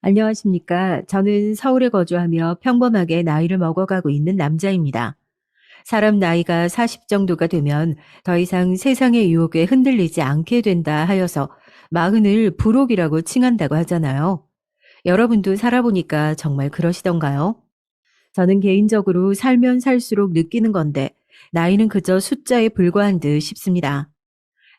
안녕하십니까. 저는 서울에 거주하며 평범하게 나이를 먹어가고 있는 남자입니다. 사람 나이가 40 정도가 되면 더 이상 세상의 유혹에 흔들리지 않게 된다 하여서 마흔을 불혹이라고 칭한다고 하잖아요. 여러분도 살아보니까 정말 그러시던가요? 저는 개인적으로 살면 살수록 느끼는 건데 나이는 그저 숫자에 불과한 듯 싶습니다.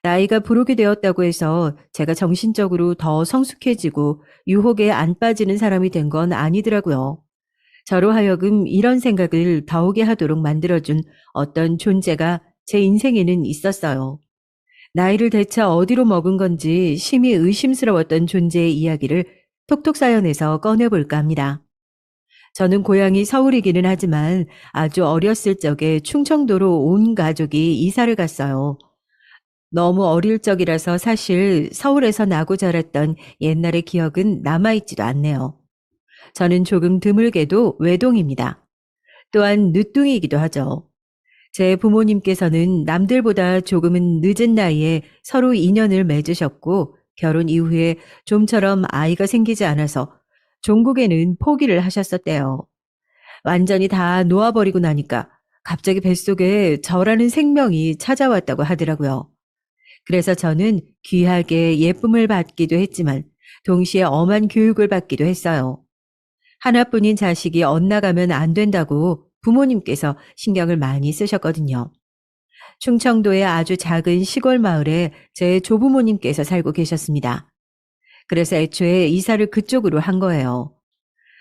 나이가 부르게 되었다고 해서 제가 정신적으로 더 성숙해지고 유혹에 안 빠지는 사람이 된 건 아니더라고요. 저로 하여금 이런 생각을 더오게 하도록 만들어준 어떤 존재가 제 인생에는 있었어요. 나이를 대체 어디로 먹은 건지 심히 의심스러웠던 존재의 이야기를 톡톡 사연에서 꺼내볼까 합니다. 저는 고향이 서울이기는 하지만 아주 어렸을 적에 충청도로 온 가족이 이사를 갔어요. 너무 어릴 적이라서 사실 서울에서 나고 자랐던 옛날의 기억은 남아있지도 않네요. 저는 조금 드물게도 외동입니다. 또한 늦둥이이기도 하죠. 제 부모님께서는 남들보다 조금은 늦은 나이에 서로 인연을 맺으셨고 결혼 이후에 좀처럼 아이가 생기지 않아서 종국에는 포기를 하셨었대요. 완전히 다 놓아버리고 나니까 갑자기 뱃속에 저라는 생명이 찾아왔다고 하더라고요. 그래서 저는 귀하게 예쁨을 받기도 했지만 동시에 엄한 교육을 받기도 했어요. 하나뿐인 자식이 엇나가면 안 된다고 부모님께서 신경을 많이 쓰셨거든요. 충청도의 아주 작은 시골 마을에 제 조부모님께서 살고 계셨습니다. 그래서 애초에 이사를 그쪽으로 한 거예요.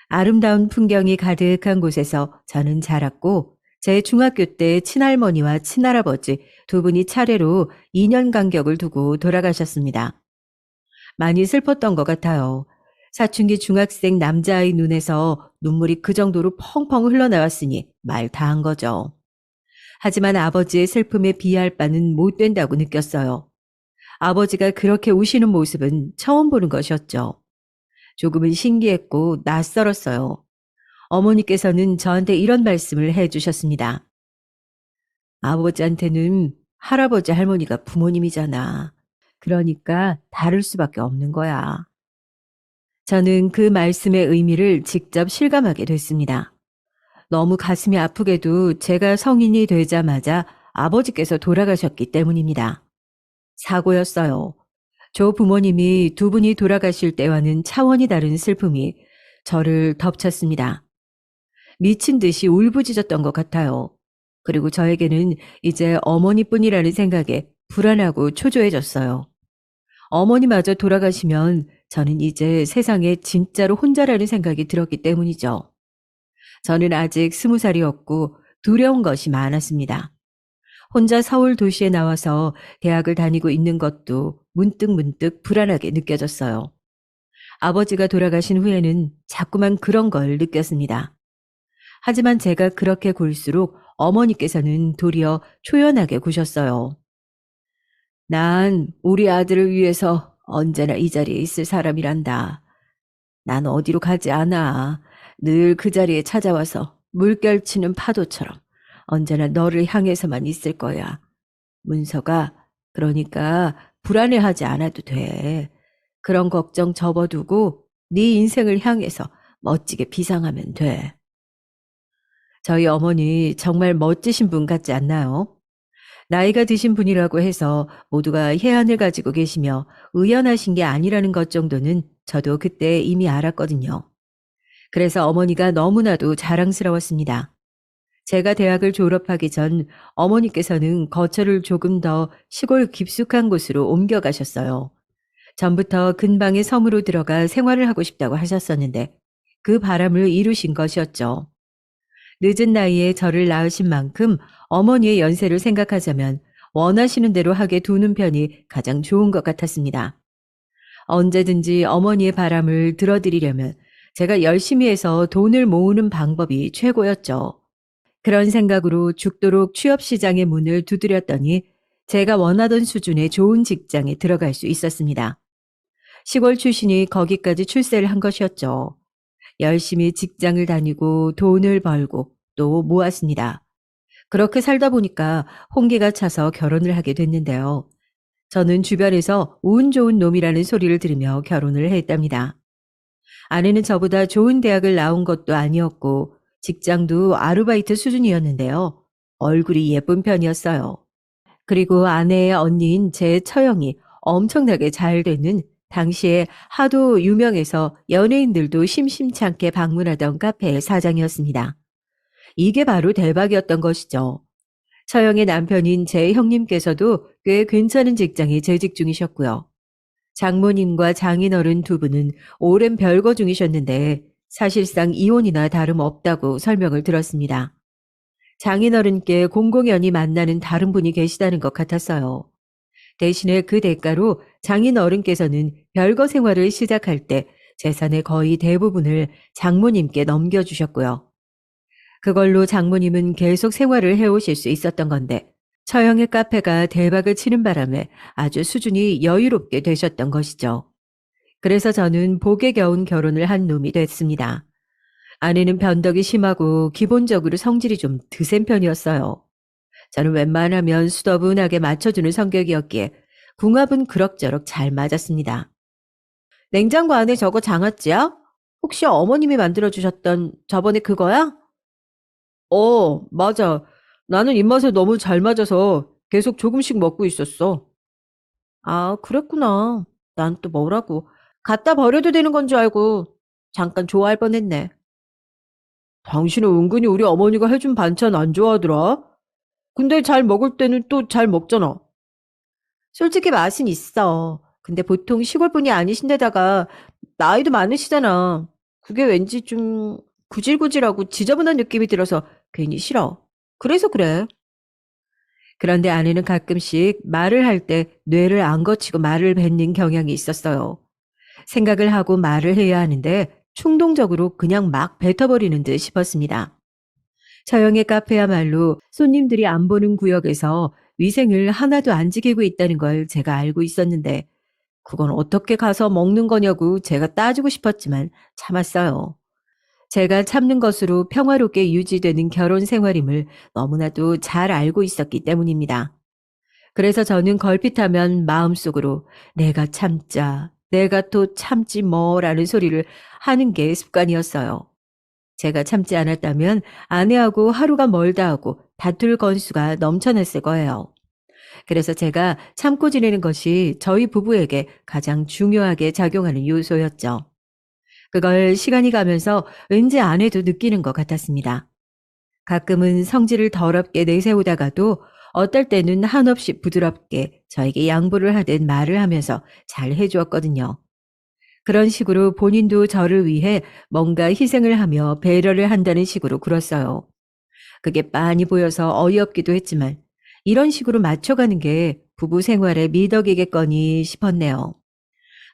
아름다운 풍경이 가득한 곳에서 저는 자랐고 제 중학교 때 친할머니와 친할아버지 두 분이 차례로 2년 간격을 두고 돌아가셨습니다. 많이 슬펐던 것 같아요. 사춘기 중학생 남자아이 눈에서 눈물이 그 정도로 펑펑 흘러나왔으니 말 다 한 거죠. 하지만 아버지의 슬픔에 비할 바는 못 된다고 느꼈어요. 아버지가 그렇게 우시는 모습은 처음 보는 것이었죠. 조금은 신기했고 낯설었어요. 어머니께서는 저한테 이런 말씀을 해주셨습니다. 아버지한테는 할아버지 할머니가 부모님이잖아. 그러니까 다를 수밖에 없는 거야. 저는 그 말씀의 의미를 직접 실감하게 됐습니다. 너무 가슴이 아프게도 제가 성인이 되자마자 아버지께서 돌아가셨기 때문입니다. 사고였어요. 조 부모님이 두 분이 돌아가실 때와는 차원이 다른 슬픔이 저를 덮쳤습니다. 미친 듯이 울부짖었던 것 같아요. 그리고 저에게는 이제 어머니뿐이라는 생각에 불안하고 초조해졌어요. 어머니마저 돌아가시면 저는 이제 세상에 진짜로 혼자라는 생각이 들었기 때문이죠. 저는 아직 20살이었고 두려운 것이 많았습니다. 혼자 서울 도시에 나와서 대학을 다니고 있는 것도 문득문득 불안하게 느껴졌어요. 아버지가 돌아가신 후에는 자꾸만 그런 걸 느꼈습니다. 하지만 제가 그렇게 굴수록 어머니께서는 도리어 초연하게 구셨어요. 난 우리 아들을 위해서 언제나 이 자리에 있을 사람이란다. 난 어디로 가지 않아. 늘 그 자리에 찾아와서 물결치는 파도처럼 언제나 너를 향해서만 있을 거야. 문서가, 그러니까 불안해하지 않아도 돼. 그런 걱정 접어두고 네 인생을 향해서 멋지게 비상하면 돼. 저희 어머니 정말 멋지신 분 같지 않나요? 나이가 드신 분이라고 해서 모두가 해안을 가지고 계시며 의연하신 게 아니라는 것 정도는 저도 그때 이미 알았거든요. 그래서 어머니가 너무나도 자랑스러웠습니다. 제가 대학을 졸업하기 전 어머니께서는 거처를 조금 더 시골 깊숙한 곳으로 옮겨가셨어요. 전부터 근방의 섬으로 들어가 생활을 하고 싶다고 하셨었는데 그 바람을 이루신 것이었죠. 늦은 나이에 저를 낳으신 만큼 어머니의 연세를 생각하자면 원하시는 대로 하게 두는 편이 가장 좋은 것 같았습니다. 언제든지 어머니의 바람을 들어드리려면 제가 열심히 해서 돈을 모으는 방법이 최고였죠. 그런 생각으로 죽도록 취업시장의 문을 두드렸더니 제가 원하던 수준의 좋은 직장에 들어갈 수 있었습니다. 시골 출신이 거기까지 출세를 한 것이었죠. 열심히 직장을 다니고 돈을 벌고 또 모았습니다. 그렇게 살다 보니까 홍기가 차서 결혼을 하게 됐는데요. 저는 주변에서 운 좋은 놈이라는 소리를 들으며 결혼을 했답니다. 아내는 저보다 좋은 대학을 나온 것도 아니었고 직장도 아르바이트 수준이었는데요. 얼굴이 예쁜 편이었어요. 그리고 아내의 언니인 제 처형이 엄청나게 잘 되는 당시에 하도 유명해서 연예인들도 심심치 않게 방문하던 카페의 사장이었습니다. 이게 바로 대박이었던 것이죠. 처형의 남편인 제 형님께서도 꽤 괜찮은 직장에 재직 중이셨고요. 장모님과 장인어른 두 분은 오랜 별거 중이셨는데 사실상 이혼이나 다름없다고 설명을 들었습니다. 장인어른께 공공연히 만나는 다른 분이 계시다는 것 같았어요. 대신에 그 대가로 장인어른께서는 별거 생활을 시작할 때 재산의 거의 대부분을 장모님께 넘겨주셨고요. 그걸로 장모님은 계속 생활을 해오실 수 있었던 건데 처형의 카페가 대박을 치는 바람에 아주 수준이 여유롭게 되셨던 것이죠. 그래서 저는 복에 겨운 결혼을 한 놈이 됐습니다. 아내는 변덕이 심하고 기본적으로 성질이 좀 드센 편이었어요. 저는 웬만하면 수더분하게 맞춰주는 성격이었기에 궁합은 그럭저럭 잘 맞았습니다. 냉장고 안에 저거 장아찌야? 혹시 어머님이 만들어주셨던 저번에 그거야? 맞아. 나는 입맛에 너무 잘 맞아서 계속 조금씩 먹고 있었어. 아, 그랬구나. 난 또 뭐라고. 갖다 버려도 되는 건 줄 알고 잠깐 좋아할 뻔했네. 당신은 은근히 우리 어머니가 해준 반찬 안 좋아하더라. 근데 잘 먹을 때는 또 잘 먹잖아. 솔직히 맛은 있어. 근데 보통 시골분이 아니신데다가 나이도 많으시잖아. 그게 왠지 좀 구질구질하고 지저분한 느낌이 들어서 괜히 싫어. 그래서 그래. 그런데 아내는 가끔씩 말을 할 때 뇌를 안 거치고 말을 뱉는 경향이 있었어요. 생각을 하고 말을 해야 하는데 충동적으로 그냥 막 뱉어버리는 듯 싶었습니다. 처형의 카페야말로 손님들이 안 보는 구역에서 위생을 하나도 안 지키고 있다는 걸 제가 알고 있었는데 그건 어떻게 가서 먹는 거냐고 제가 따지고 싶었지만 참았어요. 제가 참는 것으로 평화롭게 유지되는 결혼 생활임을 너무나도 잘 알고 있었기 때문입니다. 그래서 저는 걸핏하면 마음속으로 내가 참자, 내가 또 참지 뭐라는 소리를 하는 게 습관이었어요. 제가 참지 않았다면 아내하고 하루가 멀다 하고 다툴 건수가 넘쳐났을 거예요. 그래서 제가 참고 지내는 것이 저희 부부에게 가장 중요하게 작용하는 요소였죠. 그걸 시간이 가면서 왠지 아내도 느끼는 것 같았습니다. 가끔은 성질을 더럽게 내세우다가도 어떨 때는 한없이 부드럽게 저에게 양보를 하듯 말을 하면서 잘 해주었거든요. 그런 식으로 본인도 저를 위해 뭔가 희생을 하며 배려를 한다는 식으로 굴었어요. 그게 빤히 보여서 어이없기도 했지만 이런 식으로 맞춰가는 게 부부 생활의 미덕이겠거니 싶었네요.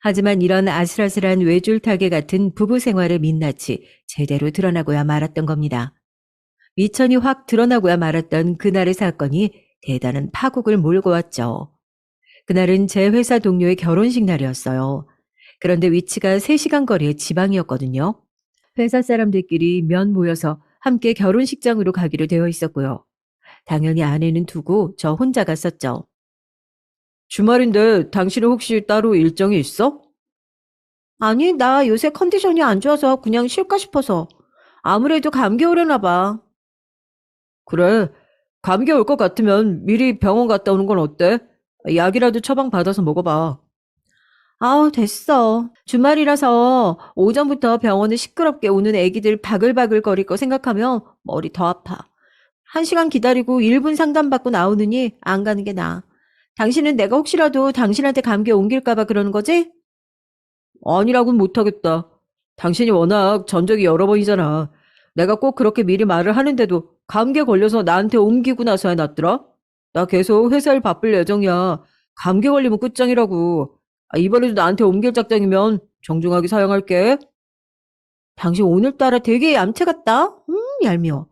하지만 이런 아슬아슬한 외줄타기 같은 부부 생활의 민낯이 제대로 드러나고야 말았던 겁니다. 미천이 확 드러나고야 말았던 그날의 사건이 대단한 파국을 몰고 왔죠. 그날은 제 회사 동료의 결혼식 날이었어요. 그런데 위치가 3시간 거리의 지방이었거든요. 회사 사람들끼리 면 모여서 함께 결혼식장으로 가기로 되어 있었고요. 당연히 아내는 두고 저 혼자 갔었죠. 주말인데 당신은 혹시 따로 일정이 있어? 아니, 나 요새 컨디션이 안 좋아서 그냥 쉴까 싶어서. 아무래도 감기 오려나 봐. 그래. 감기 올 것 같으면 미리 병원 갔다 오는 건 어때? 약이라도 처방 받아서 먹어봐. 아우, 됐어. 주말이라서 오전부터 병원에 시끄럽게 오는 애기들 바글바글 거릴 거 생각하면 머리 더 아파. 1시간 기다리고 1분 상담받고 나오느니 안 가는 게 나아. 당신은 내가 혹시라도 당신한테 감기 옮길까봐 그러는 거지? 아니라고는 못하겠다. 당신이 워낙 전적이 여러 번이잖아. 내가 꼭 그렇게 미리 말을 하는데도 감기에 걸려서 나한테 옮기고 나서야 낫더라? 나 계속 회사 일 바쁠 예정이야. 감기 걸리면 끝장이라고. 이번에도 나한테 옮길 작정이면 정중하게 사양할게. 당신 오늘따라 되게 얌체 같다? 얄미워.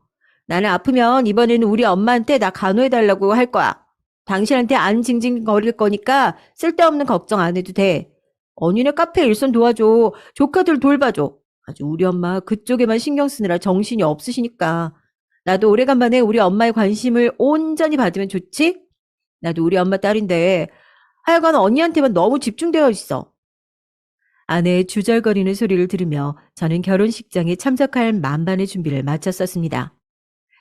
나는 아프면 이번에는 우리 엄마한테 나 간호해달라고 할 거야. 당신한테 안 징징거릴 거니까 쓸데없는 걱정 안 해도 돼. 언니네 카페 일손 도와줘. 조카들 돌봐줘. 아주 우리 엄마 그쪽에만 신경 쓰느라 정신이 없으시니까. 나도 오래간만에 우리 엄마의 관심을 온전히 받으면 좋지? 나도 우리 엄마 딸인데 하여간 언니한테만 너무 집중되어 있어. 아내의 주절거리는 소리를 들으며 저는 결혼식장에 참석할 만반의 준비를 마쳤었습니다.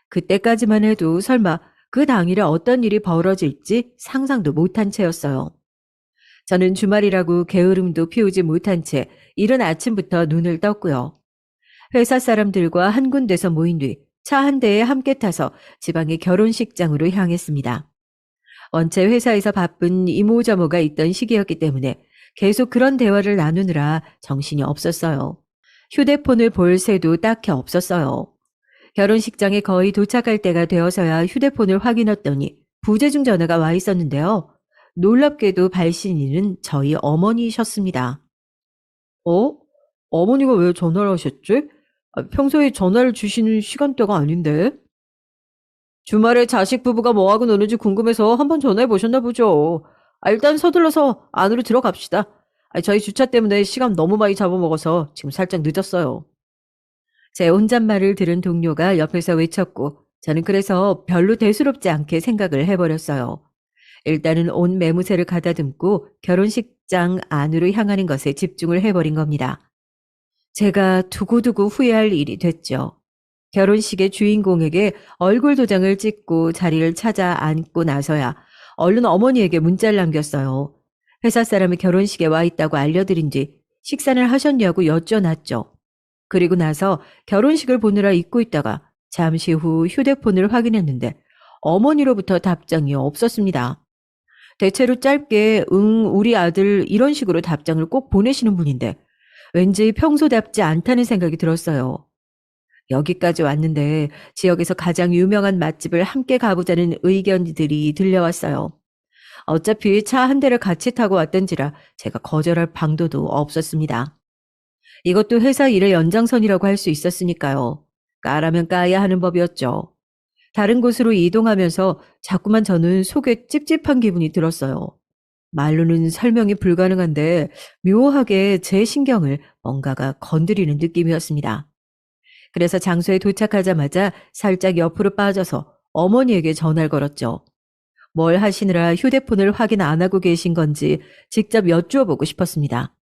그때까지만 해도 설마 그 당일에 어떤 일이 벌어질지 상상도 못한 채였어요. 저는 주말이라고 게으름도 피우지 못한 채 이른 아침부터 눈을 떴고요. 회사 사람들과 한 군데서 모인 뒤 차 한 대에 함께 타서 지방의 결혼식장으로 향했습니다. 원체 회사에서 바쁜 이모저모가 있던 시기였기 때문에 계속 그런 대화를 나누느라 정신이 없었어요. 휴대폰을 볼 새도 딱히 없었어요. 결혼식장에 거의 도착할 때가 되어서야 휴대폰을 확인했더니 부재중 전화가 와 있었는데요. 놀랍게도 발신인은 저희 어머니셨습니다. 어? 어머니가 왜 전화를 하셨지? 평소에 전화를 주시는 시간대가 아닌데? 주말에 자식 부부가 뭐하고 노는지 궁금해서 한번 전화해 보셨나 보죠. 일단 서둘러서 안으로 들어갑시다. 저희 주차 때문에 시간 너무 많이 잡아먹어서 지금 살짝 늦었어요. 제 혼잣말을 들은 동료가 옆에서 외쳤고 저는 그래서 별로 대수롭지 않게 생각을 해버렸어요. 일단은 온 매무새를 가다듬고 결혼식장 안으로 향하는 것에 집중을 해버린 겁니다. 제가 두고두고 후회할 일이 됐죠. 결혼식의 주인공에게 얼굴 도장을 찍고 자리를 찾아 앉고 나서야 얼른 어머니에게 문자를 남겼어요. 회사 사람이 결혼식에 와 있다고 알려드린 뒤 식사를 하셨냐고 여쭤놨죠. 그리고 나서 결혼식을 보느라 잊고 있다가 잠시 후 휴대폰을 확인했는데 어머니로부터 답장이 없었습니다. 대체로 짧게 우리 아들 이런 식으로 답장을 꼭 보내시는 분인데 왠지 평소답지 않다는 생각이 들었어요. 여기까지 왔는데 지역에서 가장 유명한 맛집을 함께 가보자는 의견들이 들려왔어요. 어차피 차 한 대를 같이 타고 왔던지라 제가 거절할 방도도 없었습니다. 이것도 회사 일의 연장선이라고 할 수 있었으니까요. 까라면 까야 하는 법이었죠. 다른 곳으로 이동하면서 자꾸만 저는 속에 찝찝한 기분이 들었어요. 말로는 설명이 불가능한데 묘하게 제 신경을 뭔가가 건드리는 느낌이었습니다. 그래서 장소에 도착하자마자 살짝 옆으로 빠져서 어머니에게 전화를 걸었죠. 뭘 하시느라 휴대폰을 확인 안 하고 계신 건지 직접 여쭈어보고 싶었습니다.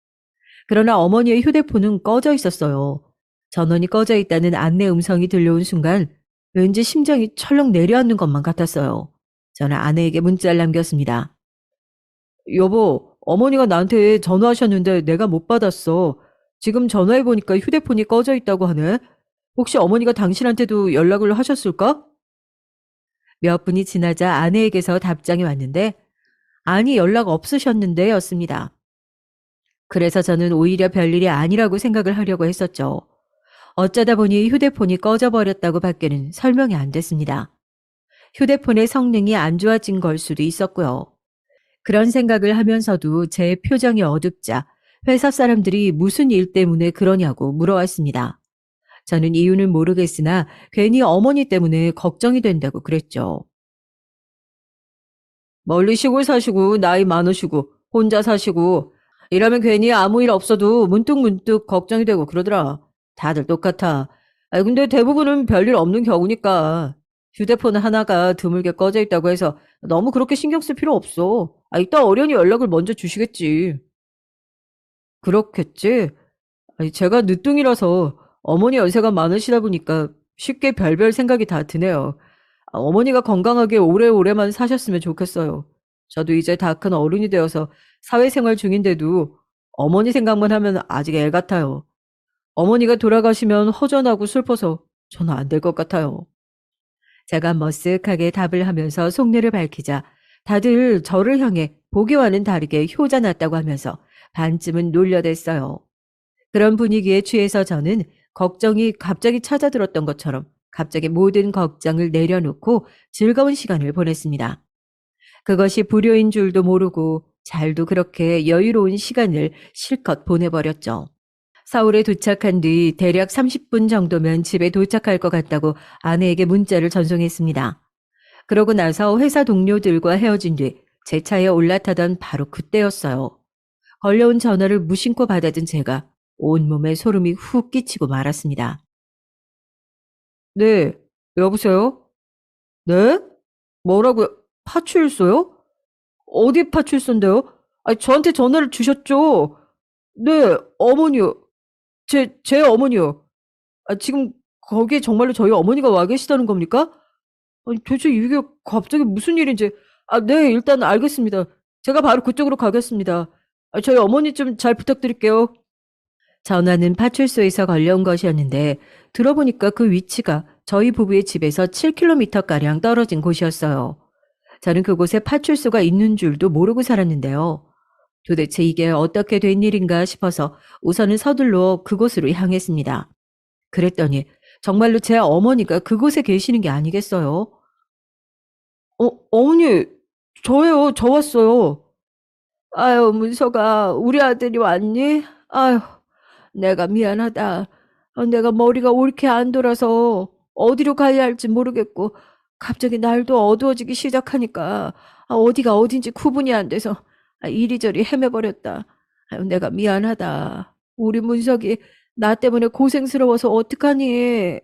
그러나 어머니의 휴대폰은 꺼져 있었어요. 전원이 꺼져 있다는 안내 음성이 들려온 순간 왠지 심장이 철렁 내려앉는 것만 같았어요. 저는 아내에게 문자를 남겼습니다. 여보, 어머니가 나한테 전화하셨는데 내가 못 받았어. 지금 전화해보니까 휴대폰이 꺼져 있다고 하네. 혹시 어머니가 당신한테도 연락을 하셨을까? 몇 분이 지나자 아내에게서 답장이 왔는데 아니 연락 없으셨는데 였습니다. 그래서 저는 오히려 별일이 아니라고 생각을 하려고 했었죠. 어쩌다 보니 휴대폰이 꺼져버렸다고 밖에는 설명이 안 됐습니다. 휴대폰의 성능이 안 좋아진 걸 수도 있었고요. 그런 생각을 하면서도 제 표정이 어둡자 회사 사람들이 무슨 일 때문에 그러냐고 물어왔습니다. 저는 이유는 모르겠으나 괜히 어머니 때문에 걱정이 된다고 그랬죠. 멀리 시골 사시고 나이 많으시고 혼자 사시고 이러면 괜히 아무 일 없어도 문득문득 걱정이 되고 그러더라. 다들 똑같아. 근데 대부분은 별일 없는 경우니까. 휴대폰 하나가 드물게 꺼져 있다고 해서 너무 그렇게 신경 쓸 필요 없어. 이따 어련히 연락을 먼저 주시겠지. 그렇겠지? 제가 늦둥이라서 어머니 연세가 많으시다 보니까 쉽게 별별 생각이 다 드네요. 어머니가 건강하게 오래오래만 사셨으면 좋겠어요. 저도 이제 다 큰 어른이 되어서 사회생활 중인데도 어머니 생각만 하면 아직 애 같아요. 어머니가 돌아가시면 허전하고 슬퍼서 저는 안 될 것 같아요. 제가 머쓱하게 답을 하면서 속내를 밝히자 다들 저를 향해 보기와는 다르게 효자 났다고 하면서 반쯤은 놀려댔어요. 그런 분위기에 취해서 저는 걱정이 갑자기 찾아들었던 것처럼 갑자기 모든 걱정을 내려놓고 즐거운 시간을 보냈습니다. 그것이 불효인 줄도 모르고 잘도 그렇게 여유로운 시간을 실컷 보내버렸죠. 서울에 도착한 뒤 대략 30분 정도면 집에 도착할 것 같다고 아내에게 문자를 전송했습니다. 그러고 나서 회사 동료들과 헤어진 뒤 제 차에 올라타던 바로 그때였어요. 걸려온 전화를 무심코 받아든 제가 온몸에 소름이 훅 끼치고 말았습니다. 네, 여보세요? 네? 뭐라고요? 파출소요? 어디 파출소인데요? 저한테 전화를 주셨죠? 네, 어머니요. 제 어머니요. 지금 거기에 정말로 저희 어머니가 와 계시다는 겁니까? 아니, 도대체 이게 갑자기 무슨 일인지. 네, 일단 알겠습니다. 제가 바로 그쪽으로 가겠습니다. 저희 어머니 좀 잘 부탁드릴게요. 전화는 파출소에서 걸려온 것이었는데 들어보니까 그 위치가 저희 부부의 집에서 7km가량 떨어진 곳이었어요. 저는 그곳에 파출소가 있는 줄도 모르고 살았는데요. 도대체 이게 어떻게 된 일인가 싶어서 우선은 서둘러 그곳으로 향했습니다. 그랬더니 정말로 제 어머니가 그곳에 계시는 게 아니겠어요? 어머니, 저예요. 저 왔어요. 아유, 문서가 우리 아들이 왔니? 아유, 내가 미안하다. 내가 머리가 옳게 안 돌아서 어디로 가야 할지 모르겠고 갑자기 날도 어두워지기 시작하니까 어디가 어딘지 구분이 안 돼서 이리저리 헤매버렸다. 아유, 내가 미안하다. 우리 문석이 나 때문에 고생스러워서 어떡하니?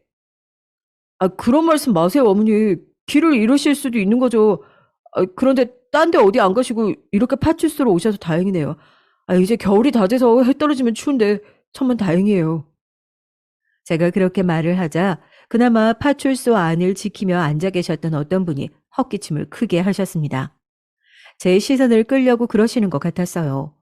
그런 말씀 마세요, 어머니. 길을 잃으실 수도 있는 거죠. 그런데 딴 데 어디 안 가시고 이렇게 파출소로 오셔서 다행이네요. 이제 겨울이 다 돼서 해 떨어지면 추운데 천만 다행이에요. 제가 그렇게 말을 하자 그나마 파출소 안을 지키며 앉아 계셨던 어떤 분이 헛기침을 크게 하셨습니다. 제 시선을 끌려고 그러시는 것 같았어요.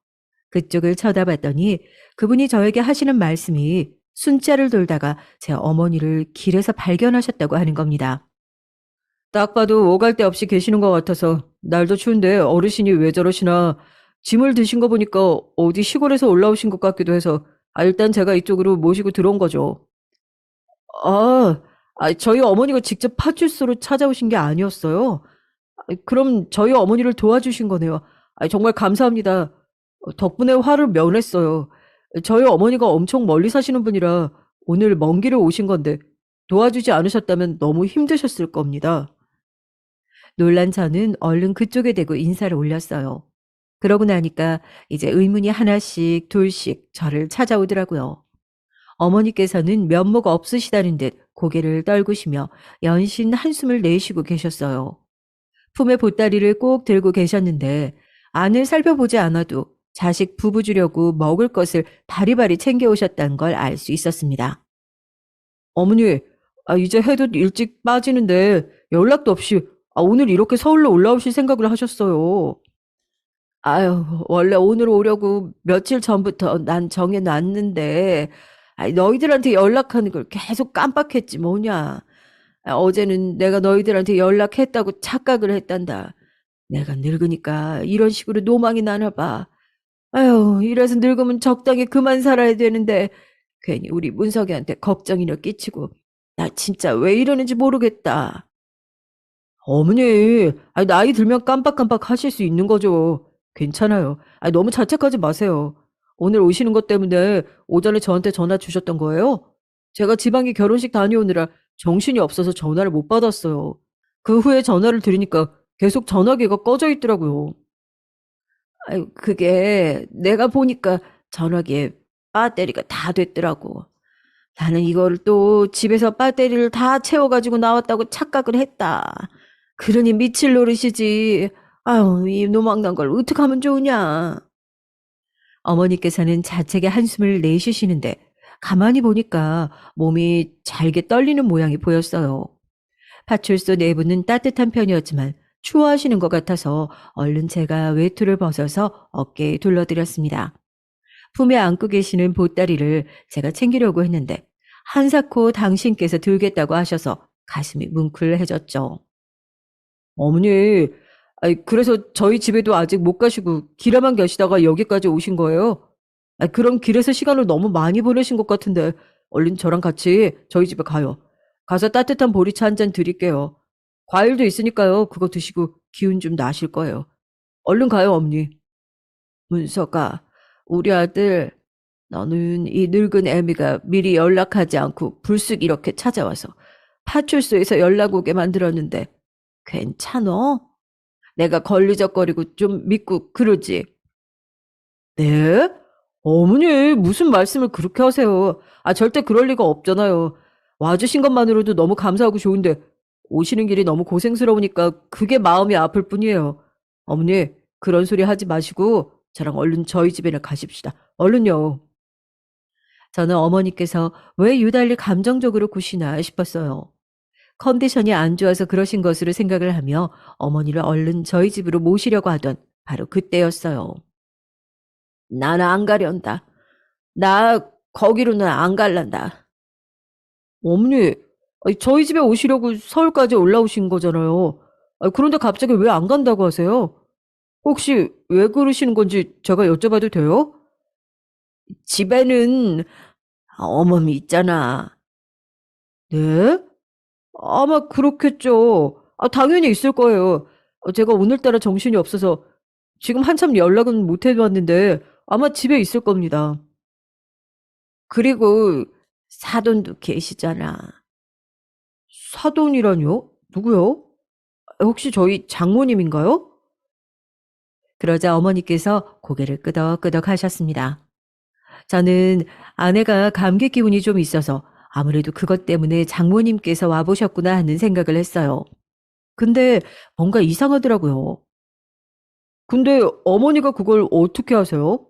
그쪽을 쳐다봤더니 그분이 저에게 하시는 말씀이 순자를 돌다가 제 어머니를 길에서 발견하셨다고 하는 겁니다. 딱 봐도 오갈 데 없이 계시는 것 같아서 날도 추운데 어르신이 왜 저러시나 짐을 드신 거 보니까 어디 시골에서 올라오신 것 같기도 해서 일단 제가 이쪽으로 모시고 들어온 거죠. 아, 저희 어머니가 직접 파출소로 찾아오신 게 아니었어요. 그럼 저희 어머니를 도와주신 거네요. 정말 감사합니다. 덕분에 화를 면했어요. 저희 어머니가 엄청 멀리 사시는 분이라 오늘 먼 길을 오신 건데 도와주지 않으셨다면 너무 힘드셨을 겁니다. 놀란 저는 얼른 그쪽에 대고 인사를 올렸어요. 그러고 나니까 이제 의문이 하나씩 둘씩 저를 찾아오더라고요. 어머니께서는 면목 없으시다는 듯 고개를 떨구시며 연신 한숨을 내쉬고 계셨어요. 품에 보따리를 꼭 들고 계셨는데 안을 살펴보지 않아도 자식 부부 주려고 먹을 것을 바리바리 챙겨오셨다는 걸 알 수 있었습니다. 어머니, 이제 해도 일찍 빠지는데 연락도 없이 오늘 이렇게 서울로 올라오실 생각을 하셨어요. 아유, 원래 오늘 오려고 며칠 전부터 난 정해놨는데, 너희들한테 연락하는 걸 계속 깜빡했지 뭐냐. 어제는 내가 너희들한테 연락했다고 착각을 했단다. 내가 늙으니까 이런 식으로 노망이 나나 봐. 아유, 이래서 늙으면 적당히 그만 살아야 되는데, 괜히 우리 문석이한테 걱정이나 끼치고, 나 진짜 왜 이러는지 모르겠다. 어머니, 나이 들면 깜빡깜빡 하실 수 있는 거죠. 괜찮아요. 너무 자책하지 마세요. 오늘 오시는 것 때문에 오전에 저한테 전화 주셨던 거예요? 제가 지방에 결혼식 다녀오느라 정신이 없어서 전화를 못 받았어요. 그 후에 전화를 드리니까 계속 전화기가 꺼져 있더라고요. 그게 내가 보니까 전화기에 배터리가 다 됐더라고. 나는 이거를 또 집에서 배터리를 다 채워가지고 나왔다고 착각을 했다. 그러니 미칠 노릇이지. 아유, 이 노망난 걸 어떡하면 좋으냐. 어머니께서는 자책의 한숨을 내쉬시는데 가만히 보니까 몸이 잘게 떨리는 모양이 보였어요. 파출소 내부는 따뜻한 편이었지만 추워하시는 것 같아서 얼른 제가 외투를 벗어서 어깨에 둘러드렸습니다. 품에 안고 계시는 보따리를 제가 챙기려고 했는데 한사코 당신께서 들겠다고 하셔서 가슴이 뭉클해졌죠. 어머니, 그래서 저희 집에도 아직 못 가시고 길에만 계시다가 여기까지 오신 거예요? 그럼 길에서 시간을 너무 많이 보내신 것 같은데 얼른 저랑 같이 저희 집에 가요. 가서 따뜻한 보리차 한 잔 드릴게요. 과일도 있으니까요. 그거 드시고 기운 좀 나실 거예요. 얼른 가요, 어머니. 문서가, 우리 아들, 너는 이 늙은 애미가 미리 연락하지 않고 불쑥 이렇게 찾아와서 파출소에서 연락 오게 만들었는데 괜찮어? 내가 걸리적거리고 좀 믿고 그러지? 네? 어머니, 무슨 말씀을 그렇게 하세요? 절대 그럴 리가 없잖아요. 와주신 것만으로도 너무 감사하고 좋은데 오시는 길이 너무 고생스러우니까 그게 마음이 아플 뿐이에요. 어머니, 그런 소리 하지 마시고 저랑 얼른 저희 집에나 가십시다. 얼른요. 저는 어머니께서 왜 유달리 감정적으로 구시나 싶었어요. 컨디션이 안 좋아서 그러신 것으로 생각을 하며 어머니를 얼른 저희 집으로 모시려고 하던 바로 그때였어요. 나는 안 가련다. 나 거기로는 안 갈란다. 어머니, 아니, 저희 집에 오시려고 서울까지 올라오신 거잖아요. 그런데 갑자기 왜 안 간다고 하세요? 혹시 왜 그러시는 건지 제가 여쭤봐도 돼요? 집에는 어머니 있잖아. 네? 아마 그렇겠죠. 당연히 있을 거예요. 제가 오늘따라 정신이 없어서 지금 한참 연락은 못 해봤는데 아마 집에 있을 겁니다. 그리고 사돈도 계시잖아. 사돈이라뇨? 누구요? 혹시 저희 장모님인가요? 그러자 어머니께서 고개를 끄덕끄덕 하셨습니다. 저는 아내가 감기 기운이 좀 있어서 아무래도 그것 때문에 장모님께서 와보셨구나 하는 생각을 했어요. 근데 뭔가 이상하더라고요. 근데 어머니가 그걸 어떻게 아세요?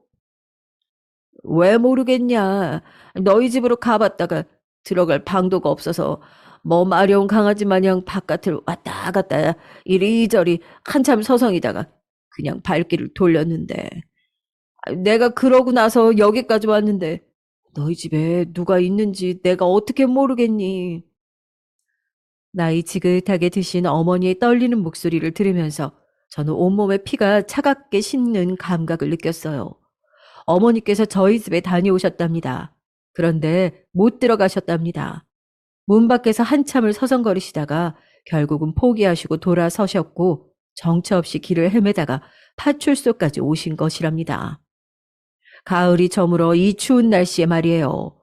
왜 모르겠냐. 너희 집으로 가봤다가 들어갈 방도가 없어서 뭐 마려운 강아지 마냥 바깥을 왔다 갔다 이리저리 한참 서성이다가 그냥 발길을 돌렸는데 내가 그러고 나서 여기까지 왔는데 너희 집에 누가 있는지 내가 어떻게 모르겠니? 나이 지긋하게 드신 어머니의 떨리는 목소리를 들으면서 저는 온몸에 피가 차갑게 식는 감각을 느꼈어요. 어머니께서 저희 집에 다녀오셨답니다. 그런데 못 들어가셨답니다. 문 밖에서 한참을 서성거리시다가 결국은 포기하시고 돌아서셨고 정처 없이 길을 헤매다가 파출소까지 오신 것이랍니다. 가을이 저물어 이 추운 날씨에 말이에요.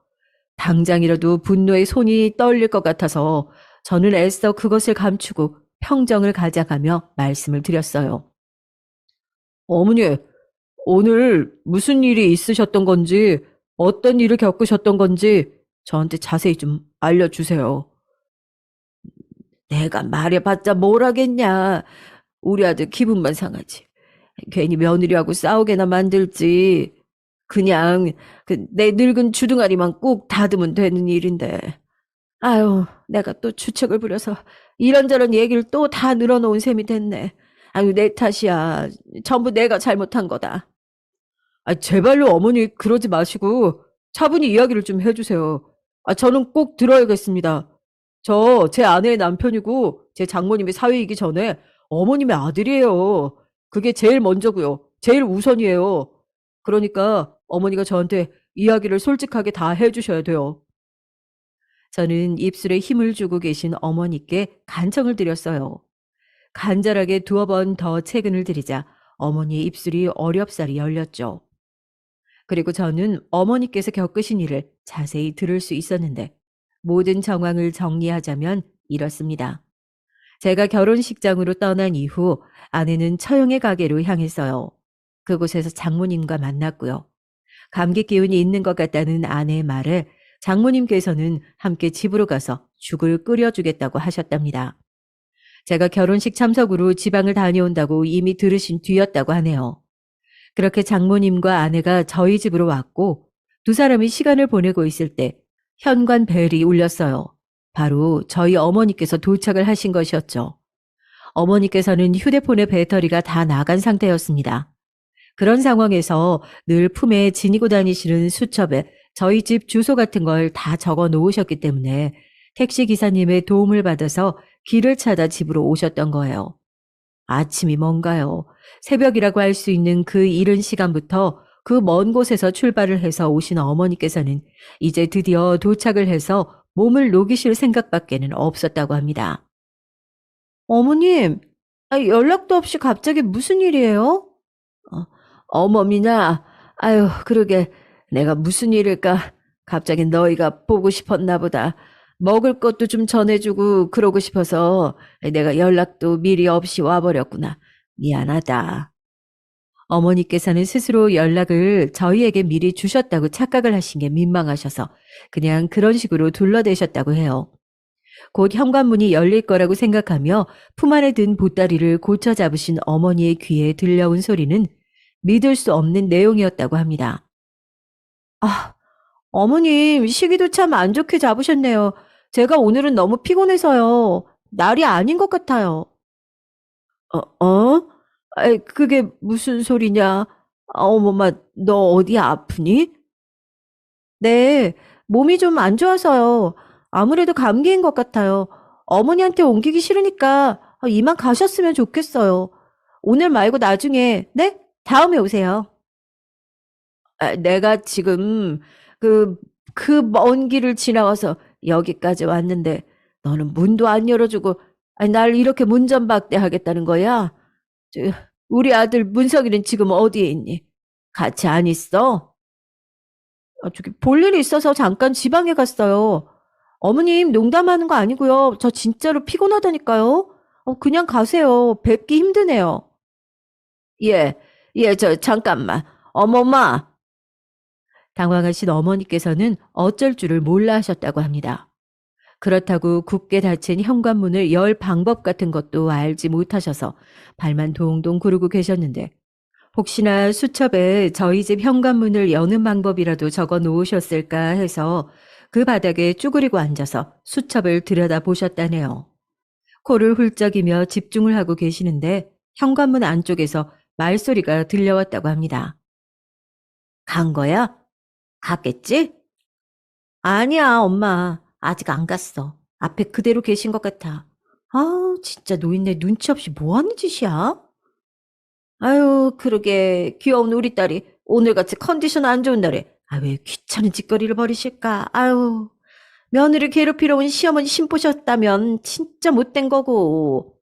당장이라도 분노의 손이 떨릴 것 같아서 저는 애써 그것을 감추고 평정을 가져가며 말씀을 드렸어요. 어머니, 오늘 무슨 일이 있으셨던 건지, 어떤 일을 겪으셨던 건지 저한테 자세히 좀 알려주세요. 내가 말해봤자 뭘 하겠냐. 우리 아들 기분만 상하지. 괜히 며느리하고 싸우게나 만들지. 그냥 내 늙은 주둥아리만 꾹 닫으면 되는 일인데. 아유, 내가 또 주책을 부려서 이런저런 얘기를 또 다 늘어놓은 셈이 됐네. 아유, 내 탓이야. 전부 내가 잘못한 거다. 제발요, 어머니, 그러지 마시고 차분히 이야기를 좀 해주세요. 저는 꼭 들어야겠습니다. 저 제 아내의 남편이고 제 장모님의 사위이기 전에 어머님의 아들이에요. 그게 제일 먼저고요. 제일 우선이에요. 그러니까 어머니가 저한테 이야기를 솔직하게 다 해주셔야 돼요. 저는 입술에 힘을 주고 계신 어머니께 간청을 드렸어요. 간절하게 두어 번 더 채근을 드리자 어머니의 입술이 어렵사리 열렸죠. 그리고 저는 어머니께서 겪으신 일을 자세히 들을 수 있었는데 모든 정황을 정리하자면 이렇습니다. 제가 결혼식장으로 떠난 이후 아내는 처형의 가게로 향했어요. 그곳에서 장모님과 만났고요. 감기 기운이 있는 것 같다는 아내의 말에 장모님께서는 함께 집으로 가서 죽을 끓여주겠다고 하셨답니다. 제가 결혼식 참석으로 지방을 다녀온다고 이미 들으신 뒤였다고 하네요. 그렇게 장모님과 아내가 저희 집으로 왔고 두 사람이 시간을 보내고 있을 때 현관 벨이 울렸어요. 바로 저희 어머니께서 도착을 하신 것이었죠. 어머니께서는 휴대폰의 배터리가 다 나간 상태였습니다. 그런 상황에서 늘 품에 지니고 다니시는 수첩에 저희 집 주소 같은 걸 다 적어 놓으셨기 때문에 택시 기사님의 도움을 받아서 길을 찾아 집으로 오셨던 거예요. 아침이 뭔가요? 새벽이라고 할 수 있는 그 이른 시간부터 그 먼 곳에서 출발을 해서 오신 어머니께서는 이제 드디어 도착을 해서 몸을 녹이실 생각밖에는 없었다고 합니다. 어머님, 연락도 없이 갑자기 무슨 일이에요? 어머니나, 아유, 그러게, 내가 무슨 일일까? 갑자기 너희가 보고 싶었나 보다. 먹을 것도 좀 전해주고 그러고 싶어서 내가 연락도 미리 없이 와버렸구나. 미안하다. 어머니께서는 스스로 연락을 저희에게 미리 주셨다고 착각을 하신 게 민망하셔서 그냥 그런 식으로 둘러대셨다고 해요. 곧 현관문이 열릴 거라고 생각하며 품 안에 든 보따리를 고쳐 잡으신 어머니의 귀에 들려온 소리는 믿을 수 없는 내용이었다고 합니다. 아, 어머님, 시기도 참 안 좋게 잡으셨네요. 제가 오늘은 너무 피곤해서요. 날이 아닌 것 같아요. 어? 아이, 그게 무슨 소리냐? 어머마, 너 어디 아프니? 네, 몸이 좀 안 좋아서요. 아무래도 감기인 것 같아요. 어머니한테 옮기기 싫으니까 이만 가셨으면 좋겠어요. 오늘 말고 나중에, 네? 다음에 오세요. 내가 지금 그, 그 먼 길을 지나와서 여기까지 왔는데 너는 문도 안 열어주고 날 이렇게 문전박대 하겠다는 거야? 저, 우리 아들 문석이는 지금 어디에 있니? 같이 안 있어? 저기 볼 일이 있어서 잠깐 지방에 갔어요. 어머님 농담하는 거 아니고요. 저 진짜로 피곤하다니까요. 그냥 가세요. 뵙기 힘드네요. 예, 예, 잠깐만. 어머마. 당황하신 어머니께서는 어쩔 줄을 몰라 하셨다고 합니다. 그렇다고 굳게 닫힌 현관문을 열 방법 같은 것도 알지 못하셔서 발만 동동 구르고 계셨는데 혹시나 수첩에 저희 집 현관문을 여는 방법이라도 적어 놓으셨을까 해서 그 바닥에 쭈그리고 앉아서 수첩을 들여다 보셨다네요. 코를 훌쩍이며 집중을 하고 계시는데 현관문 안쪽에서 말소리가 들려왔다고 합니다. 간 거야? 갔겠지? 아니야, 엄마. 아직 안 갔어. 앞에 그대로 계신 것 같아. 아우, 진짜 노인네 눈치 없이 뭐 하는 짓이야? 아유, 그러게. 귀여운 우리 딸이 오늘같이 컨디션 안 좋은 날에 왜 귀찮은 짓거리를 벌이실까? 아유, 며느리 괴롭히러 온 시어머니 신보셨다면 진짜 못된 거고.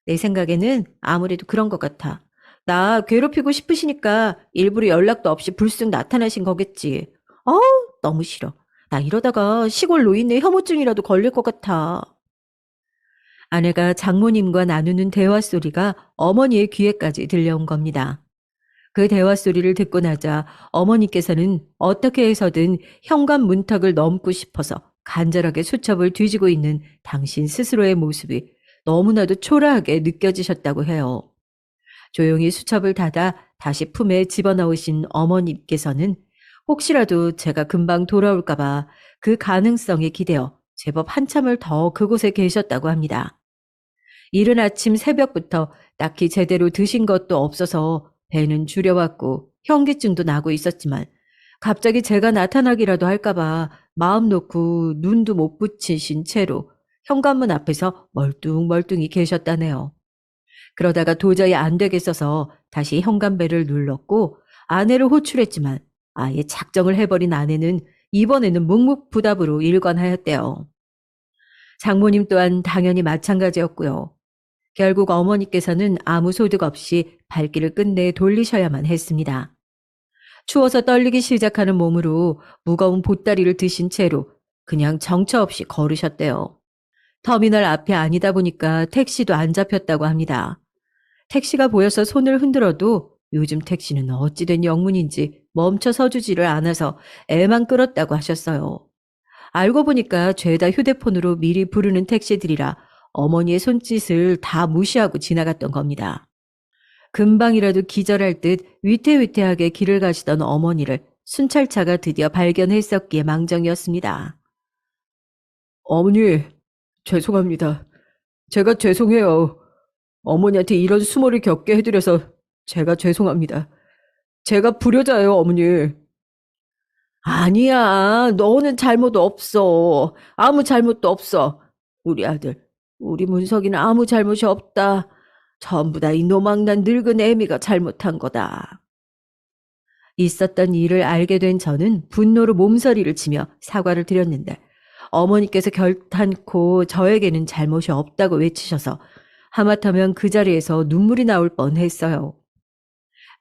내 생각에는 아무래도 그런 것 같아. 나 괴롭히고 싶으시니까 일부러 연락도 없이 불쑥 나타나신 거겠지. 어우, 너무 싫어. 나 이러다가 시골 노인네 혐오증이라도 걸릴 것 같아. 아내가 장모님과 나누는 대화 소리가 어머니의 귀에까지 들려온 겁니다. 그 대화 소리를 듣고 나자 어머니께서는 어떻게 해서든 현관 문턱을 넘고 싶어서 간절하게 수첩을 뒤지고 있는 당신 스스로의 모습이 너무나도 초라하게 느껴지셨다고 해요. 조용히 수첩을 닫아 다시 품에 집어넣으신 어머니께서는 혹시라도 제가 금방 돌아올까봐 그 가능성에 기대어 제법 한참을 더 그곳에 계셨다고 합니다. 이른 아침 새벽부터 딱히 제대로 드신 것도 없어서 배는 줄여왔고 현기증도 나고 있었지만 갑자기 제가 나타나기라도 할까봐 마음 놓고 눈도 못 붙이신 채로 현관문 앞에서 멀뚱멀뚱히 계셨다네요. 그러다가 도저히 안 되겠어서 다시 현관벨을 눌렀고 아내를 호출했지만 아예 작정을 해버린 아내는 이번에는 묵묵부답으로 일관하였대요. 장모님 또한 당연히 마찬가지였고요. 결국 어머니께서는 아무 소득 없이 발길을 끝내 돌리셔야만 했습니다. 추워서 떨리기 시작하는 몸으로 무거운 보따리를 드신 채로 그냥 정처 없이 걸으셨대요. 터미널 앞에 아니다 보니까 택시도 안 잡혔다고 합니다. 택시가 보여서 손을 흔들어도 요즘 택시는 어찌된 영문인지 멈춰 서주지를 않아서 애만 끌었다고 하셨어요. 알고 보니까 죄다 휴대폰으로 미리 부르는 택시들이라 어머니의 손짓을 다 무시하고 지나갔던 겁니다. 금방이라도 기절할 듯 위태위태하게 길을 가시던 어머니를 순찰차가 드디어 발견했었기에 망정이었습니다. 어머니, 죄송합니다. 제가 죄송해요. 어머니한테 이런 수모를 겪게 해드려서 제가 죄송합니다. 제가 불효자예요, 어머니. 아니야, 너는 잘못 없어. 아무 잘못도 없어. 우리 아들, 우리 문석이는 아무 잘못이 없다. 전부 다 이 노망난 늙은 애미가 잘못한 거다. 있었던 일을 알게 된 저는 분노로 몸서리를 치며 사과를 드렸는데 어머니께서 결탄코 저에게는 잘못이 없다고 외치셔서 하마터면 그 자리에서 눈물이 나올 뻔했어요.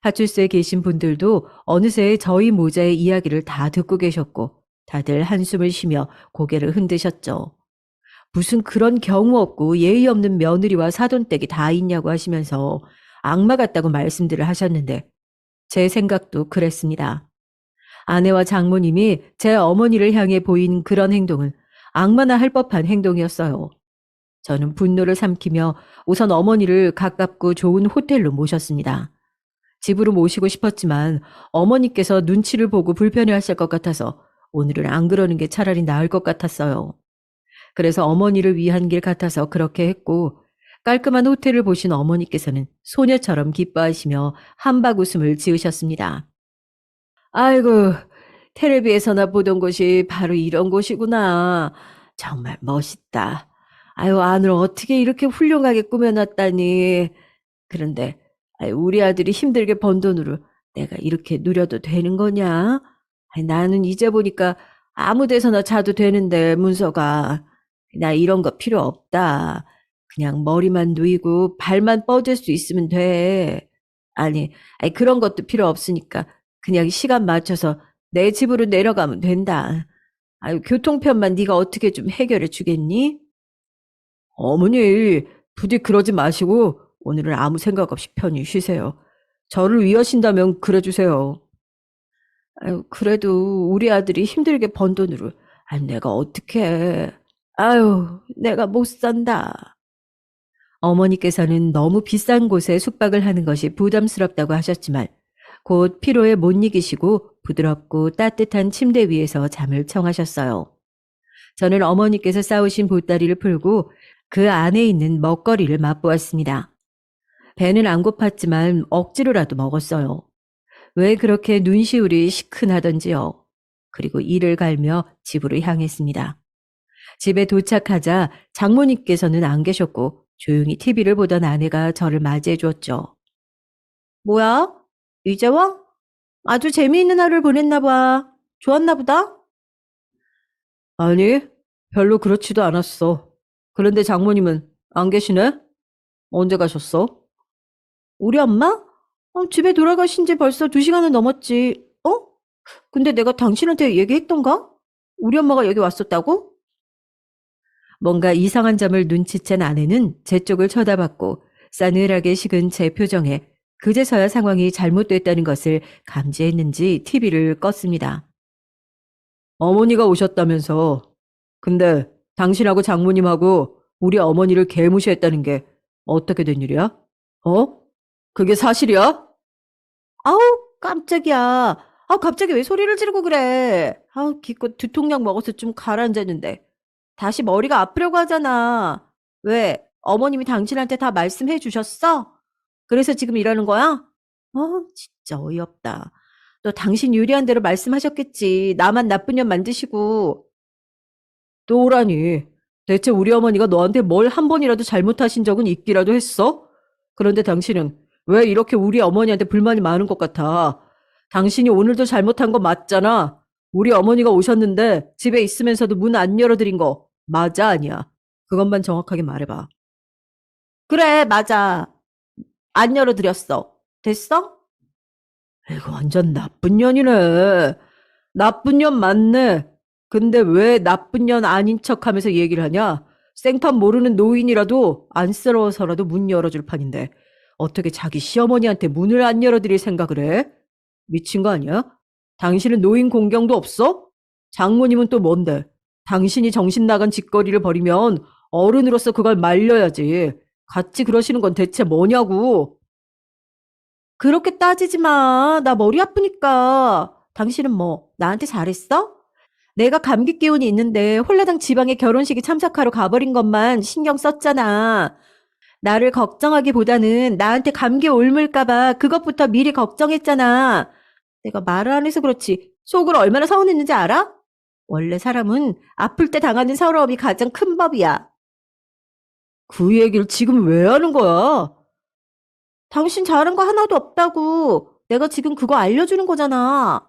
파출소에 계신 분들도 어느새 저희 모자의 이야기를 다 듣고 계셨고 다들 한숨을 쉬며 고개를 흔드셨죠. 무슨 그런 경우 없고 예의 없는 며느리와 사돈댁이 다 있냐고 하시면서 악마 같다고 말씀들을 하셨는데 제 생각도 그랬습니다. 아내와 장모님이 제 어머니를 향해 보인 그런 행동은 악마나 할 법한 행동이었어요. 저는 분노를 삼키며 우선 어머니를 가깝고 좋은 호텔로 모셨습니다. 집으로 모시고 싶었지만 어머니께서 눈치를 보고 불편해하실 것 같아서 오늘은 안 그러는 게 차라리 나을 것 같았어요. 그래서 어머니를 위한 길 같아서 그렇게 했고, 깔끔한 호텔을 보신 어머니께서는 소녀처럼 기뻐하시며 한박 웃음을 지으셨습니다. 아이고, 텔레비에서나 보던 곳이 바로 이런 곳이구나. 정말 멋있다. 아유, 안을 어떻게 이렇게 훌륭하게 꾸며놨다니. 그런데 우리 아들이 힘들게 번 돈으로 내가 이렇게 누려도 되는 거냐? 나는 이제 보니까 아무 데서나 자도 되는데, 문서가. 나 이런 거 필요 없다. 그냥 머리만 누이고 발만 뻗을 수 있으면 돼. 아니, 그런 것도 필요 없으니까 그냥 시간 맞춰서 내 집으로 내려가면 된다. 아유, 교통편만 네가 어떻게 좀 해결해 주겠니? 어머니, 부디 그러지 마시고 오늘은 아무 생각 없이 편히 쉬세요. 저를 위하신다면 그래 주세요. 아유, 그래도 우리 아들이 힘들게 번 돈으로 내가 어떻게. 아유, 내가 못 산다. 어머니께서는 너무 비싼 곳에 숙박을 하는 것이 부담스럽다고 하셨지만 곧 피로에 못 이기시고 부드럽고 따뜻한 침대 위에서 잠을 청하셨어요. 저는 어머니께서 싸우신 보따리를 풀고 그 안에 있는 먹거리를 맛보았습니다. 배는 안 고팠지만 억지로라도 먹었어요. 왜 그렇게 눈시울이 시큰하던지요. 그리고 이를 갈며 집으로 향했습니다. 집에 도착하자 장모님께서는 안 계셨고 조용히 TV를 보던 아내가 저를 맞이해 주었죠. 뭐야? 이제 와? 아주 재미있는 하루를 보냈나 봐. 좋았나 보다? 아니, 별로 그렇지도 않았어. 그런데 장모님은 안 계시네? 언제 가셨어? 우리 엄마? 집에 돌아가신 지 벌써 2시간은 넘었지. 어? 근데 내가 당신한테 얘기했던가? 우리 엄마가 여기 왔었다고? 뭔가 이상한 점을 눈치챈 아내는 제 쪽을 쳐다봤고 싸늘하게 식은 제 표정에 그제서야 상황이 잘못됐다는 것을 감지했는지 TV를 껐습니다. 어머니가 오셨다면서. 근데 당신하고 장모님하고 우리 어머니를 개무시했다는 게 어떻게 된 일이야? 어? 그게 사실이야? 아우, 깜짝이야. 갑자기 왜 소리를 지르고 그래? 기껏 두통약 먹어서 좀 가라앉았는데. 다시 머리가 아프려고 하잖아. 왜? 어머님이 당신한테 다 말씀해 주셨어? 그래서 지금 이러는 거야? 진짜 어이없다. 또 당신 유리한 대로 말씀하셨겠지. 나만 나쁜 년 만드시고. 또 오라니. 대체 우리 어머니가 너한테 뭘 한 번이라도 잘못하신 적은 있기라도 했어? 그런데 당신은 왜 이렇게 우리 어머니한테 불만이 많은 것 같아? 당신이 오늘도 잘못한 거 맞잖아. 우리 어머니가 오셨는데 집에 있으면서도 문 안 열어드린 거 맞아, 아니야? 그것만 정확하게 말해봐. 그래, 맞아. 안 열어드렸어. 됐어? 이거 완전 나쁜 년이네. 나쁜 년 맞네. 근데 왜 나쁜 년 아닌 척하면서 얘기를 하냐? 생판 모르는 노인이라도 안쓰러워서라도 문 열어줄 판인데 어떻게 자기 시어머니한테 문을 안 열어드릴 생각을 해? 미친 거 아니야? 당신은 노인 공경도 없어? 장모님은 또 뭔데? 당신이 정신 나간 짓거리를 벌이면 어른으로서 그걸 말려야지. 같이 그러시는 건 대체 뭐냐고. 그렇게 따지지 마. 나 머리 아프니까. 당신은 뭐, 나한테 잘했어? 내가 감기 기운이 있는데 홀라당 지방에 결혼식에 참석하러 가버린 것만 신경 썼잖아. 나를 걱정하기보다는 나한테 감기 옮을까봐 그것부터 미리 걱정했잖아. 내가 말을 안 해서 그렇지 속으로 얼마나 서운했는지 알아? 원래 사람은 아플 때 당하는 서러움이 가장 큰 법이야. 그 얘기를 지금 왜 하는 거야? 당신 잘한 거 하나도 없다고. 내가 지금 그거 알려주는 거잖아.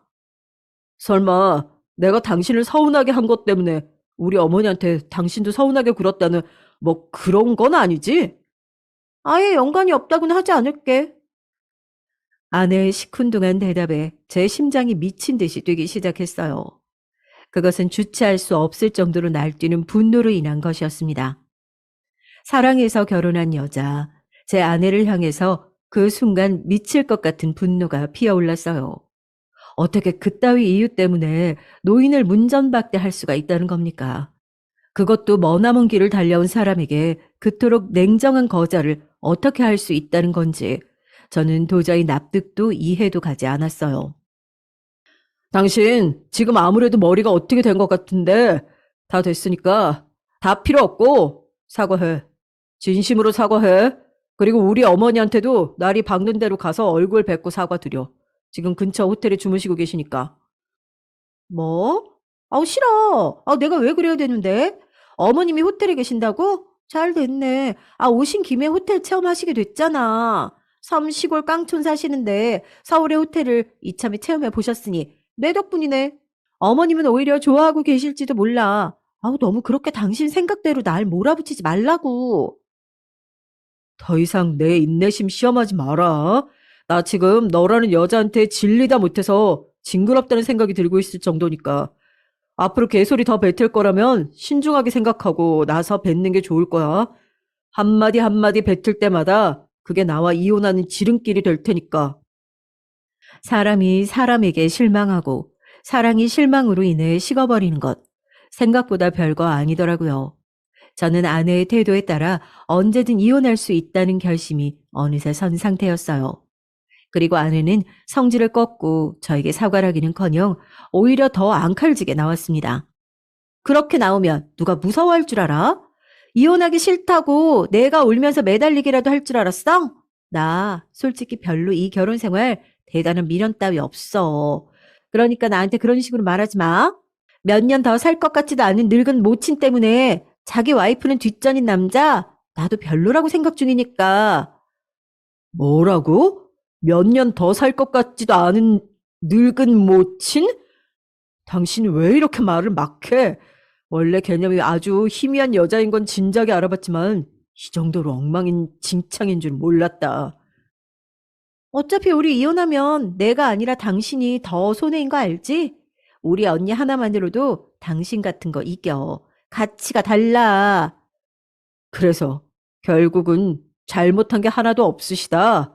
설마 내가 당신을 서운하게 한 것 때문에 우리 어머니한테 당신도 서운하게 굴었다는 뭐 그런 건 아니지? 아예 연관이 없다고는 하지 않을게. 아내의 시큰둥한 대답에 제 심장이 미친 듯이 뛰기 시작했어요. 그것은 주체할 수 없을 정도로 날뛰는 분노로 인한 것이었습니다. 사랑해서 결혼한 여자, 제 아내를 향해서 그 순간 미칠 것 같은 분노가 피어올랐어요. 어떻게 그따위 이유 때문에 노인을 문전박대할 수가 있다는 겁니까? 그것도 머나먼 길을 달려온 사람에게 그토록 냉정한 거절을 어떻게 할 수 있다는 건지 저는 도저히 납득도 이해도 가지 않았어요. 당신 지금 아무래도 머리가 어떻게 된 것 같은데 다 됐으니까 다 필요 없고 사과해. 진심으로 사과해. 그리고 우리 어머니한테도 날이 밝는 대로 가서 얼굴 뵙고 사과드려. 지금 근처 호텔에 주무시고 계시니까. 뭐? 아우 싫어. 내가 왜 그래야 되는데? 어머님이 호텔에 계신다고? 잘 됐네. 오신 김에 호텔 체험하시게 됐잖아. 섬 시골 깡촌 사시는데 서울의 호텔을 이참에 체험해 보셨으니 내 덕분이네. 어머님은 오히려 좋아하고 계실지도 몰라. 너무 그렇게 당신 생각대로 날 몰아붙이지 말라고. 더 이상 내 인내심 시험하지 마라. 나 지금 너라는 여자한테 질리다 못해서 징그럽다는 생각이 들고 있을 정도니까. 앞으로 개소리 더 뱉을 거라면 신중하게 생각하고 나서 뱉는 게 좋을 거야. 한마디 한마디 뱉을 때마다 그게 나와 이혼하는 지름길이 될 테니까. 사람이 사람에게 실망하고 사랑이 실망으로 인해 식어버리는 것. 생각보다 별거 아니더라고요. 저는 아내의 태도에 따라 언제든 이혼할 수 있다는 결심이 어느새 선 상태였어요. 그리고 아내는 성질을 꺾고 저에게 사과를 하기는커녕 오히려 더 앙칼지게 나왔습니다. 그렇게 나오면 누가 무서워할 줄 알아? 이혼하기 싫다고 내가 울면서 매달리기라도 할 줄 알았어? 나 솔직히 별로 이 결혼 생활 대단한 미련 따위 없어. 그러니까 나한테 그런 식으로 말하지 마. 몇 년 더 살 것 같지도 않은 늙은 모친 때문에 자기 와이프는 뒷전인 남자 나도 별로라고 생각 중이니까. 뭐라고? 몇 년 더 살 것 같지도 않은 늙은 모친? 당신 왜 이렇게 말을 막 해? 원래 개념이 아주 희미한 여자인 건 진작에 알아봤지만 이 정도로 엉망인 징창인 줄 몰랐다. 어차피 우리 이혼하면 내가 아니라 당신이 더 손해인 거 알지? 우리 언니 하나만으로도 당신 같은 거 이겨. 가치가 달라. 그래서 결국은 잘못한 게 하나도 없으시다.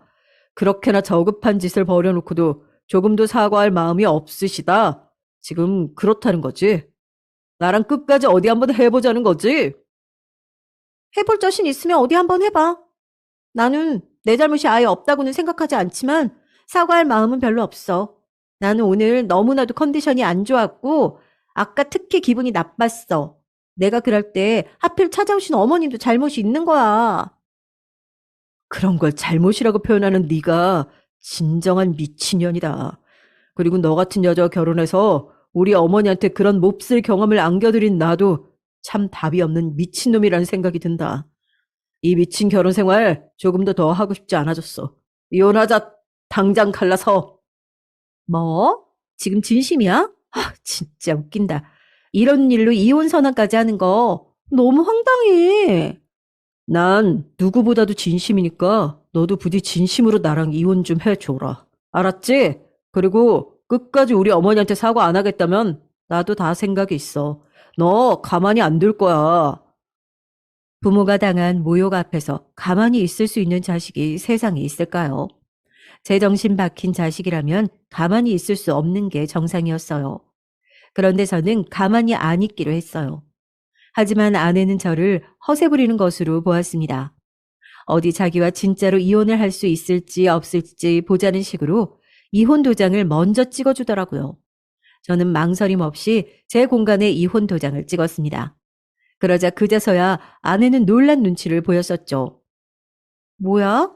그렇게나 저급한 짓을 벌여놓고도 조금도 사과할 마음이 없으시다. 지금 그렇다는 거지. 나랑 끝까지 어디 한번 해보자는 거지. 해볼 자신 있으면 어디 한번 해봐. 나는 내 잘못이 아예 없다고는 생각하지 않지만 사과할 마음은 별로 없어. 나는 오늘 너무나도 컨디션이 안 좋았고 아까 특히 기분이 나빴어. 내가 그럴 때 하필 찾아오신 어머님도 잘못이 있는 거야. 그런 걸 잘못이라고 표현하는 네가 진정한 미친년이다. 그리고 너 같은 여자와 결혼해서 우리 어머니한테 그런 몹쓸 경험을 안겨드린 나도 참 답이 없는 미친놈이라는 생각이 든다. 이 미친 결혼 생활 조금도 더 하고 싶지 않아졌어. 이혼하자. 당장 갈라서. 뭐? 지금 진심이야? 진짜 웃긴다. 이런 일로 이혼 선언까지 하는 거 너무 황당해. 난 누구보다도 진심이니까 너도 부디 진심으로 나랑 이혼 좀 해줘라. 알았지? 그리고 끝까지 우리 어머니한테 사과 안 하겠다면 나도 다 생각이 있어. 너 가만히 안 둘 거야. 부모가 당한 모욕 앞에서 가만히 있을 수 있는 자식이 세상에 있을까요? 제정신 박힌 자식이라면 가만히 있을 수 없는 게 정상이었어요. 그런데 저는 가만히 안 있기로 했어요. 하지만 아내는 저를 허세 부리는 것으로 보았습니다. 어디 자기와 진짜로 이혼을 할 수 있을지 없을지 보자는 식으로 이혼 도장을 먼저 찍어주더라고요. 저는 망설임 없이 제 공간에 이혼 도장을 찍었습니다. 그러자 그제서야 아내는 놀란 눈치를 보였었죠. 뭐야?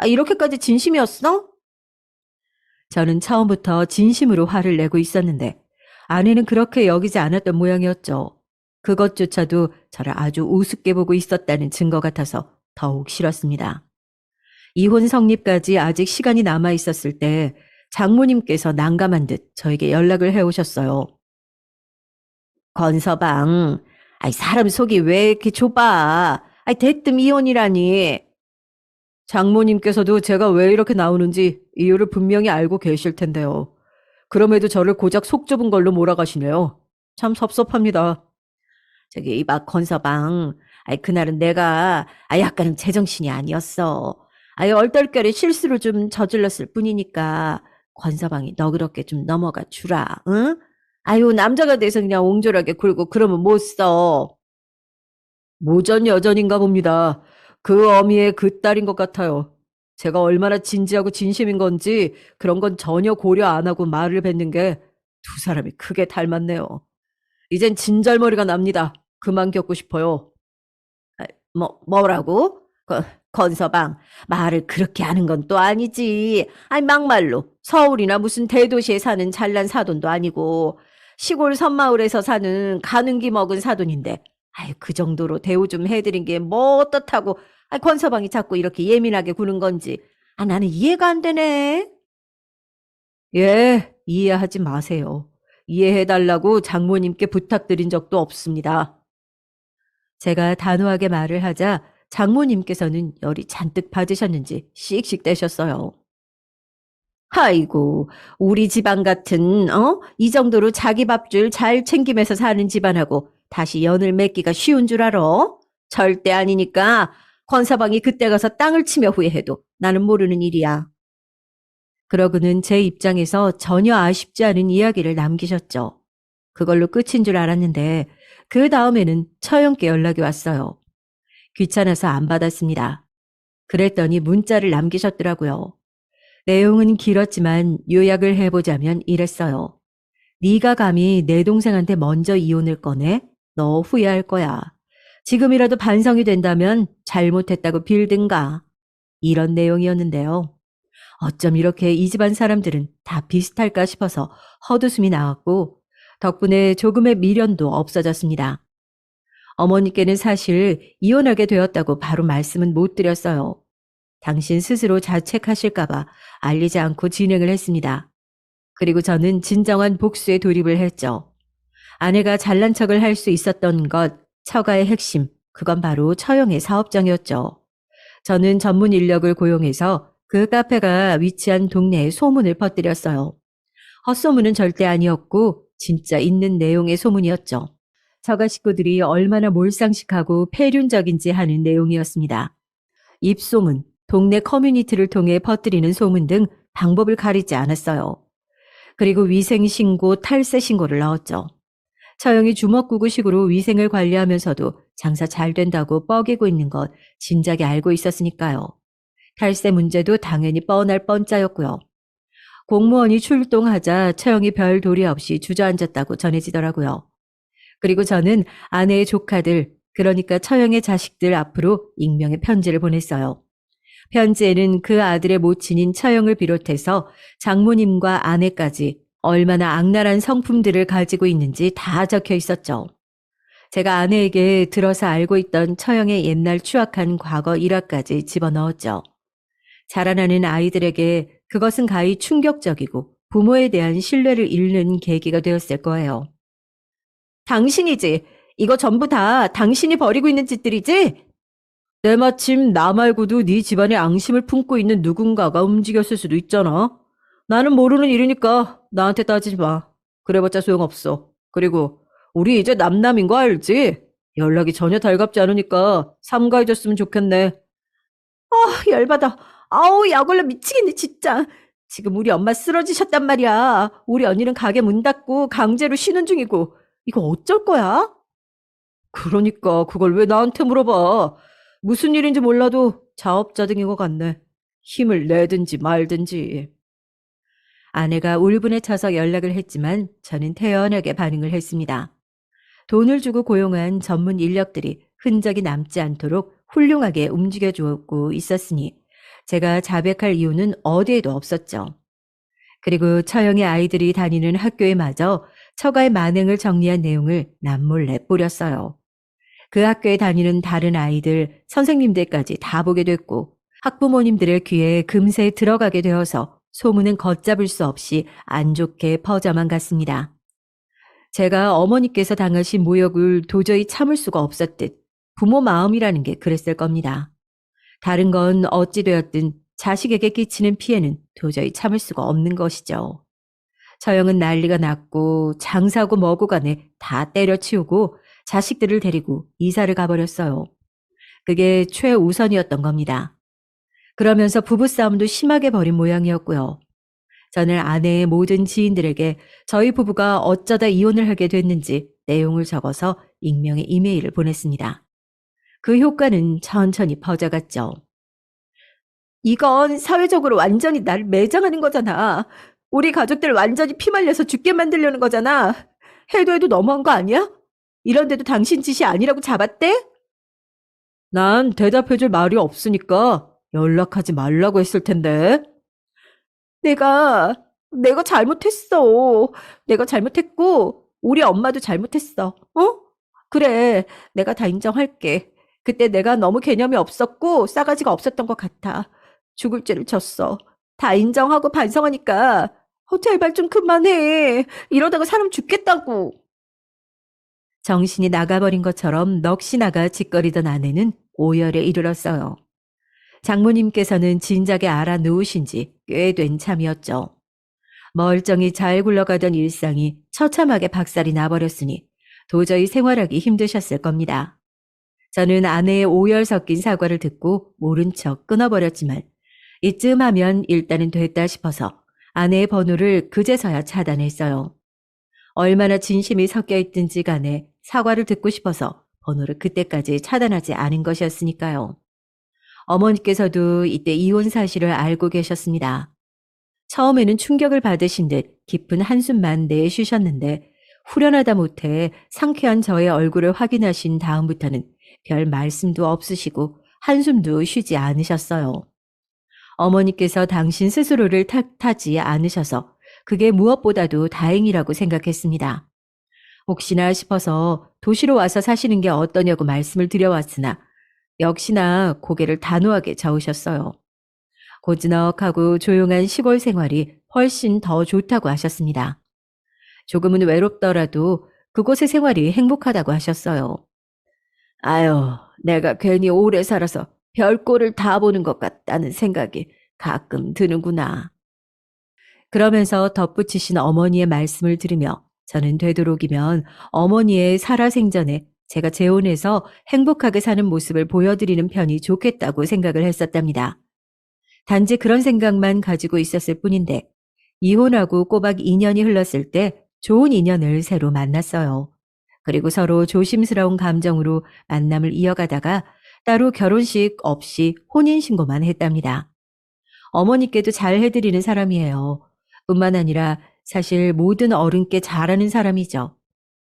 이렇게까지 진심이었어? 저는 처음부터 진심으로 화를 내고 있었는데 아내는 그렇게 여기지 않았던 모양이었죠. 그것조차도 저를 아주 우습게 보고 있었다는 증거 같아서 더욱 싫었습니다. 이혼 성립까지 아직 시간이 남아 있었을 때 장모님께서 난감한 듯 저에게 연락을 해오셨어요. 건서방, 사람 속이 왜 이렇게 좁아? 대뜸 이혼이라니. 장모님께서도 제가 왜 이렇게 나오는지 이유를 분명히 알고 계실 텐데요. 그럼에도 저를 고작 속 좁은 걸로 몰아가시네요. 참 섭섭합니다. 저기 이봐 건서방, 그날은 내가 약간은 제정신이 아니었어. 얼떨결에 실수를 좀 저질렀을 뿐이니까 건서방이 너그럽게 좀 넘어가 주라. 응? 남자가 돼서 그냥 옹졸하게 굴고 그러면 못 써. 모전 여전인가 봅니다. 그 어미의 그 딸인 것 같아요. 제가 얼마나 진지하고 진심인 건지 그런 건 전혀 고려 안 하고 말을 뱉는 게 두 사람이 크게 닮았네요. 이젠 진절머리가 납니다. 그만 겪고 싶어요. 아, 뭐라고? 건서방, 말을 그렇게 하는 건 또 아니지. 아니, 막말로. 서울이나 무슨 대도시에 사는 잘난 사돈도 아니고, 시골 섬마을에서 사는 가는기 먹은 사돈인데, 아유, 그 정도로 대우 좀 해드린 게 뭐 어떻다고, 건서방이 자꾸 이렇게 예민하게 구는 건지. 나는 이해가 안 되네. 예, 이해하지 마세요. 이해해달라고 장모님께 부탁드린 적도 없습니다. 제가 단호하게 말을 하자 장모님께서는 열이 잔뜩 받으셨는지 씩씩대셨어요. 아이고, 우리 집안 같은, 이 정도로 자기 밥줄 잘 챙기면서 사는 집안하고 다시 연을 맺기가 쉬운 줄 알아? 절대 아니니까 권서방이 그때 가서 땅을 치며 후회해도 나는 모르는 일이야. 그러고는 제 입장에서 전혀 아쉽지 않은 이야기를 남기셨죠. 그걸로 끝인 줄 알았는데 그 다음에는 처형께 연락이 왔어요. 귀찮아서 안 받았습니다. 그랬더니 문자를 남기셨더라고요. 내용은 길었지만 요약을 해보자면 이랬어요. 네가 감히 내 동생한테 먼저 이혼을 꺼내? 너 후회할 거야. 지금이라도 반성이 된다면 잘못했다고 빌든가. 이런 내용이었는데요. 어쩜 이렇게 이 집안 사람들은 다 비슷할까 싶어서 헛웃음이 나왔고 덕분에 조금의 미련도 없어졌습니다. 어머니께는 사실 이혼하게 되었다고 바로 말씀은 못 드렸어요. 당신 스스로 자책하실까봐 알리지 않고 진행을 했습니다. 그리고 저는 진정한 복수에 돌입을 했죠. 아내가 잘난 척을 할 수 있었던 것, 처가의 핵심, 그건 바로 처형의 사업장이었죠. 저는 전문 인력을 고용해서 그 카페가 위치한 동네에 소문을 퍼뜨렸어요. 헛소문은 절대 아니었고 진짜 있는 내용의 소문이었죠. 처가 식구들이 얼마나 몰상식하고 폐륜적인지 하는 내용이었습니다. 입소문, 동네 커뮤니티를 통해 퍼뜨리는 소문 등 방법을 가리지 않았어요. 그리고 위생신고, 탈세신고를 넣었죠. 처형이 주먹구구식으로 위생을 관리하면서도 장사 잘 된다고 뻐기고 있는 것 진작에 알고 있었으니까요. 탈세 문제도 당연히 뻔할 뻔짜였고요. 공무원이 출동하자 처형이 별 도리 없이 주저앉았다고 전해지더라고요. 그리고 저는 아내의 조카들, 그러니까 처형의 자식들 앞으로 익명의 편지를 보냈어요. 편지에는 그 아들의 모친인 처형을 비롯해서 장모님과 아내까지 얼마나 악랄한 성품들을 가지고 있는지 다 적혀 있었죠. 제가 아내에게 들어서 알고 있던 처형의 옛날 추악한 과거 일화까지 집어넣었죠. 자라나는 아이들에게 그것은 가히 충격적이고 부모에 대한 신뢰를 잃는 계기가 되었을 거예요. 당신이지. 이거 전부 다 당신이 벌이고 있는 짓들이지? 때마침 나 말고도 네 집안에 앙심을 품고 있는 누군가가 움직였을 수도 있잖아. 나는 모르는 일이니까 나한테 따지지 마. 그래봤자 소용없어. 그리고 우리 이제 남남인 거 알지? 연락이 전혀 달갑지 않으니까 삼가해줬으면 좋겠네. 열받아. 아우, 약올라 미치겠네, 진짜. 지금 우리 엄마 쓰러지셨단 말이야. 우리 언니는 가게 문 닫고 강제로 쉬는 중이고. 이거 어쩔 거야? 그러니까 그걸 왜 나한테 물어봐. 무슨 일인지 몰라도 자업자득인 것 같네. 힘을 내든지 말든지. 아내가 울분에 차서 연락을 했지만 저는 태연하게 반응을 했습니다. 돈을 주고 고용한 전문 인력들이 흔적이 남지 않도록 훌륭하게 움직여주고 있었으니 제가 자백할 이유는 어디에도 없었죠. 그리고 처형의 아이들이 다니는 학교에마저 처가의 만행을 정리한 내용을 남몰래 뿌렸어요. 그 학교에 다니는 다른 아이들, 선생님들까지 다 보게 됐고 학부모님들의 귀에 금세 들어가게 되어서 소문은 걷잡을 수 없이 안 좋게 퍼져만 갔습니다. 제가 어머니께서 당하신 모욕을 도저히 참을 수가 없었듯 부모 마음이라는 게 그랬을 겁니다. 다른 건 어찌되었든 자식에게 끼치는 피해는 도저히 참을 수가 없는 것이죠. 처형은 난리가 났고 장사고 뭐고 간에 다 때려치우고 자식들을 데리고 이사를 가버렸어요. 그게 최우선이었던 겁니다. 그러면서 부부싸움도 심하게 벌인 모양이었고요. 저는 아내의 모든 지인들에게 저희 부부가 어쩌다 이혼을 하게 됐는지 내용을 적어서 익명의 이메일을 보냈습니다. 그 효과는 천천히 퍼져갔죠. 이건 사회적으로 완전히 나를 매장하는 거잖아. 우리 가족들 완전히 피말려서 죽게 만들려는 거잖아. 해도 해도 너무한 거 아니야? 이런데도 당신 짓이 아니라고 잡았대? 난 대답해줄 말이 없으니까 연락하지 말라고 했을 텐데. 내가, 내가 잘못했어. 내가 잘못했고, 우리 엄마도 잘못했어. 어? 그래, 내가 다 인정할게. 그때 내가 너무 개념이 없었고, 싸가지가 없었던 것 같아. 죽을 죄를 졌어. 다 인정하고 반성하니까, 제발 좀 그만해. 이러다가 사람 죽겠다고. 정신이 나가버린 것처럼 넋이 나가 짓거리던 아내는 오열에 이르렀어요. 장모님께서는 진작에 알아놓으신 지 꽤 된 참이었죠. 멀쩡히 잘 굴러가던 일상이 처참하게 박살이 나버렸으니 도저히 생활하기 힘드셨을 겁니다. 저는 아내의 오열 섞인 사과를 듣고 모른 척 끊어버렸지만 이쯤 하면 일단은 됐다 싶어서 아내의 번호를 그제서야 차단했어요. 얼마나 진심이 섞여 있든지 간에 사과를 듣고 싶어서 번호를 그때까지 차단하지 않은 것이었으니까요. 어머니께서도 이때 이혼 사실을 알고 계셨습니다. 처음에는 충격을 받으신 듯 깊은 한숨만 내쉬셨는데 후련하다 못해 상쾌한 저의 얼굴을 확인하신 다음부터는 별 말씀도 없으시고 한숨도 쉬지 않으셨어요. 어머니께서 당신 스스로를 탓하지 않으셔서 그게 무엇보다도 다행이라고 생각했습니다. 혹시나 싶어서 도시로 와서 사시는 게 어떠냐고 말씀을 드려왔으나 역시나 고개를 단호하게 저으셨어요. 고즈넉하고 조용한 시골 생활이 훨씬 더 좋다고 하셨습니다. 조금은 외롭더라도 그곳의 생활이 행복하다고 하셨어요. 아유, 내가 괜히 오래 살아서 별꼴을 다 보는 것 같다는 생각이 가끔 드는구나. 그러면서 덧붙이신 어머니의 말씀을 들으며 저는 되도록이면 어머니의 살아생전에 제가 재혼해서 행복하게 사는 모습을 보여드리는 편이 좋겠다고 생각을 했었답니다. 단지 그런 생각만 가지고 있었을 뿐인데 이혼하고 꼬박 2년이 흘렀을 때 좋은 인연을 새로 만났어요. 그리고 서로 조심스러운 감정으로 만남을 이어가다가 따로 결혼식 없이 혼인신고만 했답니다. 어머니께도 잘 해드리는 사람이에요. 뿐만 아니라 사실 모든 어른께 잘하는 사람이죠.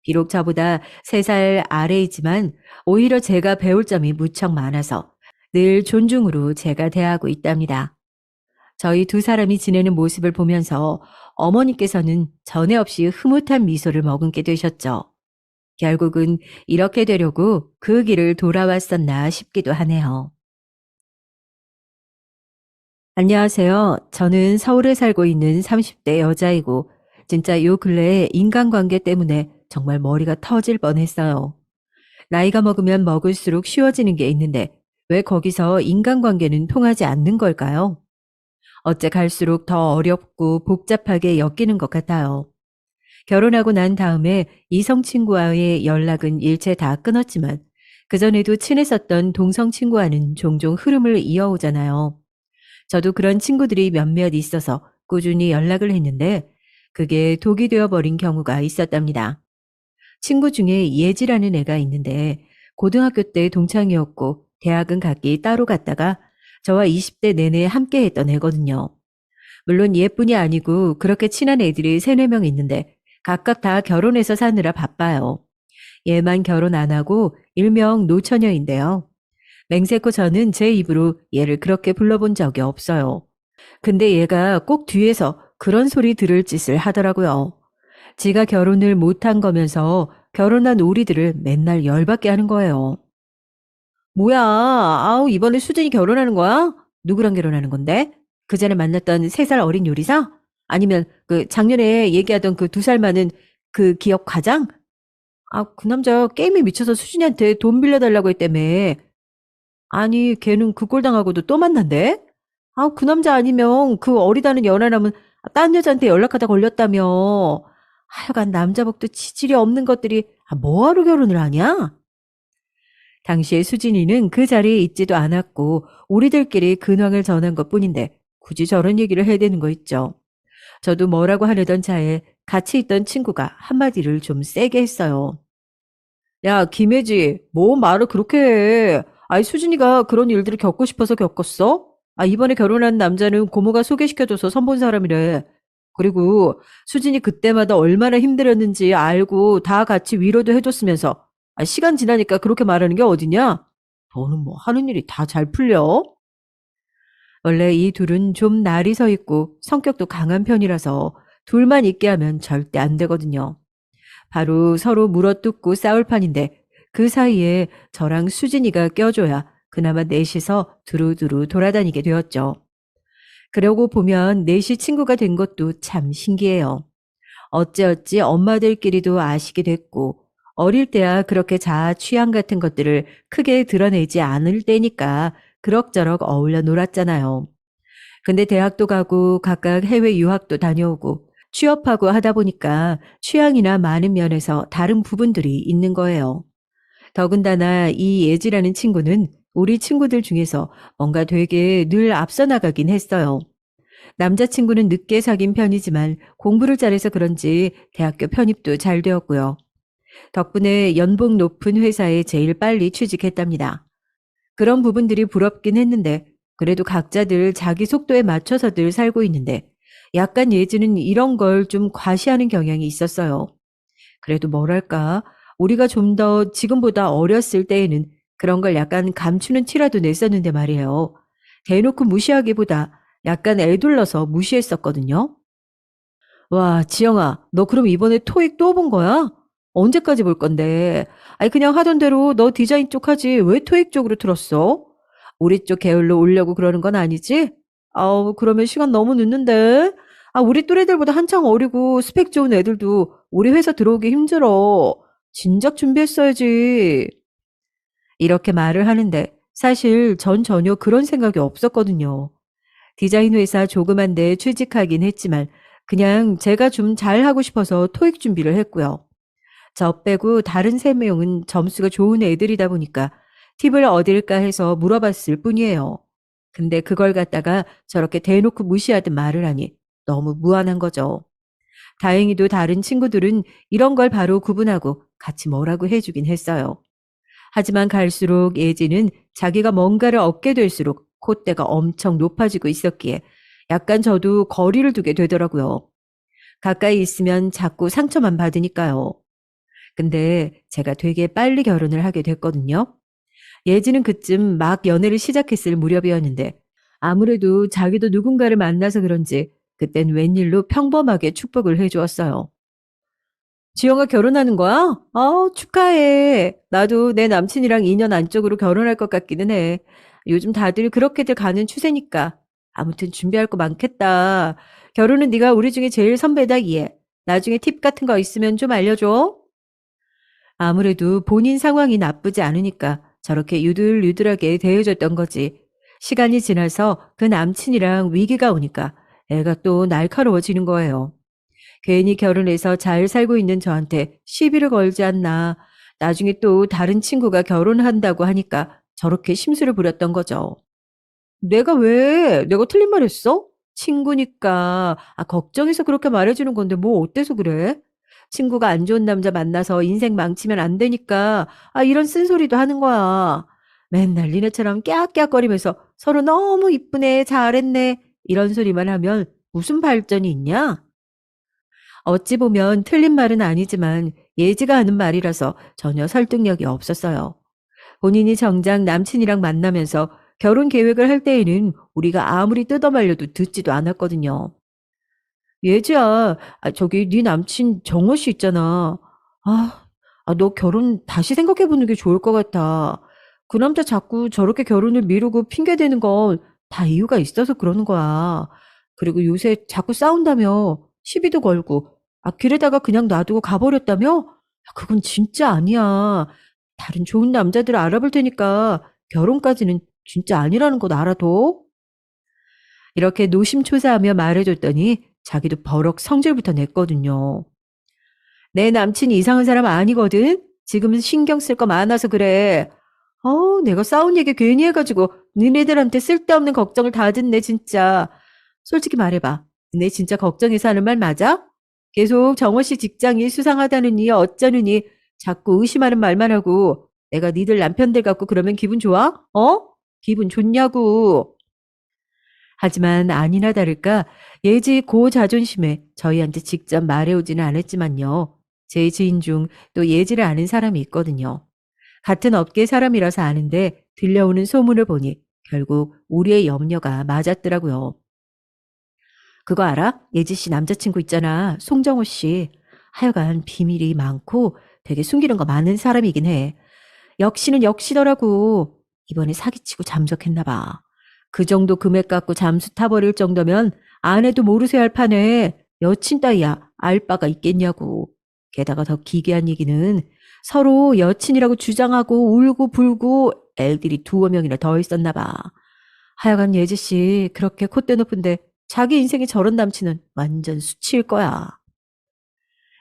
비록 저보다 3살 아래이지만 오히려 제가 배울 점이 무척 많아서 늘 존중으로 제가 대하고 있답니다. 저희 두 사람이 지내는 모습을 보면서 어머니께서는 전에 없이 흐뭇한 미소를 머금게 되셨죠. 결국은 이렇게 되려고 그 길을 돌아왔었나 싶기도 하네요. 안녕하세요. 저는 서울에 살고 있는 30대 여자이고 진짜 요 근래에 인간관계 때문에 정말 머리가 터질 뻔했어요. 나이가 먹으면 먹을수록 쉬워지는 게 있는데 왜 거기서 인간관계는 통하지 않는 걸까요? 어째 갈수록 더 어렵고 복잡하게 엮이는 것 같아요. 결혼하고 난 다음에 이성 친구와의 연락은 일체 다 끊었지만 그전에도 친했었던 동성 친구와는 종종 흐름을 이어오잖아요. 저도 그런 친구들이 몇몇 있어서 꾸준히 연락을 했는데 그게 독이 되어버린 경우가 있었답니다. 친구 중에 예지라는 애가 있는데 고등학교 때 동창이었고 대학은 각기 따로 갔다가 저와 20대 내내 함께 했던 애거든요. 물론 얘뿐이 아니고 그렇게 친한 애들이 3-4명 있는데 각각 다 결혼해서 사느라 바빠요. 얘만 결혼 안 하고 일명 노처녀인데요. 맹세코 저는 제 입으로 얘를 그렇게 불러본 적이 없어요. 근데 얘가 꼭 뒤에서 그런 소리 들을 짓을 하더라고요. 지가 결혼을 못한 거면서 결혼한 우리들을 맨날 열받게 하는 거예요. 뭐야, 아우, 이번에 수진이 결혼하는 거야? 누구랑 결혼하는 건데? 그 전에 만났던 3살 어린 요리사? 아니면 그 작년에 얘기하던 그 2살 많은 그 기업 과장? 아, 그 남자 게임에 미쳐서 수진이한테 돈 빌려달라고 했다며. 아니, 걔는 그 꼴 당하고도 또 만난대? 아, 그 남자 아니면 그 어리다는 연하남은 딴 여자한테 연락하다 걸렸다며. 하여간 남자복도 치질이 없는 것들이 뭐하러 결혼을 하냐? 당시에 수진이는 그 자리에 있지도 않았고 우리들끼리 근황을 전한 것뿐인데 굳이 저런 얘기를 해야 되는 거 있죠. 저도 뭐라고 하려던 차에 같이 있던 친구가 한마디를 좀 세게 했어요. 야, 김혜지, 뭐 말을 그렇게 해. 아이, 수진이가 그런 일들을 겪고 싶어서 겪었어? 이번에 결혼한 남자는 고모가 소개시켜줘서 선본 사람이래. 그리고 수진이 그때마다 얼마나 힘들었는지 알고 다 같이 위로도 해줬으면서 시간 지나니까 그렇게 말하는 게 어디냐? 너는 뭐 하는 일이 다 잘 풀려? 원래 이 둘은 좀 날이 서 있고 성격도 강한 편이라서 둘만 있게 하면 절대 안 되거든요. 바로 서로 물어뜯고 싸울 판인데 그 사이에 저랑 수진이가 껴줘야 그나마 넷이서 두루두루 돌아다니게 되었죠. 그러고 보면 넷이 친구가 된 것도 참 신기해요. 어찌어찌 엄마들끼리도 아시게 됐고 어릴 때야 그렇게 자아 취향 같은 것들을 크게 드러내지 않을 때니까 그럭저럭 어울려 놀았잖아요. 근데 대학도 가고 각각 해외 유학도 다녀오고 취업하고 하다 보니까 취향이나 많은 면에서 다른 부분들이 있는 거예요. 더군다나 이 예지라는 친구는 우리 친구들 중에서 뭔가 되게 늘 앞서 나가긴 했어요. 남자친구는 늦게 사귄 편이지만 공부를 잘해서 그런지 대학교 편입도 잘 되었고요. 덕분에 연봉 높은 회사에 제일 빨리 취직했답니다. 그런 부분들이 부럽긴 했는데 그래도 각자들 자기 속도에 맞춰서들 살고 있는데 약간 예지는 이런 걸 좀 과시하는 경향이 있었어요. 그래도 뭐랄까 우리가 좀 더 지금보다 어렸을 때에는 그런 걸 약간 감추는 티라도 냈었는데 말이에요. 대놓고 무시하기보다 약간 애둘러서 무시했었거든요. 와, 지영아, 너 그럼 이번에 토익 또 본 거야? 언제까지 볼 건데? 그냥 하던 대로 너 디자인 쪽 하지. 왜 토익 쪽으로 틀었어? 우리 쪽 계열로 오려고 그러는 건 아니지? 아우, 그러면 시간 너무 늦는데? 우리 또래들보다 한창 어리고 스펙 좋은 애들도 우리 회사 들어오기 힘들어. 진작 준비했어야지. 이렇게 말을 하는데 사실 전 전혀 그런 생각이 없었거든요. 디자인 회사 조그만 데 취직하긴 했지만 그냥 제가 좀 잘하고 싶어서 토익 준비를 했고요. 저 빼고 다른 세 명은 점수가 좋은 애들이다 보니까 팁을 얻을까 해서 물어봤을 뿐이에요. 근데 그걸 갖다가 저렇게 대놓고 무시하듯 말을 하니 너무 무안한 거죠. 다행히도 다른 친구들은 이런 걸 바로 구분하고 같이 뭐라고 해주긴 했어요. 하지만 갈수록 예지는 자기가 뭔가를 얻게 될수록 콧대가 엄청 높아지고 있었기에 약간 저도 거리를 두게 되더라고요. 가까이 있으면 자꾸 상처만 받으니까요. 근데 제가 되게 빨리 결혼을 하게 됐거든요. 예지는 그쯤 막 연애를 시작했을 무렵이었는데 아무래도 자기도 누군가를 만나서 그런지 그땐 웬일로 평범하게 축복을 해주었어요. 지영아 결혼하는 거야? 축하해. 나도 내 남친이랑 2년 안쪽으로 결혼할 것 같기는 해. 요즘 다들 그렇게들 가는 추세니까. 아무튼 준비할 거 많겠다. 결혼은 네가 우리 중에 제일 선배다, 얘. 나중에 팁 같은 거 있으면 좀 알려줘. 아무래도 본인 상황이 나쁘지 않으니까 저렇게 유들유들하게 대해줬던 거지. 시간이 지나서 그 남친이랑 위기가 오니까 애가 또 날카로워지는 거예요. 괜히 결혼해서 잘 살고 있는 저한테 시비를 걸지 않나. 나중에 또 다른 친구가 결혼한다고 하니까 저렇게 심술을 부렸던 거죠. 내가 왜? 내가 틀린 말 했어? 친구니까. 걱정해서 그렇게 말해주는 건데 뭐 어때서 그래? 친구가 안 좋은 남자 만나서 인생 망치면 안 되니까 이런 쓴소리도 하는 거야. 맨날 니네처럼 깨악깨악거리면서 서로 너무 이쁘네, 잘했네 이런 소리만 하면 무슨 발전이 있냐? 어찌 보면 틀린 말은 아니지만 예지가 하는 말이라서 전혀 설득력이 없었어요. 본인이 정작 남친이랑 만나면서 결혼 계획을 할 때에는 우리가 아무리 뜯어말려도 듣지도 않았거든요. 예지야, 저기 네 남친 정호 씨 있잖아. 너 결혼 다시 생각해보는 게 좋을 것 같아. 그 남자 자꾸 저렇게 결혼을 미루고 핑계대는 건 다 이유가 있어서 그러는 거야. 그리고 요새 자꾸 싸운다며 시비도 걸고, 길에다가 그냥 놔두고 가버렸다며? 그건 진짜 아니야. 다른 좋은 남자들 알아볼 테니까 결혼까지는 진짜 아니라는 건 알아둬. 이렇게 노심초사하며 말해줬더니 자기도 버럭 성질부터 냈거든요. 내 남친이 이상한 사람 아니거든? 지금은 신경 쓸 거 많아서 그래. 내가 싸운 얘기 괜히 해가지고 니네들한테 쓸데없는 걱정을 다 듣네 진짜. 솔직히 말해봐. 내 진짜 걱정해서 하는 말 맞아? 계속 정호 씨 직장이 수상하다느니 어쩌느니 자꾸 의심하는 말만 하고 내가 니들 남편들 갖고 그러면 기분 좋아? 기분 좋냐고. 하지만 아니나 다를까 예지 고자존심에 저희한테 직접 말해오지는 않았지만요. 제 지인 중 또 예지를 아는 사람이 있거든요. 같은 업계 사람이라서 아는데 들려오는 소문을 보니 결국 우리의 염려가 맞았더라고요. 그거 알아? 예지 씨 남자친구 있잖아. 송정호 씨. 하여간 비밀이 많고 되게 숨기는 거 많은 사람이긴 해. 역시는 역시더라고. 이번에 사기치고 잠적했나 봐. 그 정도 금액 갖고 잠수 타버릴 정도면 아내도 모르쇠 할 판에 여친 따위야 알 바가 있겠냐고. 게다가 더 기괴한 얘기는 서로 여친이라고 주장하고 울고 불고 애들이 두어 명이나 더 있었나 봐. 하여간 예지 씨 그렇게 콧대 높은데 자기 인생에 저런 남친은 완전 수치일 거야.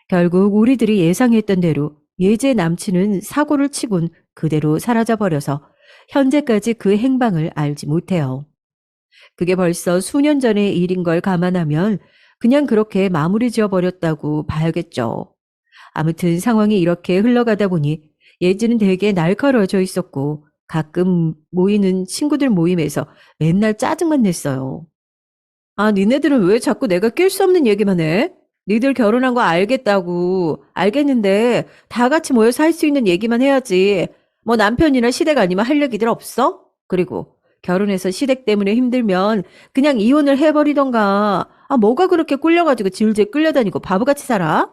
결국 우리들이 예상했던 대로 예지의 남친은 사고를 치곤 그대로 사라져 버려서 현재까지 그 행방을 알지 못해요. 그게 벌써 수년 전의 일인 걸 감안하면 그냥 그렇게 마무리 지어 버렸다고 봐야겠죠. 아무튼 상황이 이렇게 흘러가다 보니 예지는 되게 날카로워져 있었고 가끔 모이는 친구들 모임에서 맨날 짜증만 냈어요. 아, 니네들은 왜 자꾸 내가 낄 수 없는 얘기만 해? 니들 결혼한 거 알겠다고. 알겠는데 다 같이 모여서 할 수 있는 얘기만 해야지. 뭐 남편이나 시댁 아니면 할 얘기들 없어? 그리고 결혼해서 시댁 때문에 힘들면 그냥 이혼을 해버리던가. 아, 뭐가 그렇게 꿀려가지고 질질 끌려다니고 바보같이 살아?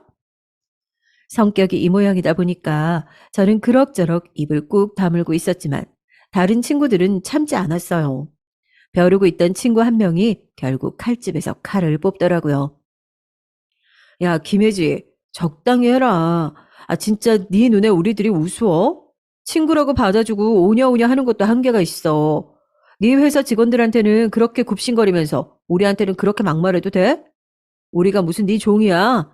성격이 이 모양이다 보니까 저는 그럭저럭 입을 꾹 다물고 있었지만 다른 친구들은 참지 않았어요. 벼르고 있던 친구 한 명이 결국 칼집에서 칼을 뽑더라고요. 야, 김혜지, 적당히 해라. 아, 진짜 네 눈에 우리들이 우스워? 친구라고 받아주고 오냐오냐 하는 것도 한계가 있어. 네 회사 직원들한테는 그렇게 굽신거리면서 우리한테는 그렇게 막말해도 돼? 우리가 무슨 네 종이야?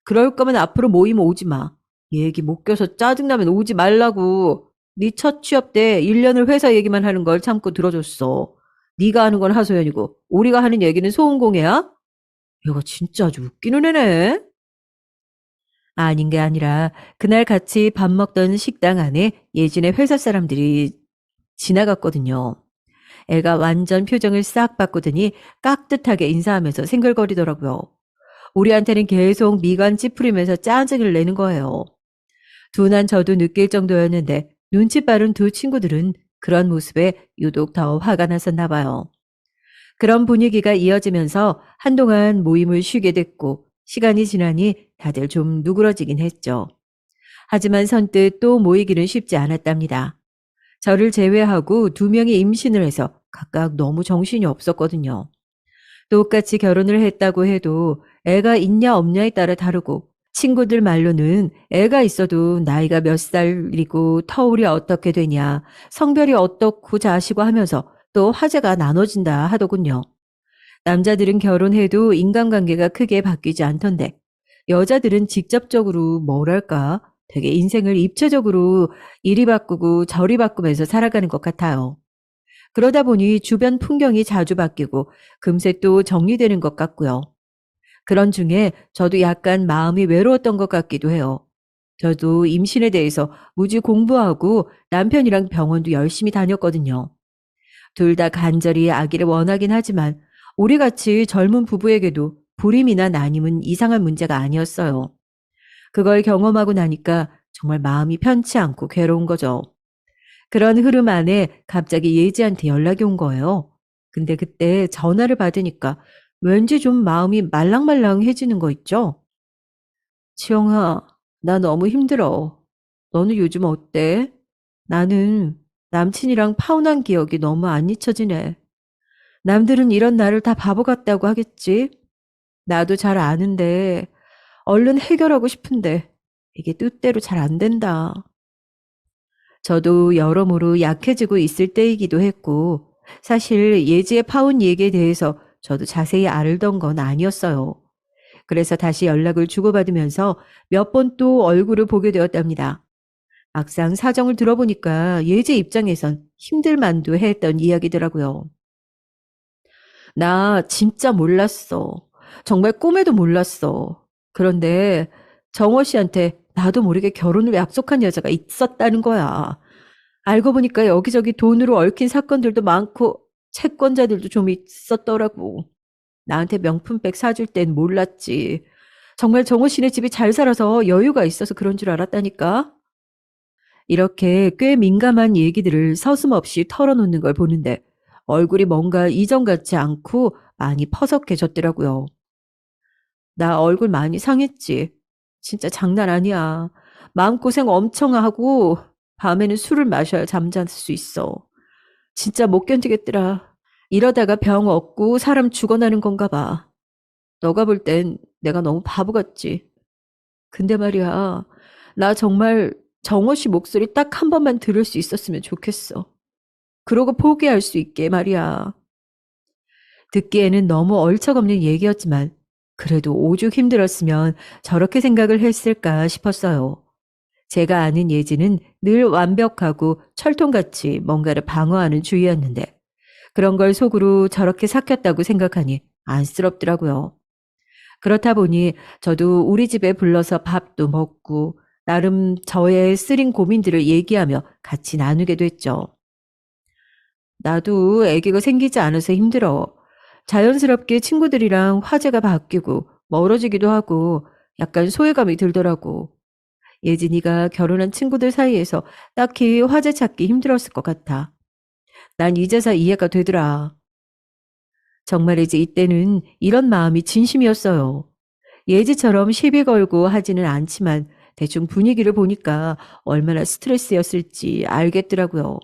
그럴 거면 앞으로 모임 오지 마. 얘기 못 껴서 짜증나면 오지 말라고. 네 첫 취업 때 1년을 회사 얘기만 하는 걸 참고 들어줬어. 네가 하는 건 하소연이고 우리가 하는 얘기는 소음공해야? 얘가 진짜 아주 웃기는 애네. 아닌 게 아니라 그날 같이 밥 먹던 식당 안에 예진의 회사 사람들이 지나갔거든요. 애가 완전 표정을 싹 바꾸더니 깍듯하게 인사하면서 생글거리더라고요. 우리한테는 계속 미간 찌푸리면서 짜증을 내는 거예요. 둔한 저도 느낄 정도였는데 눈치 빠른 두 친구들은 그런 모습에 유독 더 화가 났었나 봐요. 그런 분위기가 이어지면서 한동안 모임을 쉬게 됐고 시간이 지나니 다들 좀 누그러지긴 했죠. 하지만 선뜻 또 모이기는 쉽지 않았답니다. 저를 제외하고 두 명이 임신을 해서 각각 너무 정신이 없었거든요. 똑같이 결혼을 했다고 해도 애가 있냐 없냐에 따라 다르고 친구들 말로는 애가 있어도 나이가 몇 살이고 터울이 어떻게 되냐, 성별이 어떻고 자시고 하면서 또 화제가 나눠진다 하더군요. 남자들은 결혼해도 인간관계가 크게 바뀌지 않던데 여자들은 직접적으로 뭐랄까 되게 인생을 입체적으로 이리 바꾸고 저리 바꾸면서 살아가는 것 같아요. 그러다 보니 주변 풍경이 자주 바뀌고 금세 또 정리되는 것 같고요. 그런 중에 저도 약간 마음이 외로웠던 것 같기도 해요. 저도 임신에 대해서 무지 공부하고 남편이랑 병원도 열심히 다녔거든요. 둘 다 간절히 아기를 원하긴 하지만 우리같이 젊은 부부에게도 불임이나 난임은 이상한 문제가 아니었어요. 그걸 경험하고 나니까 정말 마음이 편치 않고 괴로운 거죠. 그런 흐름 안에 갑자기 예지한테 연락이 온 거예요. 근데 그때 전화를 받으니까 왠지 좀 마음이 말랑말랑해지는 거 있죠? 치영아, 나 너무 힘들어. 너는 요즘 어때? 나는 남친이랑 파혼한 기억이 너무 안 잊혀지네. 남들은 이런 나를 다 바보 같다고 하겠지? 나도 잘 아는데 얼른 해결하고 싶은데 이게 뜻대로 잘 안 된다. 저도 여러모로 약해지고 있을 때이기도 했고 사실 예지의 파혼 얘기에 대해서 저도 자세히 알던 건 아니었어요. 그래서 다시 연락을 주고받으면서 몇 번 또 얼굴을 보게 되었답니다. 막상 사정을 들어보니까 예지 입장에선 힘들만도 했던 이야기더라고요. 나 진짜 몰랐어. 정말 꿈에도 몰랐어. 그런데 정호 씨한테 나도 모르게 결혼을 약속한 여자가 있었다는 거야. 알고 보니까 여기저기 돈으로 얽힌 사건들도 많고 채권자들도 좀 있었더라고. 나한테 명품백 사줄 땐 몰랐지. 정말 정호 씨네 집이 잘 살아서 여유가 있어서 그런 줄 알았다니까. 이렇게 꽤 민감한 얘기들을 서슴없이 털어놓는 걸 보는데 얼굴이 뭔가 이전 같지 않고 많이 퍼석해졌더라고요. 나 얼굴 많이 상했지. 진짜 장난 아니야. 마음고생 엄청 하고 밤에는 술을 마셔야 잠잘 수 있어. 진짜 못 견디겠더라. 이러다가 병 얻고 사람 죽어나는 건가 봐. 너가 볼 땐 내가 너무 바보 같지. 근데 말이야, 나 정말 정호 씨 목소리 딱 한 번만 들을 수 있었으면 좋겠어. 그러고 포기할 수 있게 말이야. 듣기에는 너무 얼척없는 얘기였지만 그래도 오죽 힘들었으면 저렇게 생각을 했을까 싶었어요. 제가 아는 예지는 늘 완벽하고 철통같이 뭔가를 방어하는 주의였는데 그런 걸 속으로 저렇게 삭혔다고 생각하니 안쓰럽더라고요. 그렇다 보니 저도 우리 집에 불러서 밥도 먹고 나름 저의 쓰린 고민들을 얘기하며 같이 나누게 됐죠. 나도 아기가 생기지 않아서 힘들어. 자연스럽게 친구들이랑 화제가 바뀌고 멀어지기도 하고 약간 소외감이 들더라고. 예진이가 결혼한 친구들 사이에서 딱히 화제 찾기 힘들었을 것 같아. 난 이제서 이해가 되더라. 정말이지 이때는 이런 마음이 진심이었어요. 예지처럼 시비 걸고 하지는 않지만 대충 분위기를 보니까 얼마나 스트레스였을지 알겠더라고요.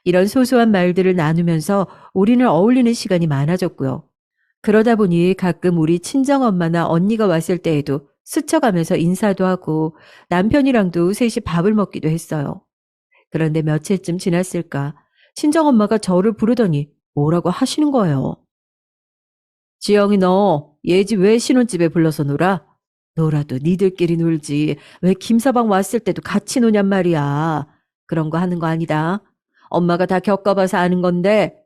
이런 소소한 말들을 나누면서 우리는 어울리는 시간이 많아졌고요. 그러다 보니 가끔 우리 친정엄마나 언니가 왔을 때에도 스쳐가면서 인사도 하고 남편이랑도 셋이 밥을 먹기도 했어요. 그런데 며칠쯤 지났을까 친정엄마가 저를 부르더니 뭐라고 하시는 거예요. 지영이 너 예지 왜 신혼집에 불러서 놀아? 놀아도 니들끼리 놀지. 왜 김서방 왔을 때도 같이 노냔 말이야. 그런 거 하는 거 아니다. 엄마가 다 겪어봐서 아는 건데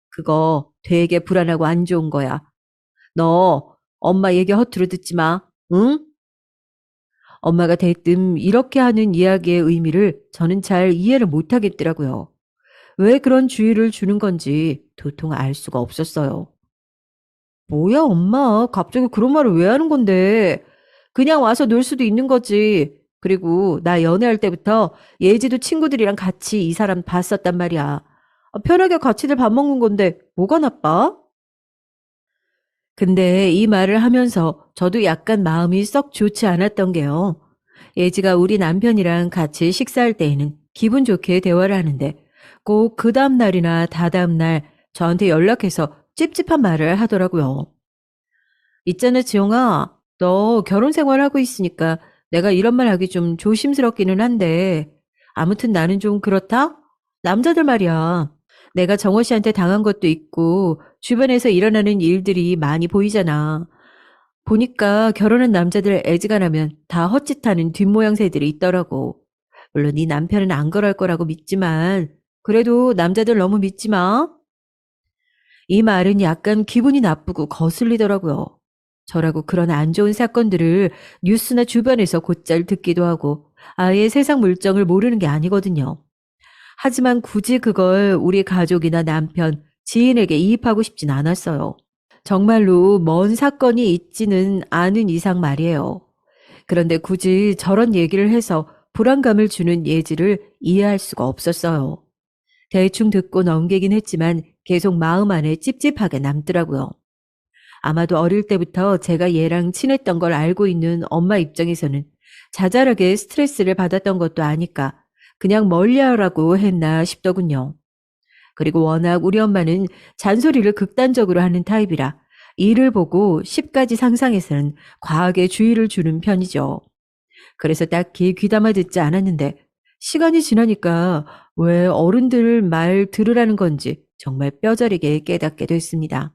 그거 되게 불안하고 안 좋은 거야. 너 엄마 얘기 허투루 듣지 마. 응? 엄마가 대뜸 이렇게 하는 이야기의 의미를 저는 잘 이해를 못 하겠더라고요. 왜 그런 주의를 주는 건지 도통 알 수가 없었어요. 뭐야, 엄마. 갑자기 그런 말을 왜 하는 건데? 그냥 와서 놀 수도 있는 거지. 그리고 나 연애할 때부터 예지도 친구들이랑 같이 이 사람 봤었단 말이야. 편하게 같이들 밥 먹는 건데 뭐가 나빠? 근데 이 말을 하면서 저도 약간 마음이 썩 좋지 않았던 게요. 예지가 우리 남편이랑 같이 식사할 때에는 기분 좋게 대화를 하는데 꼭 그 다음 날이나 다다음 날 저한테 연락해서 찝찝한 말을 하더라고요. 있잖아, 지영아. 너 결혼 생활하고 있으니까 내가 이런 말 하기 좀 조심스럽기는 한데 아무튼 나는 좀 그렇다? 남자들 말이야. 내가 정호 씨한테 당한 것도 있고 주변에서 일어나는 일들이 많이 보이잖아. 보니까 결혼한 남자들 애지간하면 다 헛짓하는 뒷모양새들이 있더라고. 물론 네 남편은 안 그럴 거라고 믿지만 그래도 남자들 너무 믿지 마. 이 말은 약간 기분이 나쁘고 거슬리더라고요. 저라고 그런 안 좋은 사건들을 뉴스나 주변에서 곧잘 듣기도 하고 아예 세상 물정을 모르는 게 아니거든요. 하지만 굳이 그걸 우리 가족이나 남편, 지인에게 이입하고 싶진 않았어요. 정말로 먼 사건이 있지는 않은 이상 말이에요. 그런데 굳이 저런 얘기를 해서 불안감을 주는 예지를 이해할 수가 없었어요. 대충 듣고 넘기긴 했지만 계속 마음 안에 찝찝하게 남더라고요. 아마도 어릴 때부터 제가 얘랑 친했던 걸 알고 있는 엄마 입장에서는 자잘하게 스트레스를 받았던 것도 아니까 그냥 멀리하라고 했나 싶더군요. 그리고 워낙 우리 엄마는 잔소리를 극단적으로 하는 타입이라 일을 보고 10가지 상상해서는 과하게 주의를 주는 편이죠. 그래서 딱히 귀담아 듣지 않았는데 시간이 지나니까 왜 어른들 말 들으라는 건지 정말 뼈저리게 깨닫게 됐습니다.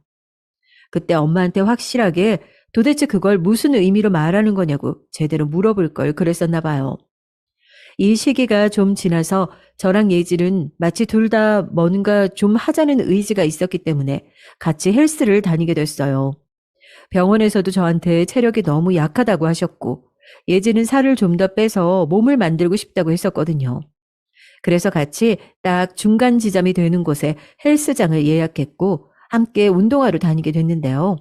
그때 엄마한테 확실하게 도대체 그걸 무슨 의미로 말하는 거냐고 제대로 물어볼 걸 그랬었나 봐요. 이 시기가 좀 지나서 저랑 예질은 마치 둘 다 뭔가 좀 하자는 의지가 있었기 때문에 같이 헬스를 다니게 됐어요. 병원에서도 저한테 체력이 너무 약하다고 하셨고 예지는 살을 좀 더 빼서 몸을 만들고 싶다고 했었거든요. 그래서 같이 딱 중간 지점이 되는 곳에 헬스장을 예약했고 함께 운동하러 다니게 됐는데요.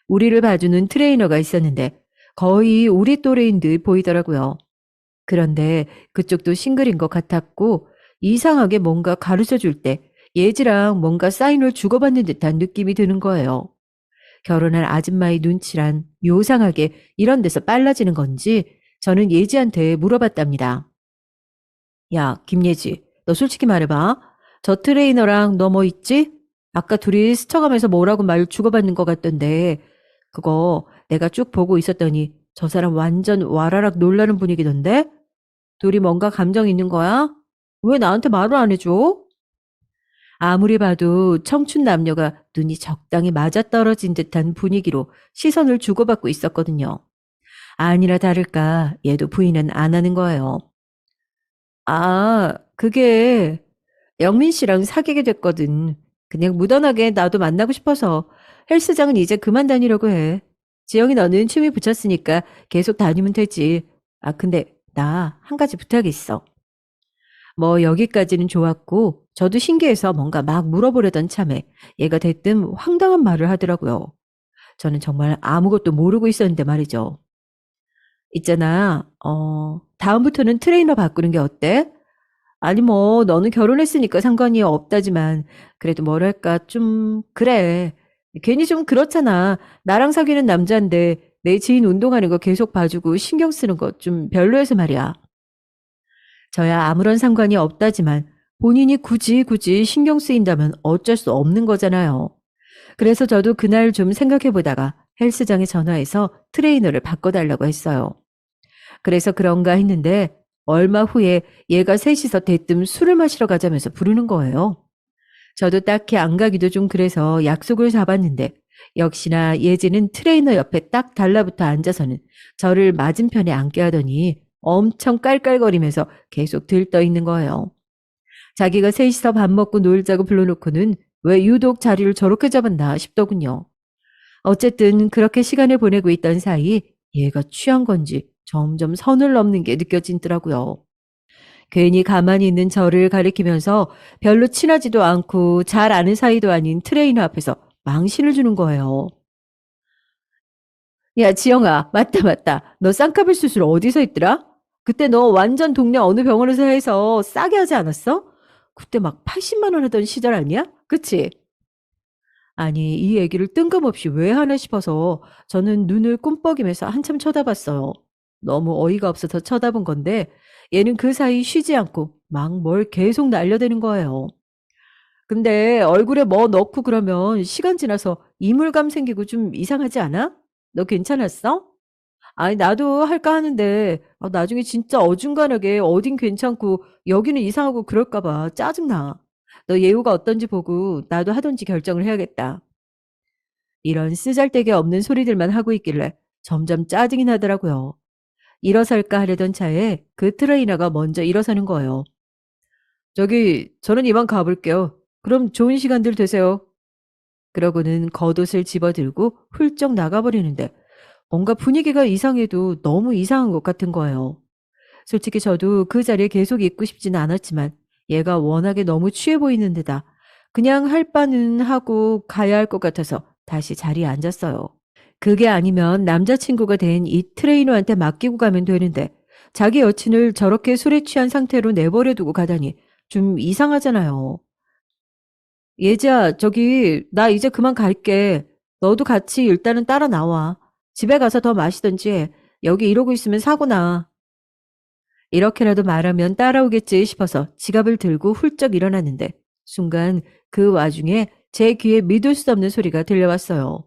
우리를 봐주는 트레이너가 있었는데 거의 우리 또래인 듯 보이더라고요. 그런데 그쪽도 싱글인 것 같았고 이상하게 뭔가 가르쳐 줄 때 예지랑 뭔가 사인을 주고받는 듯한 느낌이 드는 거예요. 결혼한 아줌마의 눈치란 요상하게 이런 데서 빨라지는 건지 저는 예지한테 물어봤답니다. 야, 김예지, 너 솔직히 말해봐. 저 트레이너랑 너 뭐 있지? 아까 둘이 스쳐가면서 뭐라고 말 주고받는 것 같던데 그거 내가 쭉 보고 있었더니 저 사람 완전 와라락 놀라는 분위기던데? 둘이 뭔가 감정 있는 거야? 왜 나한테 말을 안 해줘? 아무리 봐도 청춘 남녀가 눈이 적당히 맞아떨어진 듯한 분위기로 시선을 주고받고 있었거든요. 아니라 다를까 얘도 부인은 안 하는 거예요. 아, 그게 영민 씨랑 사귀게 됐거든. 그냥 무던하게 나도 만나고 싶어서 헬스장은 이제 그만 다니려고 해. 지영이 너는 취미 붙였으니까 계속 다니면 되지. 아, 근데 나 한 가지 부탁이 있어. 뭐 여기까지는 좋았고 저도 신기해서 뭔가 막 물어보려던 참에 얘가 대뜸 황당한 말을 하더라고요. 저는 정말 아무것도 모르고 있었는데 말이죠. 있잖아, 다음부터는 트레이너 바꾸는 게 어때? 아니 뭐 너는 결혼했으니까 상관이 없다지만 그래도 뭐랄까 좀 그래. 괜히 좀 그렇잖아. 나랑 사귀는 남자인데 내 지인 운동하는 거 계속 봐주고 신경 쓰는 거 좀 별로여서 말이야. 저야 아무런 상관이 없다지만 본인이 굳이 신경 쓰인다면 어쩔 수 없는 거잖아요. 그래서 저도 그날 좀 생각해 보다가 헬스장에 전화해서 트레이너를 바꿔달라고 했어요. 그래서 그런가 했는데 얼마 후에 얘가 셋이서 대뜸 술을 마시러 가자면서 부르는 거예요. 저도 딱히 안 가기도 좀 그래서 약속을 잡았는데 역시나 예지는 트레이너 옆에 딱 달라붙어 앉아서는 저를 맞은편에 앉게 하더니 엄청 깔깔거리면서 계속 들떠 있는 거예요. 자기가 셋이서 밥 먹고 놀자고 불러놓고는 왜 유독 자리를 저렇게 잡았나 싶더군요. 어쨌든 그렇게 시간을 보내고 있던 사이 얘가 취한 건지 점점 선을 넘는 게 느껴지더라고요. 괜히 가만히 있는 저를 가리키면서 별로 친하지도 않고 잘 아는 사이도 아닌 트레이너 앞에서 망신을 주는 거예요. 야, 지영아, 맞다. 너 쌍꺼풀 수술 어디서 했더라? 그때 너 완전 동네 어느 병원에서 해서 싸게 하지 않았어? 그때 막 80만 원 하던 시절 아니야? 그치? 아니, 이 얘기를 뜬금없이 왜 하나 싶어서 저는 눈을 꿈뻑이면서 한참 쳐다봤어요. 너무 어이가 없어서 쳐다본 건데 얘는 그 사이 쉬지 않고 막 뭘 계속 날려대는 거예요. 근데 얼굴에 뭐 넣고 그러면 시간 지나서 이물감 생기고 좀 이상하지 않아? 너 괜찮았어? 아니, 나도 할까 하는데 나중에 진짜 어중간하게 어딘 괜찮고 여기는 이상하고 그럴까 봐 짜증나. 너 예후가 어떤지 보고 나도 하던지 결정을 해야겠다. 이런 쓰잘데기 없는 소리들만 하고 있길래 점점 짜증이 나더라고요. 일어설까 하려던 차에 그 트레이너가 먼저 일어서는 거예요. 저기, 저는 이만 가볼게요. 그럼 좋은 시간들 되세요. 그러고는 겉옷을 집어들고 훌쩍 나가버리는데 뭔가 분위기가 이상해도 너무 이상한 것 같은 거예요. 솔직히 저도 그 자리에 계속 있고 싶지는 않았지만 얘가 워낙에 너무 취해 보이는 데다 그냥 할 바는 하고 가야 할 것 같아서 다시 자리에 앉았어요. 그게 아니면 남자친구가 된 이 트레이너한테 맡기고 가면 되는데 자기 여친을 저렇게 술에 취한 상태로 내버려 두고 가다니 좀 이상하잖아요. 예지야, 저기 나 이제 그만 갈게. 너도 같이 일단은 따라 나와. 집에 가서 더 마시든지 해. 여기 이러고 있으면 사고 나. 이렇게라도 말하면 따라오겠지 싶어서 지갑을 들고 훌쩍 일어났는데 순간 그 와중에 제 귀에 믿을 수 없는 소리가 들려왔어요.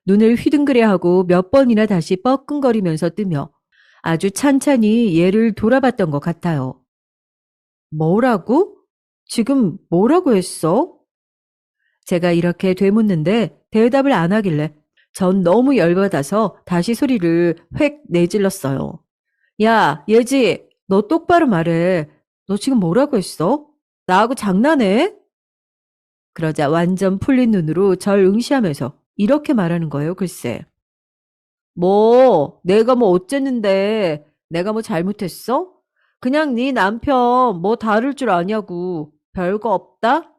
눈을 휘둥그레하고 몇 번이나 다시 뻐끔거리면서 뜨며 아주 찬찬히 얘를 돌아봤던 것 같아요. 뭐라고? 지금 뭐라고 했어? 제가 이렇게 되묻는데 대답을 안 하길래 전 너무 열받아서 다시 소리를 획 내질렀어요. 야, 예지, 너 똑바로 말해. 너 지금 뭐라고 했어? 나하고 장난해? 그러자 완전 풀린 눈으로 절 응시하면서 이렇게 말하는 거예요, 글쎄. 뭐, 내가 뭐 어쨌는데, 내가 뭐 잘못했어? 그냥 네 남편 뭐 다를 줄 아냐고. 별거 없다?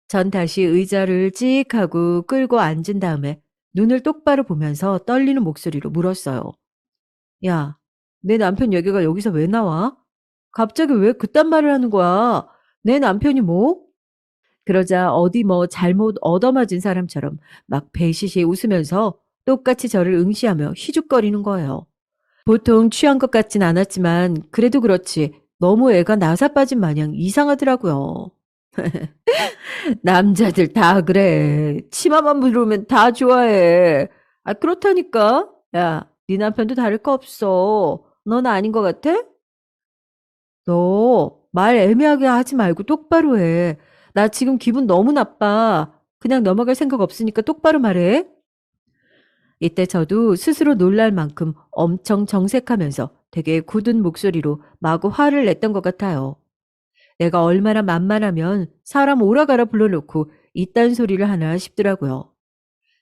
전 다시 의자를 찍 하고 끌고 앉은 다음에 눈을 똑바로 보면서 떨리는 목소리로 물었어요. 야, 내 남편 얘기가 여기서 왜 나와? 갑자기 왜 그딴 말을 하는 거야? 내 남편이 뭐? 그러자 어디 뭐 잘못 얻어맞은 사람처럼 막 배시시 웃으면서 똑같이 저를 응시하며 희죽거리는 거예요. 보통 취한 것 같진 않았지만 그래도 그렇지 너무 애가 나사 빠진 마냥 이상하더라고요. 남자들 다 그래. 치마만 부르면 다 좋아해. 아, 그렇다니까. 야, 네 남편도 다를 거 없어. 넌 아닌 것 같아? 너 말 애매하게 하지 말고 똑바로 해. 나 지금 기분 너무 나빠. 그냥 넘어갈 생각 없으니까 똑바로 말해. 이때 저도 스스로 놀랄 만큼 엄청 정색하면서 되게 굳은 목소리로 마구 화를 냈던 것 같아요. 내가 얼마나 만만하면 사람 오라가라 불러놓고 이딴 소리를 하나 싶더라고요.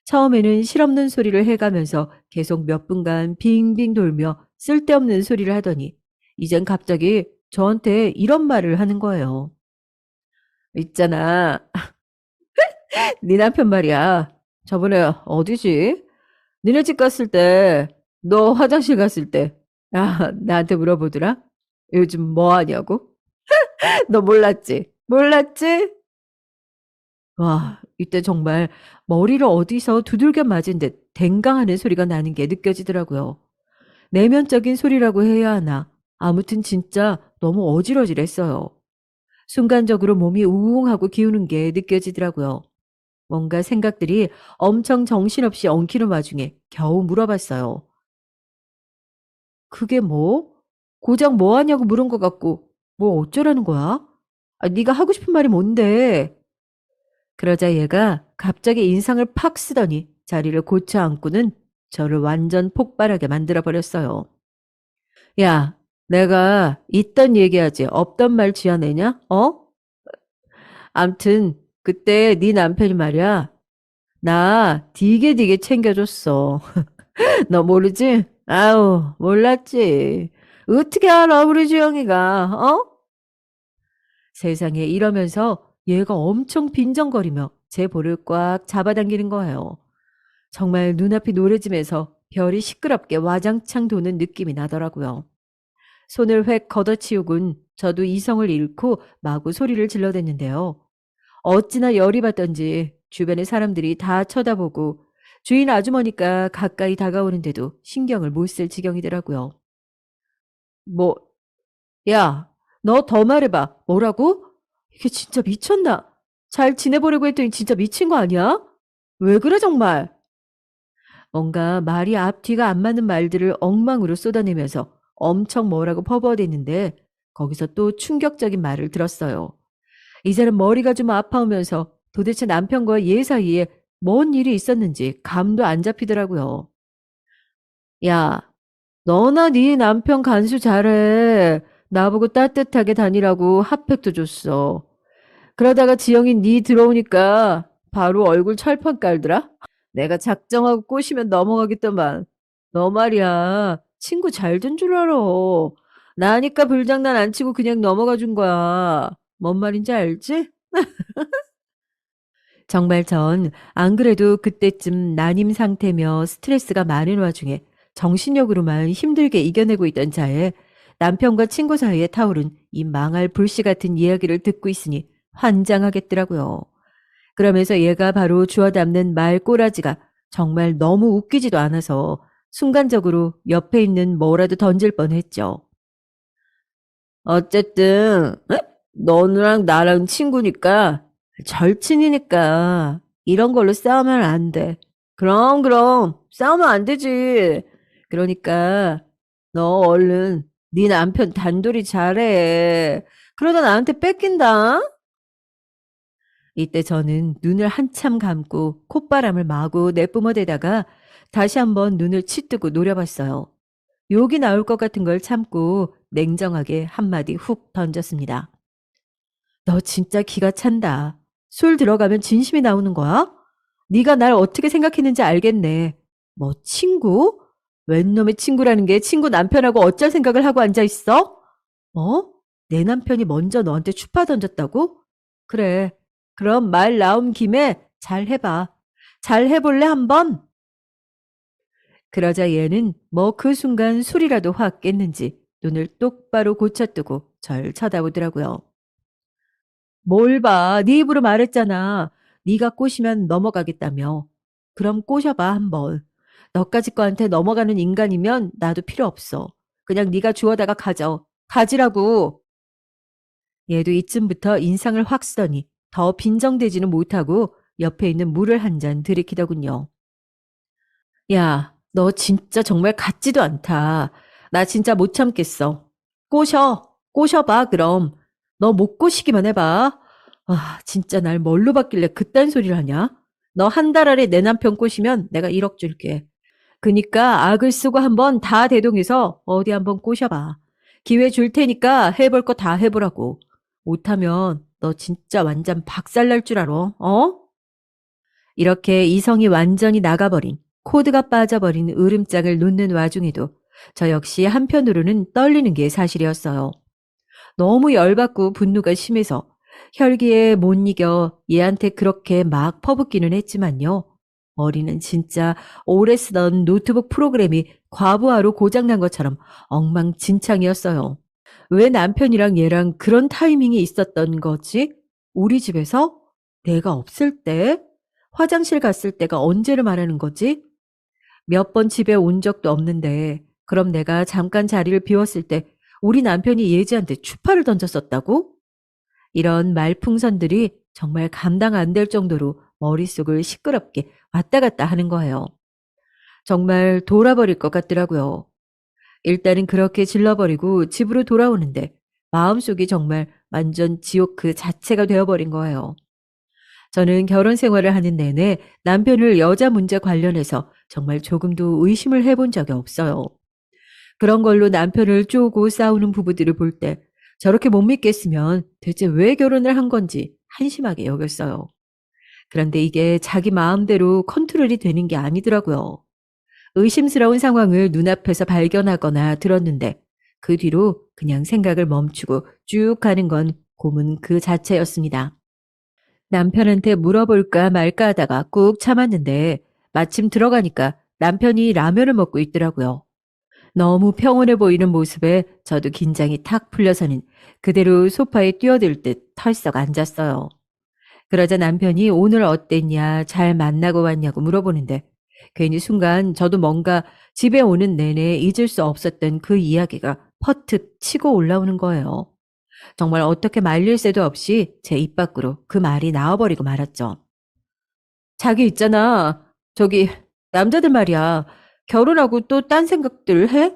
처음에는 실없는 소리를 해가면서 계속 몇 분간 빙빙 돌며 쓸데없는 소리를 하더니 이젠 갑자기 저한테 이런 말을 하는 거예요. 있잖아. 네 남편 말이야. 저번에 어디지? 니네 집 갔을 때, 너 화장실 갔을 때, 아, 나한테 물어보더라? 요즘 뭐 하냐고? 너 몰랐지? 몰랐지? 와, 이때 정말 머리를 어디서 두들겨 맞은 듯 댕강하는 소리가 나는 게 느껴지더라고요. 내면적인 소리라고 해야 하나. 아무튼 진짜 너무 어질어질했어요. 순간적으로 몸이 우웅하고 기우는 게 느껴지더라고요. 뭔가 생각들이 엄청 정신없이 엉키는 와중에 겨우 물어봤어요. 그게 뭐? 고작 뭐 하냐고 물은 것 같고 뭐 어쩌라는 거야? 아, 네가 하고 싶은 말이 뭔데? 그러자 얘가 갑자기 인상을 팍 쓰더니 자리를 고쳐 앉고는 저를 완전 폭발하게 만들어 버렸어요. 야, 내가 있던 얘기하지 없던 말 지어내냐? 어? 암튼 그때 네 남편이 말이야. 나 되게 챙겨줬어. 너 모르지? 아우, 몰랐지. 어떻게 알아, 우리 주영이가, 어? 세상에 이러면서 얘가 엄청 빈정거리며 제 볼을 꽉 잡아당기는 거예요. 정말 눈앞이 노래지면서 별이 시끄럽게 와장창 도는 느낌이 나더라고요. 손을 획 걷어치우곤 저도 이성을 잃고 마구 소리를 질러댔는데요. 어찌나 열이 받던지 주변의 사람들이 다 쳐다보고 주인 아주머니가 가까이 다가오는데도 신경을 못 쓸 지경이더라고요. 뭐, 야, 너 더 말해봐. 뭐라고? 이게 진짜 미쳤나? 잘 지내보려고 했더니 진짜 미친 거 아니야? 왜 그래 정말? 뭔가 말이 앞뒤가 안 맞는 말들을 엉망으로 쏟아내면서 엄청 뭐라고 퍼부어댔는데 거기서 또 충격적인 말을 들었어요. 이제는 머리가 좀 아파오면서 도대체 남편과 얘 사이에 뭔 일이 있었는지 감도 안 잡히더라고요. 야, 너나 네 남편 간수 잘해. 나보고 따뜻하게 다니라고 핫팩도 줬어. 그러다가 지영이 네 들어오니까 바로 얼굴 철판 깔더라. 내가 작정하고 꼬시면 넘어가겠더만. 너 말이야. 친구 잘 된 줄 알아. 나니까 불장난 안 치고 그냥 넘어가 준 거야. 뭔 말인지 알지? 정말 전 안 그래도 그때쯤 난임 상태며 스트레스가 많은 와중에 정신력으로만 힘들게 이겨내고 있던 자에 남편과 친구 사이에 타오른 이 망할 불씨 같은 이야기를 듣고 있으니 환장하겠더라고요. 그러면서 얘가 바로 주워 담는 말 꼬라지가 정말 너무 웃기지도 않아서 순간적으로 옆에 있는 뭐라도 던질 뻔했죠. 어쨌든 너랑 나랑 친구니까 절친이니까 이런 걸로 싸우면 안 돼. 그럼 싸우면 안 되지. 그러니까 너 얼른 네 남편 단돌이 잘해. 그러다 나한테 뺏긴다. 이때 저는 눈을 한참 감고 콧바람을 마구 내뿜어대다가 다시 한번 눈을 치뜨고 노려봤어요. 욕이 나올 것 같은 걸 참고 냉정하게 한마디 훅 던졌습니다. 너 진짜 기가 찬다. 술 들어가면 진심이 나오는 거야? 네가 날 어떻게 생각했는지 알겠네. 뭐 친구? 웬 놈의 친구라는 게 친구 남편하고 어쩔 생각을 하고 앉아있어? 어? 내 남편이 먼저 너한테 추파 던졌다고? 그래. 그럼 말 나온 김에 잘 해봐. 잘 해볼래, 한번? 그러자 얘는 뭐 그 순간 술이라도 확 깼는지 눈을 똑바로 고쳐뜨고 절 쳐다보더라고요. 뭘 봐. 네 입으로 말했잖아. 네가 꼬시면 넘어가겠다며. 그럼 꼬셔봐, 한번. 너까지 거한테 넘어가는 인간이면 나도 필요 없어. 그냥 네가 주워다가 가져. 가지라고. 얘도 이쯤부터 인상을 확 쓰더니 더 빈정대지는 못하고 옆에 있는 물을 한 잔 들이키더군요. 야, 너 진짜 정말 같지도 않다. 나 진짜 못 참겠어. 꼬셔. 꼬셔봐, 그럼. 너 못 꼬시기만 해봐. 아, 진짜 날 뭘로 받길래 그딴 소리를 하냐? 너 한 달 안에 내 남편 꼬시면 내가 1억 줄게. 그니까 악을 쓰고 한번 다 대동해서 어디 한번 꼬셔봐. 기회 줄 테니까 해볼 거 다 해보라고. 못하면 너 진짜 완전 박살날 줄 알아. 어? 이렇게 이성이 완전히 나가버린, 코드가 빠져버린 으름장을 놓는 와중에도 저 역시 한편으로는 떨리는 게 사실이었어요. 너무 열받고 분노가 심해서 혈기에 못 이겨 얘한테 그렇게 막 퍼붓기는 했지만요. 머리는 진짜 오래 쓰던 노트북 프로그램이 과부하로 고장난 것처럼 엉망진창이었어요. 왜 남편이랑 얘랑 그런 타이밍이 있었던 거지? 우리 집에서? 내가 없을 때? 화장실 갔을 때가 언제를 말하는 거지? 몇 번 집에 온 적도 없는데 그럼 내가 잠깐 자리를 비웠을 때 우리 남편이 예지한테 추파를 던졌었다고? 이런 말풍선들이 정말 감당 안 될 정도로 머릿속을 시끄럽게 왔다 갔다 하는 거예요. 정말 돌아버릴 것 같더라고요. 일단은 그렇게 질러버리고 집으로 돌아오는데 마음속이 정말 완전 지옥 그 자체가 되어버린 거예요. 저는 결혼 생활을 하는 내내 남편을 여자 문제 관련해서 정말 조금도 의심을 해본 적이 없어요. 그런 걸로 남편을 쪼고 싸우는 부부들을 볼 때 저렇게 못 믿겠으면 대체 왜 결혼을 한 건지 한심하게 여겼어요. 그런데 이게 자기 마음대로 컨트롤이 되는 게 아니더라고요. 의심스러운 상황을 눈앞에서 발견하거나 들었는데 그 뒤로 그냥 생각을 멈추고 쭉 가는 건 고문 그 자체였습니다. 남편한테 물어볼까 말까 하다가 꾹 참았는데 마침 들어가니까 남편이 라면을 먹고 있더라고요. 너무 평온해 보이는 모습에 저도 긴장이 탁 풀려서는 그대로 소파에 뛰어들 듯 털썩 앉았어요. 그러자 남편이 오늘 어땠냐, 잘 만나고 왔냐고 물어보는데 괜히 순간 저도 뭔가 집에 오는 내내 잊을 수 없었던 그 이야기가 퍼뜩 치고 올라오는 거예요. 정말 어떻게 말릴 새도 없이 제 입 밖으로 그 말이 나와버리고 말았죠. 자기 있잖아. 저기 남자들 말이야. 결혼하고 또 딴 생각들 해?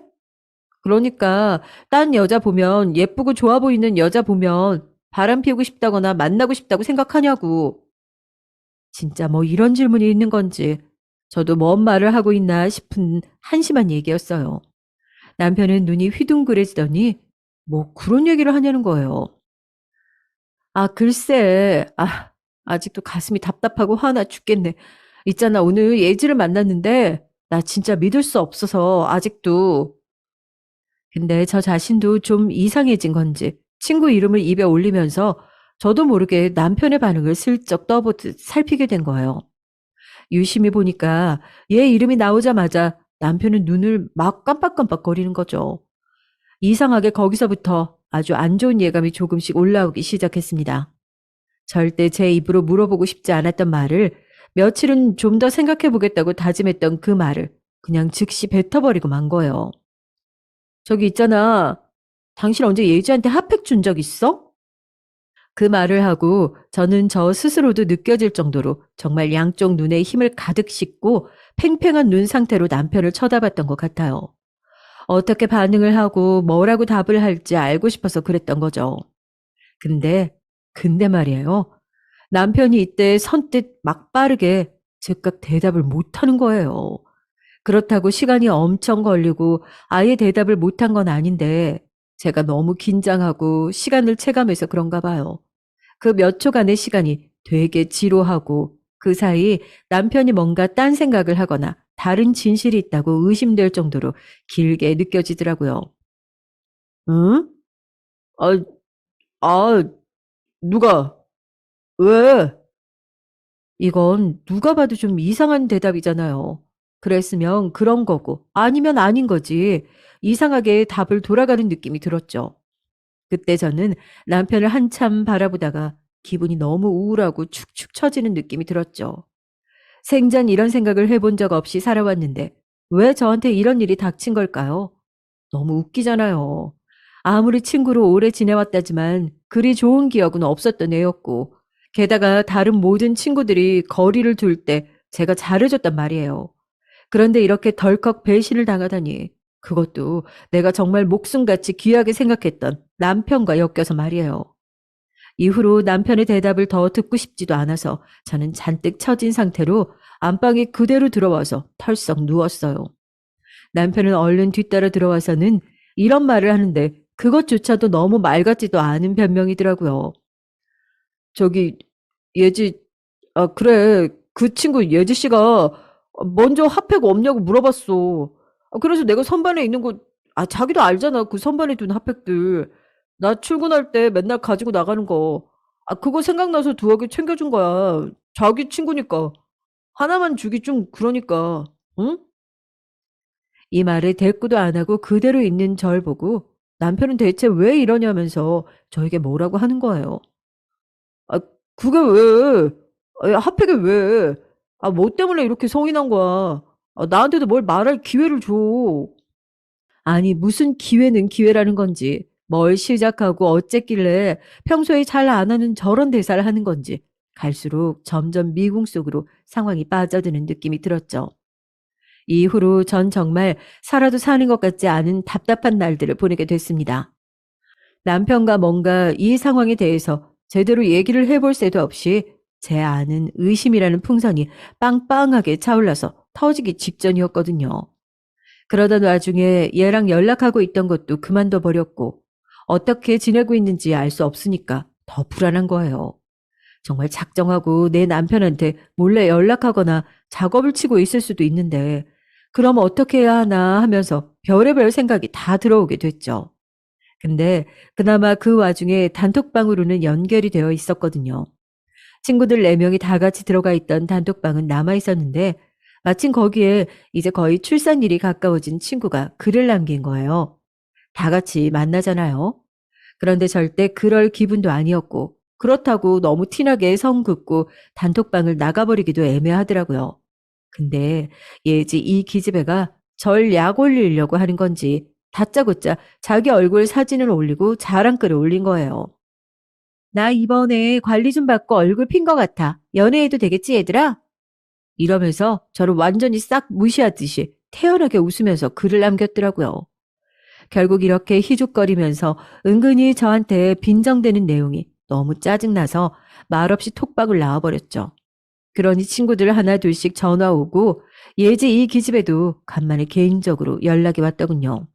그러니까 딴 여자 보면 예쁘고 좋아 보이는 여자 보면 바람 피우고 싶다거나 만나고 싶다고 생각하냐고. 진짜 뭐 이런 질문이 있는 건지 저도 뭔 말을 하고 있나 싶은 한심한 얘기였어요. 남편은 눈이 휘둥그레지더니 뭐 그런 얘기를 하냐는 거예요. 아, 글쎄. 아, 아직도 가슴이 답답하고 화나 죽겠네. 있잖아, 오늘 예지를 만났는데 나 진짜 믿을 수 없어서 아직도. 근데 저 자신도 좀 이상해진 건지 친구 이름을 입에 올리면서 저도 모르게 남편의 반응을 슬쩍 떠보듯 살피게 된 거예요. 유심히 보니까 얘 이름이 나오자마자 남편은 눈을 막 깜빡깜빡거리는 거죠. 이상하게 거기서부터 아주 안 좋은 예감이 조금씩 올라오기 시작했습니다. 절대 제 입으로 물어보고 싶지 않았던 말을 며칠은 좀 더 생각해 보겠다고 다짐했던 그 말을 그냥 즉시 뱉어버리고 만 거예요. 저기 있잖아. 당신 언제 예지한테 핫팩 준 적 있어? 그 말을 하고 저는 저 스스로도 느껴질 정도로 정말 양쪽 눈에 힘을 가득 싣고 팽팽한 눈 상태로 남편을 쳐다봤던 것 같아요. 어떻게 반응을 하고 뭐라고 답을 할지 알고 싶어서 그랬던 거죠. 근데 말이에요. 남편이 이때 선뜻 막 빠르게 즉각 대답을 못하는 거예요. 그렇다고 시간이 엄청 걸리고 아예 대답을 못한 건 아닌데 제가 너무 긴장하고 시간을 체감해서 그런가 봐요. 그 몇 초간의 시간이 되게 지루하고 그 사이 남편이 뭔가 딴 생각을 하거나 다른 진실이 있다고 의심될 정도로 길게 느껴지더라고요. 응? 아, 아, 누가? 왜? 이건 누가 봐도 좀 이상한 대답이잖아요. 그랬으면 그런 거고, 아니면 아닌 거지. 이상하게 답을 돌아가는 느낌이 들었죠. 그때 저는 남편을 한참 바라보다가 기분이 너무 우울하고 축축 처지는 느낌이 들었죠. 생전 이런 생각을 해본 적 없이 살아왔는데 왜 저한테 이런 일이 닥친 걸까요? 너무 웃기잖아요. 아무리 친구로 오래 지내왔다지만 그리 좋은 기억은 없었던 애였고, 게다가 다른 모든 친구들이 거리를 둘 때 제가 잘해줬단 말이에요. 그런데 이렇게 덜컥 배신을 당하다니, 그것도 내가 정말 목숨같이 귀하게 생각했던 남편과 엮여서 말이에요. 이후로 남편의 대답을 더 듣고 싶지도 않아서 저는 잔뜩 처진 상태로 안방에 그대로 들어와서 털썩 누웠어요. 남편은 얼른 뒤따라 들어와서는 이런 말을 하는데 그것조차도 너무 말 같지도 않은 변명이더라고요. 저기 예지, 그래, 그 친구 예지 씨가 먼저 핫팩 없냐고 물어봤어. 그래서 내가 선반에 있는 거, 자기도 알잖아, 그 선반에 둔 핫팩들. 나 출근할 때 맨날 가지고 나가는 거. 그거 생각나서 두어 개 챙겨준 거야. 자기 친구니까. 하나만 주기 좀 그러니까. 응? 이 말을 대꾸도 안 하고 그대로 있는 절 보고 남편은 대체 왜 이러냐면서 저에게 뭐라고 하는 거예요. 아, 그게 왜? 핫팩이 왜? 뭐 때문에 이렇게 성이 난 거야? 나한테도 뭘 말할 기회를 줘. 아니, 무슨 기회는 기회라는 건지, 뭘 시작하고 어쨌길래 평소에 잘 안 하는 저런 대사를 하는 건지, 갈수록 점점 미궁 속으로 상황이 빠져드는 느낌이 들었죠. 이후로 전 정말 살아도 사는 것 같지 않은 답답한 날들을 보내게 됐습니다. 남편과 뭔가 이 상황에 대해서 제대로 얘기를 해볼 새도 없이 제 안은 의심이라는 풍선이 빵빵하게 차올라서 터지기 직전이었거든요. 그러던 와중에 얘랑 연락하고 있던 것도 그만둬 버렸고 어떻게 지내고 있는지 알 수 없으니까 더 불안한 거예요. 정말 작정하고 내 남편한테 몰래 연락하거나 작업을 치고 있을 수도 있는데 그럼 어떻게 해야 하나 하면서 별의별 생각이 다 들어오게 됐죠. 근데 그나마 그 와중에 단톡방으로는 연결이 되어 있었거든요. 친구들 4명이 다 같이 들어가 있던 단톡방은 남아 있었는데 마침 거기에 이제 거의 출산일이 가까워진 친구가 글을 남긴 거예요. 다 같이 만나잖아요. 그런데 절대 그럴 기분도 아니었고 그렇다고 너무 티나게 성 긋고 단톡방을 나가버리기도 애매하더라고요. 근데 예지 이 기집애가 절 약 올리려고 하는 건지 다짜고짜 자기 얼굴 사진을 올리고 자랑글을 올린 거예요. 나 이번에 관리 좀 받고 얼굴 핀 것 같아. 연애해도 되겠지 얘들아? 이러면서 저를 완전히 싹 무시하듯이 태연하게 웃으면서 글을 남겼더라고요. 결국 이렇게 희죽거리면서 은근히 저한테 빈정대는 내용이 너무 짜증나서 말없이 톡방을 나와버렸죠. 그러니 친구들 하나 둘씩 전화 오고 예지 이 기집애도 간만에 개인적으로 연락이 왔더군요.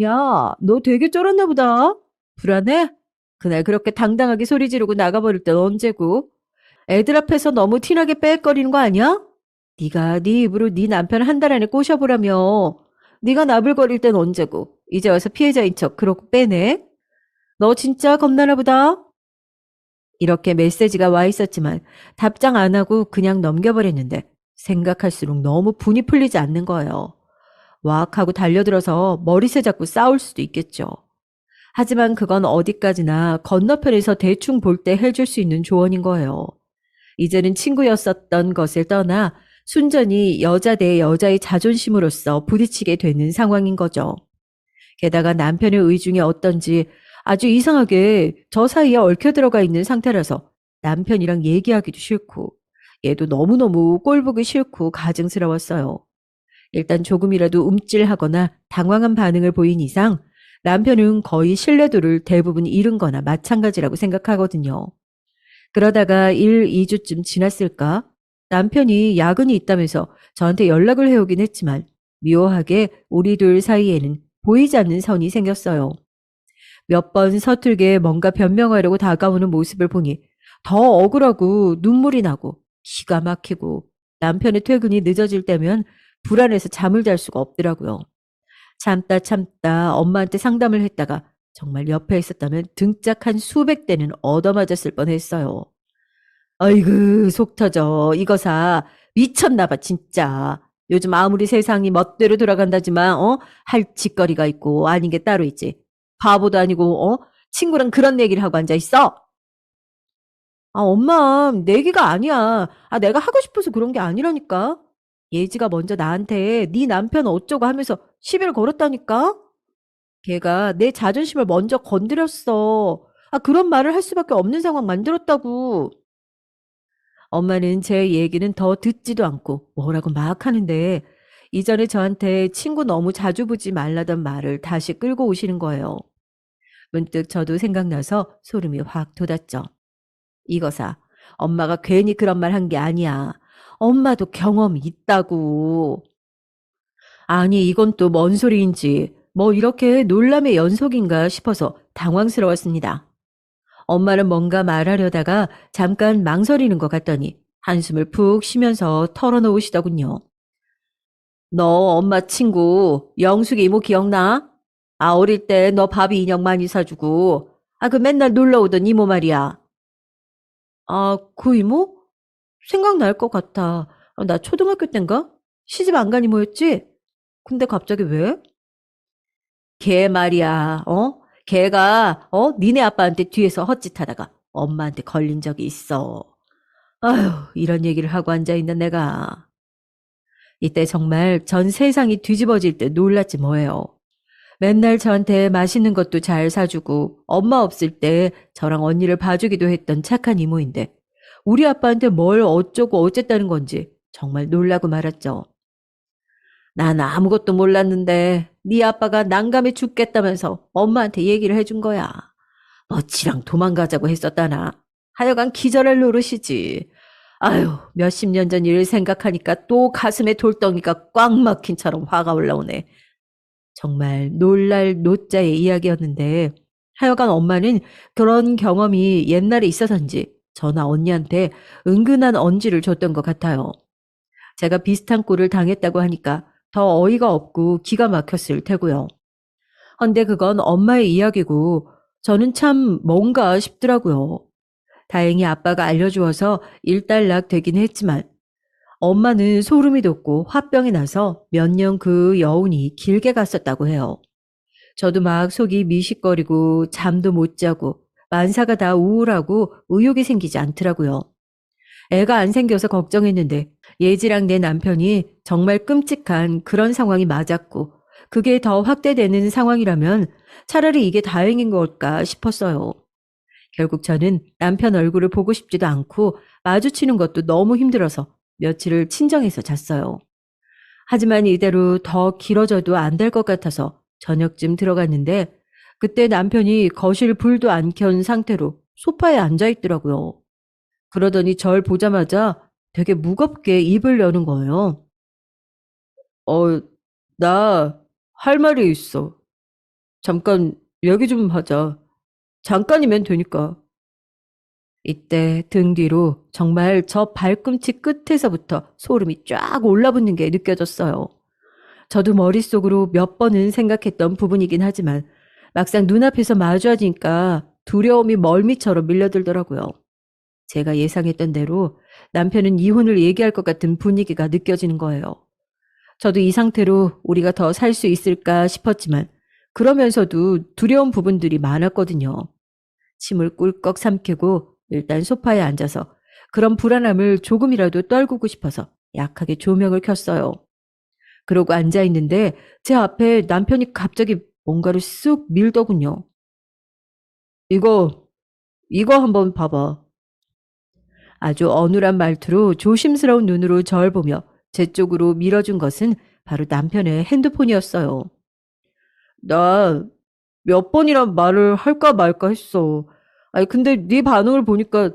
야, 너 되게 쫄았나 보다. 불안해? 그날 그렇게 당당하게 소리 지르고 나가버릴 땐 언제고? 애들 앞에서 너무 티나게 빽거리는 거 아니야? 네가 네 입으로 네 남편 한 달 안에 꼬셔보라며. 네가 나불거릴 땐 언제고. 이제 와서 피해자인 척 그러고 빼네. 너 진짜 겁나나 보다. 이렇게 메시지가 와 있었지만 답장 안 하고 그냥 넘겨버렸는데 생각할수록 너무 분이 풀리지 않는 거예요. 왁 하고 달려들어서 머리채 잡고 싸울 수도 있겠죠. 하지만 그건 어디까지나 건너편에서 대충 볼 때 해줄 수 있는 조언인 거예요. 이제는 친구였었던 것을 떠나 순전히 여자 대 여자의 자존심으로서 부딪히게 되는 상황인 거죠. 게다가 남편의 의중이 어떤지 아주 이상하게 저 사이에 얽혀 들어가 있는 상태라서 남편이랑 얘기하기도 싫고 얘도 너무너무 꼴보기 싫고 가증스러웠어요. 일단 조금이라도 움찔하거나 당황한 반응을 보인 이상 남편은 거의 신뢰도를 대부분 잃은 거나 마찬가지라고 생각하거든요. 그러다가 1, 2주쯤 지났을까? 남편이 야근이 있다면서 저한테 연락을 해오긴 했지만 묘하게 우리 둘 사이에는 보이지 않는 선이 생겼어요. 몇 번 서툴게 뭔가 변명하려고 다가오는 모습을 보니 더 억울하고 눈물이 나고 기가 막히고 남편의 퇴근이 늦어질 때면 불안해서 잠을 잘 수가 없더라고요. 참다 참다 엄마한테 상담을 했다가 정말 옆에 있었다면 등짝 한 수백 대는 얻어맞았을 뻔했어요. 아이고 속 터져. 이거사 미쳤나 봐 진짜. 요즘 아무리 세상이 멋대로 돌아간다지만 할 짓거리가 있고 아닌 게 따로 있지. 바보도 아니고 친구랑 그런 얘기를 하고 앉아 있어? 아 엄마 내 얘기가 아니야. 아 내가 하고 싶어서 그런 게 아니라니까. 예지가 먼저 나한테 네 남편 어쩌고 하면서 시비를 걸었다니까. 걔가 내 자존심을 먼저 건드렸어. 아 그런 말을 할 수밖에 없는 상황 만들었다고. 엄마는 제 얘기는 더 듣지도 않고 뭐라고 막 하는데 이전에 저한테 친구 너무 자주 보지 말라던 말을 다시 끌고 오시는 거예요. 문득 저도 생각나서 소름이 확 돋았죠. 이거사, 엄마가 괜히 그런 말 한 게 아니야. 엄마도 경험이 있다고. 아니, 이건 또 뭔 소리인지, 뭐 이렇게 놀람의 연속인가 싶어서 당황스러웠습니다. 엄마는 뭔가 말하려다가 잠깐 망설이는 것 같더니 한숨을 푹 쉬면서 털어놓으시더군요. 너 엄마 친구 영숙이 이모 기억나? 아, 어릴 때 너 바비 인형 많이 사주고, 아, 그 맨날 놀러 오던 이모 말이야. 아, 그 이모? 생각날 것 같아. 나 초등학교 땐가? 시집 안 간 이모였지? 근데 갑자기 왜? 걔 말이야, 걔가, 니네 아빠한테 뒤에서 헛짓하다가 엄마한테 걸린 적이 있어. 아휴, 이런 얘기를 하고 앉아있는 내가. 이때 정말 전 세상이 뒤집어질 때 놀랐지 뭐예요. 맨날 저한테 맛있는 것도 잘 사주고 엄마 없을 때 저랑 언니를 봐주기도 했던 착한 이모인데 우리 아빠한테 뭘 어쩌고 어쨌다는 건지 정말 놀라고 말았죠. 난 아무것도 몰랐는데 네 아빠가 난감해 죽겠다면서 엄마한테 얘기를 해준 거야. 너치랑 도망가자고 했었다나. 하여간 기절할 노릇이지. 아유, 몇십 년 전 일을 생각하니까 또 가슴에 돌덩이가 꽉 막힌 처럼 화가 올라오네. 정말 놀랄 노자의 이야기였는데 하여간 엄마는 그런 경험이 옛날에 있어서인지 저나 언니한테 은근한 언지를 줬던 것 같아요. 제가 비슷한 꼴을 당했다고 하니까 더 어이가 없고 기가 막혔을 테고요. 헌데 그건 엄마의 이야기고 저는 참 뭔가 싶더라고요. 다행히 아빠가 알려주어서 일단락 되긴 했지만 엄마는 소름이 돋고 화병이 나서 몇 년 그 여운이 길게 갔었다고 해요. 저도 막 속이 미식거리고 잠도 못 자고 만사가 다 우울하고 의욕이 생기지 않더라고요. 애가 안 생겨서 걱정했는데 예지랑 내 남편이 정말 끔찍한 그런 상황이 맞았고 그게 더 확대되는 상황이라면 차라리 이게 다행인 걸까 싶었어요. 결국 저는 남편 얼굴을 보고 싶지도 않고 마주치는 것도 너무 힘들어서 며칠을 친정에서 잤어요. 하지만 이대로 더 길어져도 안 될 것 같아서 저녁쯤 들어갔는데 그때 남편이 거실 불도 안 켠 상태로 소파에 앉아 있더라고요. 그러더니 절 보자마자 되게 무겁게 입을 여는 거예요. 어, 나 할 말이 있어. 잠깐 얘기 좀 하자. 잠깐이면 되니까. 이때 등 뒤로 정말 저 발꿈치 끝에서부터 소름이 쫙 올라붙는 게 느껴졌어요. 저도 머릿속으로 몇 번은 생각했던 부분이긴 하지만 막상 눈앞에서 마주하니까 두려움이 멀미처럼 밀려들더라고요. 제가 예상했던 대로 남편은 이혼을 얘기할 것 같은 분위기가 느껴지는 거예요. 저도 이 상태로 우리가 더 살 수 있을까 싶었지만 그러면서도 두려운 부분들이 많았거든요. 침을 꿀꺽 삼키고 일단 소파에 앉아서 그런 불안함을 조금이라도 떨구고 싶어서 약하게 조명을 켰어요. 그러고 앉아 있는데 제 앞에 남편이 갑자기 뭔가를 쑥 밀더군요. 이거, 이거 한번 봐봐. 아주 어눌한 말투로 조심스러운 눈으로 절 보며 제 쪽으로 밀어준 것은 바로 남편의 핸드폰이었어요. 나 몇 번이나 말을 할까 말까 했어. 아니 근데 네 반응을 보니까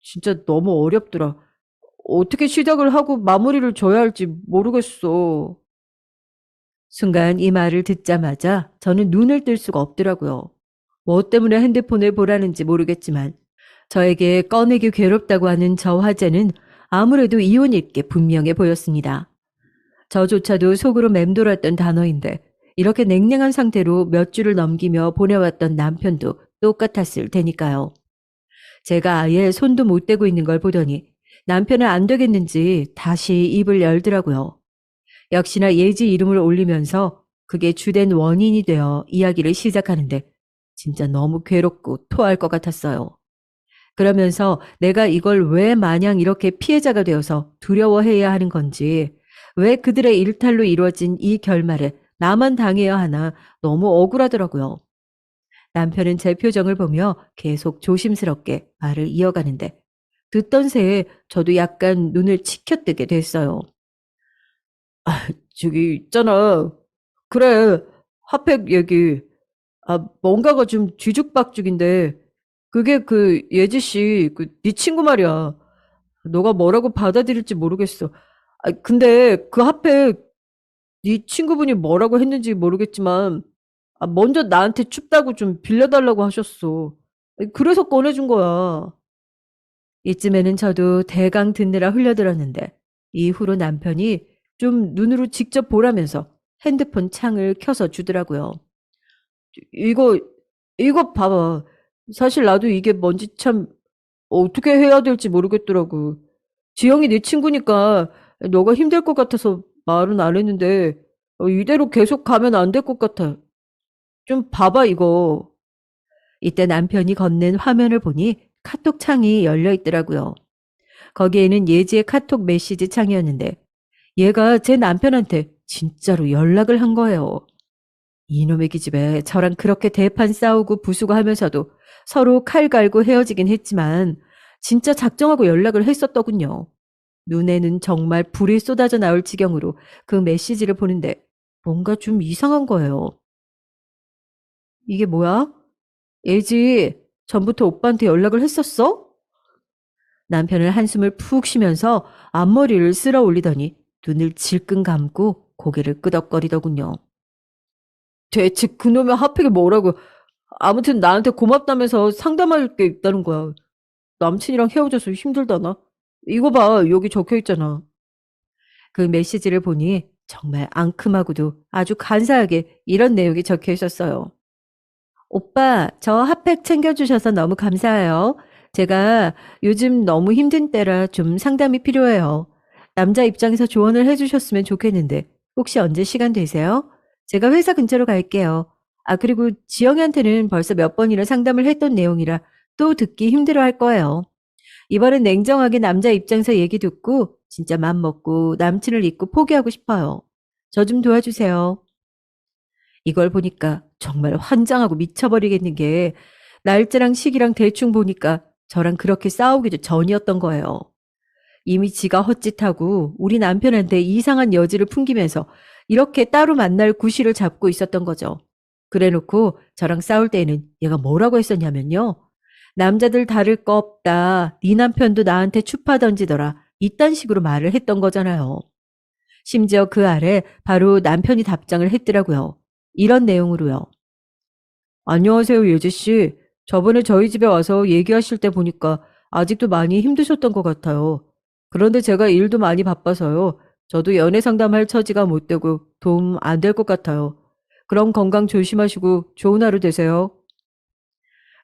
진짜 너무 어렵더라. 어떻게 시작을 하고 마무리를 져야 할지 모르겠어. 순간 이 말을 듣자마자 저는 눈을 뜰 수가 없더라고요. 뭐 때문에 핸드폰을 보라는지 모르겠지만 저에게 꺼내기 괴롭다고 하는 저 화제는 아무래도 이혼일 게 분명해 보였습니다. 저조차도 속으로 맴돌았던 단어인데 이렇게 냉랭한 상태로 몇 줄을 넘기며 보내왔던 남편도 똑같았을 테니까요. 제가 아예 손도 못 대고 있는 걸 보더니 남편은 안 되겠는지 다시 입을 열더라고요. 역시나 예지 이름을 올리면서 그게 주된 원인이 되어 이야기를 시작하는데 진짜 너무 괴롭고 토할 것 같았어요. 그러면서 내가 이걸 왜 마냥 이렇게 피해자가 되어서 두려워해야 하는 건지, 왜 그들의 일탈로 이루어진 이 결말에 나만 당해야 하나 너무 억울하더라고요. 남편은 제 표정을 보며 계속 조심스럽게 말을 이어가는데 듣던 새에 저도 약간 눈을 치켜뜨게 됐어요. 저기 있잖아. 그래, 핫팩 얘기. 뭔가가 좀 뒤죽박죽인데 그게 그 예지 씨, 네 친구 말이야. 너가 뭐라고 받아들일지 모르겠어. 근데 그 핫팩 네 친구분이 뭐라고 했는지 모르겠지만 먼저 나한테 춥다고 좀 빌려달라고 하셨어. 그래서 꺼내준 거야. 이쯤에는 저도 대강 듣느라 흘려들었는데 이후로 남편이 좀 눈으로 직접 보라면서 핸드폰 창을 켜서 주더라고요. 이거 이거 봐봐. 사실 나도 이게 뭔지 참 어떻게 해야 될지 모르겠더라고. 지영이 네 친구니까 너가 힘들 것 같아서 말은 안 했는데 이대로 계속 가면 안 될 것 같아. 좀 봐봐 이거. 이때 남편이 건넨 화면을 보니 카톡 창이 열려 있더라고요. 거기에는 예지의 카톡 메시지 창이었는데 얘가 제 남편한테 진짜로 연락을 한 거예요. 이놈의 기집애 저랑 그렇게 대판 싸우고 부수고 하면서도 서로 칼 갈고 헤어지긴 했지만 진짜 작정하고 연락을 했었더군요. 눈에는 정말 불이 쏟아져 나올 지경으로 그 메시지를 보는데 뭔가 좀 이상한 거예요. 이게 뭐야? 예지, 전부터 오빠한테 연락을 했었어? 남편은 한숨을 푹 쉬면서 앞머리를 쓸어 올리더니 눈을 질끈 감고 고개를 끄덕거리더군요. 대체 그놈의 핫팩이 뭐라고. 아무튼 나한테 고맙다면서 상담할 게 있다는 거야. 남친이랑 헤어져서 힘들다나? 이거 봐, 여기 적혀 있잖아. 그 메시지를 보니 정말 앙큼하고도 아주 간사하게 이런 내용이 적혀 있었어요. 오빠, 저 핫팩 챙겨주셔서 너무 감사해요. 제가 요즘 너무 힘든 때라 좀 상담이 필요해요. 남자 입장에서 조언을 해주셨으면 좋겠는데 혹시 언제 시간 되세요? 제가 회사 근처로 갈게요. 그리고 지영이한테는 벌써 몇 번이나 상담을 했던 내용이라 또 듣기 힘들어 할 거예요. 이번엔 냉정하게 남자 입장에서 얘기 듣고 진짜 맘 먹고 남친을 잊고 포기하고 싶어요. 저 좀 도와주세요. 이걸 보니까 정말 환장하고 미쳐버리겠는 게 날짜랑 시기랑 대충 보니까 저랑 그렇게 싸우기도 전이었던 거예요. 이미 지가 헛짓하고 우리 남편한테 이상한 여지를 풍기면서 이렇게 따로 만날 구실을 잡고 있었던 거죠. 그래놓고 저랑 싸울 때에는 얘가 뭐라고 했었냐면요. 남자들 다를 거 없다. 네 남편도 나한테 추파 던지더라. 이딴 식으로 말을 했던 거잖아요. 심지어 그 아래 바로 남편이 답장을 했더라고요. 이런 내용으로요. 안녕하세요, 예지 씨. 저번에 저희 집에 와서 얘기하실 때 보니까 아직도 많이 힘드셨던 것 같아요. 그런데 제가 일도 많이 바빠서요. 저도 연애 상담할 처지가 못 되고 도움 안 될 것 같아요. 그럼 건강 조심하시고 좋은 하루 되세요.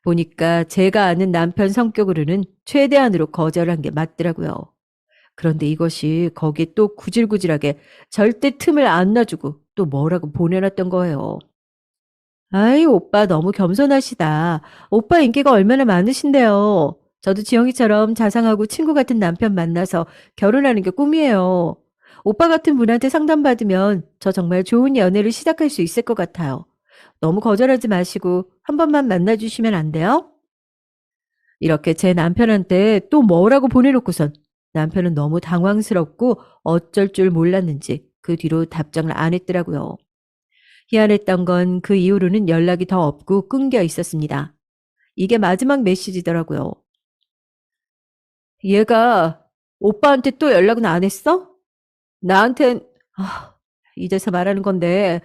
보니까 제가 아는 남편 성격으로는 최대한으로 거절한 게 맞더라고요. 그런데 이것이 거기에 또 구질구질하게 절대 틈을 안 놔주고 또 뭐라고 보내놨던 거예요. 아이, 오빠 너무 겸손하시다. 오빠 인기가 얼마나 많으신데요. 저도 지영이처럼 자상하고 친구 같은 남편 만나서 결혼하는 게 꿈이에요. 오빠 같은 분한테 상담받으면 저 정말 좋은 연애를 시작할 수 있을 것 같아요. 너무 거절하지 마시고 한 번만 만나주시면 안 돼요? 이렇게 제 남편한테 또 뭐라고 보내놓고선 남편은 너무 당황스럽고 어쩔 줄 몰랐는지 그 뒤로 답장을 안 했더라고요. 희한했던 건 그 이후로는 연락이 더 없고 끊겨 있었습니다. 이게 마지막 메시지더라고요. 얘가 오빠한테 또 연락은 안 했어? 나한텐, 아, 이제서 말하는 건데,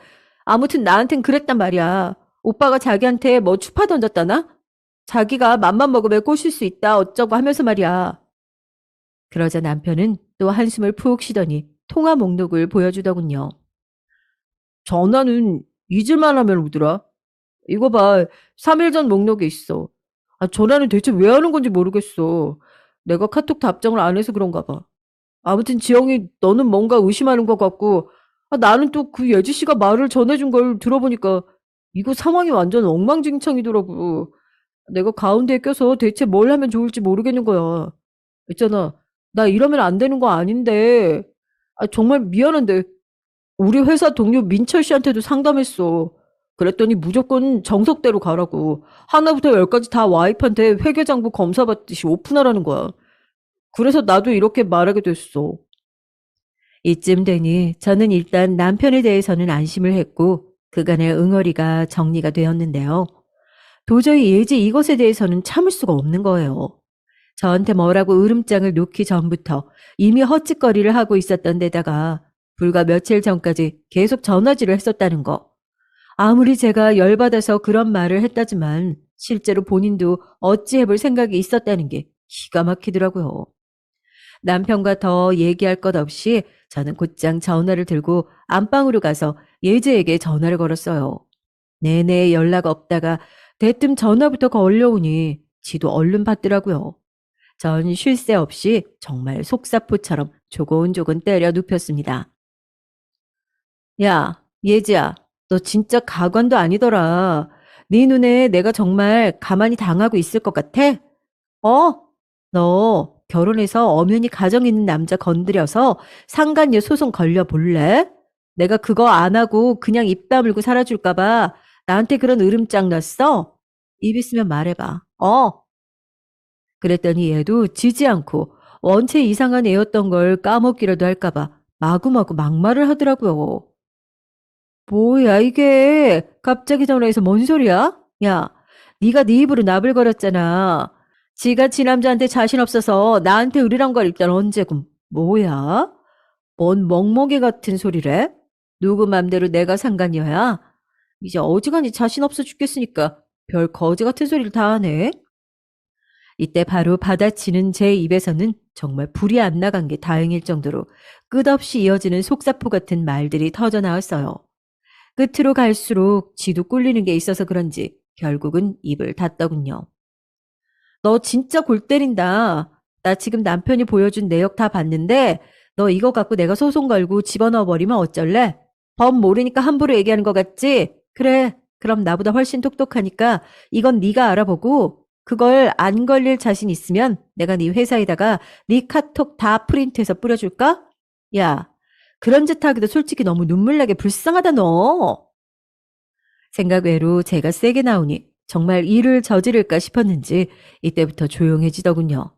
아무튼 나한텐 그랬단 말이야. 오빠가 자기한테 뭐 추파 던졌다나? 자기가 맘만 먹으면 꼬실 수 있다 어쩌고 하면서 말이야. 그러자 남편은 또 한숨을 푹 쉬더니 통화 목록을 보여주더군요. 전화는 잊을만 하면 오더라. 이거 봐. 3일 전 목록에 있어. 전화는 대체 왜 하는 건지 모르겠어. 내가 카톡 답장을 안 해서 그런가 봐. 아무튼 지영이 너는 뭔가 의심하는 것 같고, 나는 또 그 예지 씨가 말을 전해준 걸 들어보니까 이거 상황이 완전 엉망진창이더라고. 내가 가운데에 껴서 대체 뭘 하면 좋을지 모르겠는 거야. 있잖아. 나 이러면 안 되는 거 아닌데. 정말 미안한데 우리 회사 동료 민철 씨한테도 상담했어. 그랬더니 무조건 정석대로 가라고. 하나부터 열까지 다 와이프한테 회계장부 검사받듯이 오픈하라는 거야. 그래서 나도 이렇게 말하게 됐어. 이쯤 되니 저는 일단 남편에 대해서는 안심을 했고 그간의 응어리가 정리가 되었는데요. 도저히 예지 이것에 대해서는 참을 수가 없는 거예요. 저한테 뭐라고 으름장을 놓기 전부터 이미 헛짓거리를 하고 있었던 데다가 불과 며칠 전까지 계속 전화질을 했었다는 거. 아무리 제가 열받아서 그런 말을 했다지만 실제로 본인도 어찌 해볼 생각이 있었다는 게 기가 막히더라고요. 남편과 더 얘기할 것 없이 저는 곧장 전화를 들고 안방으로 가서 예지에게 전화를 걸었어요. 내내 연락 없다가 대뜸 전화부터 걸려오니 지도 얼른 받더라고요. 전 쉴 새 없이 정말 속사포처럼 조곤조곤 때려 눕혔습니다. 야, 예지야, 너 진짜 가관도 아니더라. 네 눈에 내가 정말 가만히 당하고 있을 것 같아? 어? 너 결혼해서 엄연히 가정 있는 남자 건드려서 상간녀 소송 걸려 볼래? 내가 그거 안 하고 그냥 입 다물고 살아줄까 봐 나한테 그런 으름장 놨어? 입 있으면 말해봐. 그랬더니 얘도 지지 않고 원체 이상한 애였던 걸 까먹기라도 할까 봐 마구마구 막말을 하더라고요. 뭐야 이게 갑자기 전화해서 뭔 소리야? 야, 네가 네 입으로 나불거렸잖아. 지가 지 남자한테 자신 없어서 나한테 으르렁거릴 땐 언제고. 뭐야? 뭔 멍멍이 같은 소리래? 누구 맘대로 내가 상관이야? 이제 어지간히 자신 없어 죽겠으니까 별 거지 같은 소리를 다 하네. 이때 바로 받아치는 제 입에서는 정말 불이 안 나간 게 다행일 정도로 끝없이 이어지는 속사포 같은 말들이 터져 나왔어요. 끝으로 갈수록 지도 꿀리는 게 있어서 그런지 결국은 입을 닫더군요. 너 진짜 골 때린다. 나 지금 남편이 보여준 내역 다 봤는데 너 이거 갖고 내가 소송 걸고 집어넣어 버리면 어쩔래? 법 모르니까 함부로 얘기하는 거 같지? 그래. 그럼 나보다 훨씬 똑똑하니까 이건 네가 알아보고 그걸 안 걸릴 자신 있으면 내가 네 회사에다가 네 카톡 다 프린트해서 뿌려줄까? 야, 그런 짓 하기도 솔직히 너무 눈물 나게 불쌍하다 너. 생각 외로 제가 세게 나오니 정말 일을 저지를까 싶었는지 이때부터 조용해지더군요.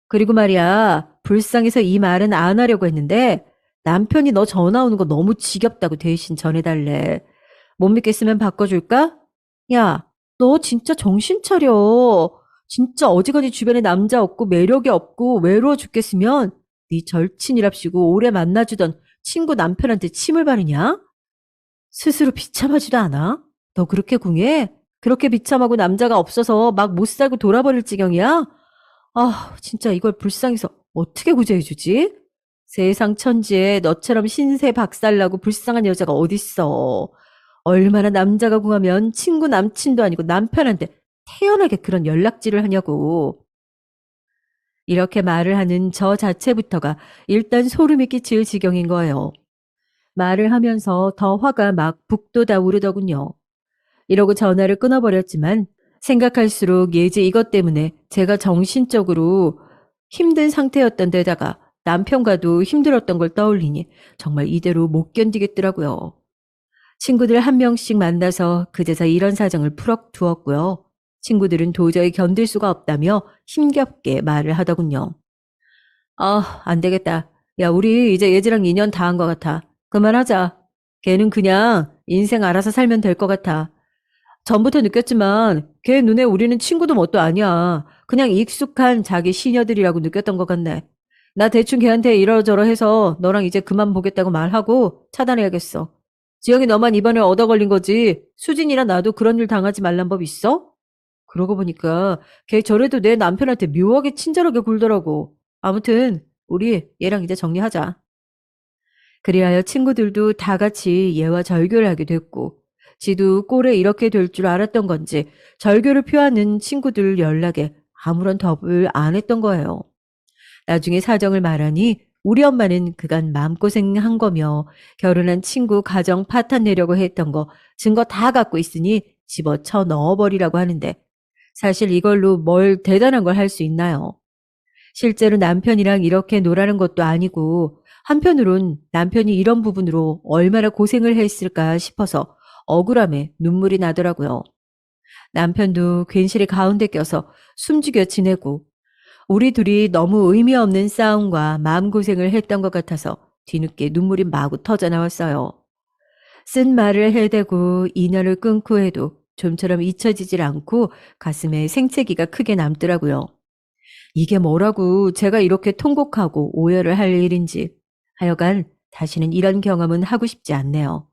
그리고 말이야, 불쌍해서 이 말은 안 하려고 했는데 남편이 너 전화 오는 거 너무 지겹다고 대신 전해달래. 못 믿겠으면 바꿔줄까? 야, 너 진짜 정신 차려. 진짜 어지간히 주변에 남자 없고 매력이 없고 외로워 죽겠으면 네 절친이랍시고 오래 만나주던 친구 남편한테 침을 바르냐? 스스로 비참하지도 않아? 너 그렇게 궁해? 그렇게 비참하고 남자가 없어서 막 못 살고 돌아버릴 지경이야? 아, 진짜 이걸 불쌍해서 어떻게 구제해주지? 세상 천지에 너처럼 신세 박살나고 불쌍한 여자가 어딨어. 얼마나 남자가 궁하면 친구 남친도 아니고 남편한테 태연하게 그런 연락질을 하냐고. 이렇게 말을 하는 저 자체부터가 일단 소름이 끼칠 지경인 거예요. 말을 하면서 더 화가 막 북돋아 오르더군요. 이러고 전화를 끊어버렸지만 생각할수록 예지 이것 때문에 제가 정신적으로 힘든 상태였던 데다가 남편과도 힘들었던 걸 떠올리니 정말 이대로 못 견디겠더라고요. 친구들 한 명씩 만나서 그제서 이런 사정을 풀어두었고요. 친구들은 도저히 견딜 수가 없다며 힘겹게 말을 하더군요. 아, 안 되겠다. 야, 우리 이제 예지랑 인연 다 한 것 같아. 그만하자. 걔는 그냥 인생 알아서 살면 될 것 같아. 전부터 느꼈지만 걔 눈에 우리는 친구도 뭣도 아니야. 그냥 익숙한 자기 시녀들이라고 느꼈던 것 같네. 나 대충 걔한테 이러저러 해서 너랑 이제 그만 보겠다고 말하고 차단해야겠어. 지영이 너만 이번에 얻어 걸린 거지. 수진이랑 나도 그런 일 당하지 말란 법 있어? 그러고 보니까 걔 저래도 내 남편한테 묘하게 친절하게 굴더라고. 아무튼 우리 얘랑 이제 정리하자. 그리하여 친구들도 다 같이 얘와 절교를 하게 됐고, 지도 꼴에 이렇게 될 줄 알았던 건지 절교를 표하는 친구들 연락에 아무런 답을 안 했던 거예요. 나중에 사정을 말하니 우리 엄마는 그간 마음고생한 거며 결혼한 친구 가정 파탄 내려고 했던 거 증거 다 갖고 있으니 집어쳐 넣어버리라고 하는데, 사실 이걸로 뭘 대단한 걸 할 수 있나요? 실제로 남편이랑 이렇게 놀아는 것도 아니고, 한편으론 남편이 이런 부분으로 얼마나 고생을 했을까 싶어서 억울함에 눈물이 나더라고요. 남편도 괜시리 가운데 껴서 숨죽여 지내고, 우리 둘이 너무 의미 없는 싸움과 마음고생을 했던 것 같아서 뒤늦게 눈물이 마구 터져 나왔어요. 쓴 말을 해대고 인연을 끊고 해도 좀처럼 잊혀지질 않고 가슴에 생채기가 크게 남더라고요. 이게 뭐라고 제가 이렇게 통곡하고 오열을 할 일인지. 하여간 다시는 이런 경험은 하고 싶지 않네요.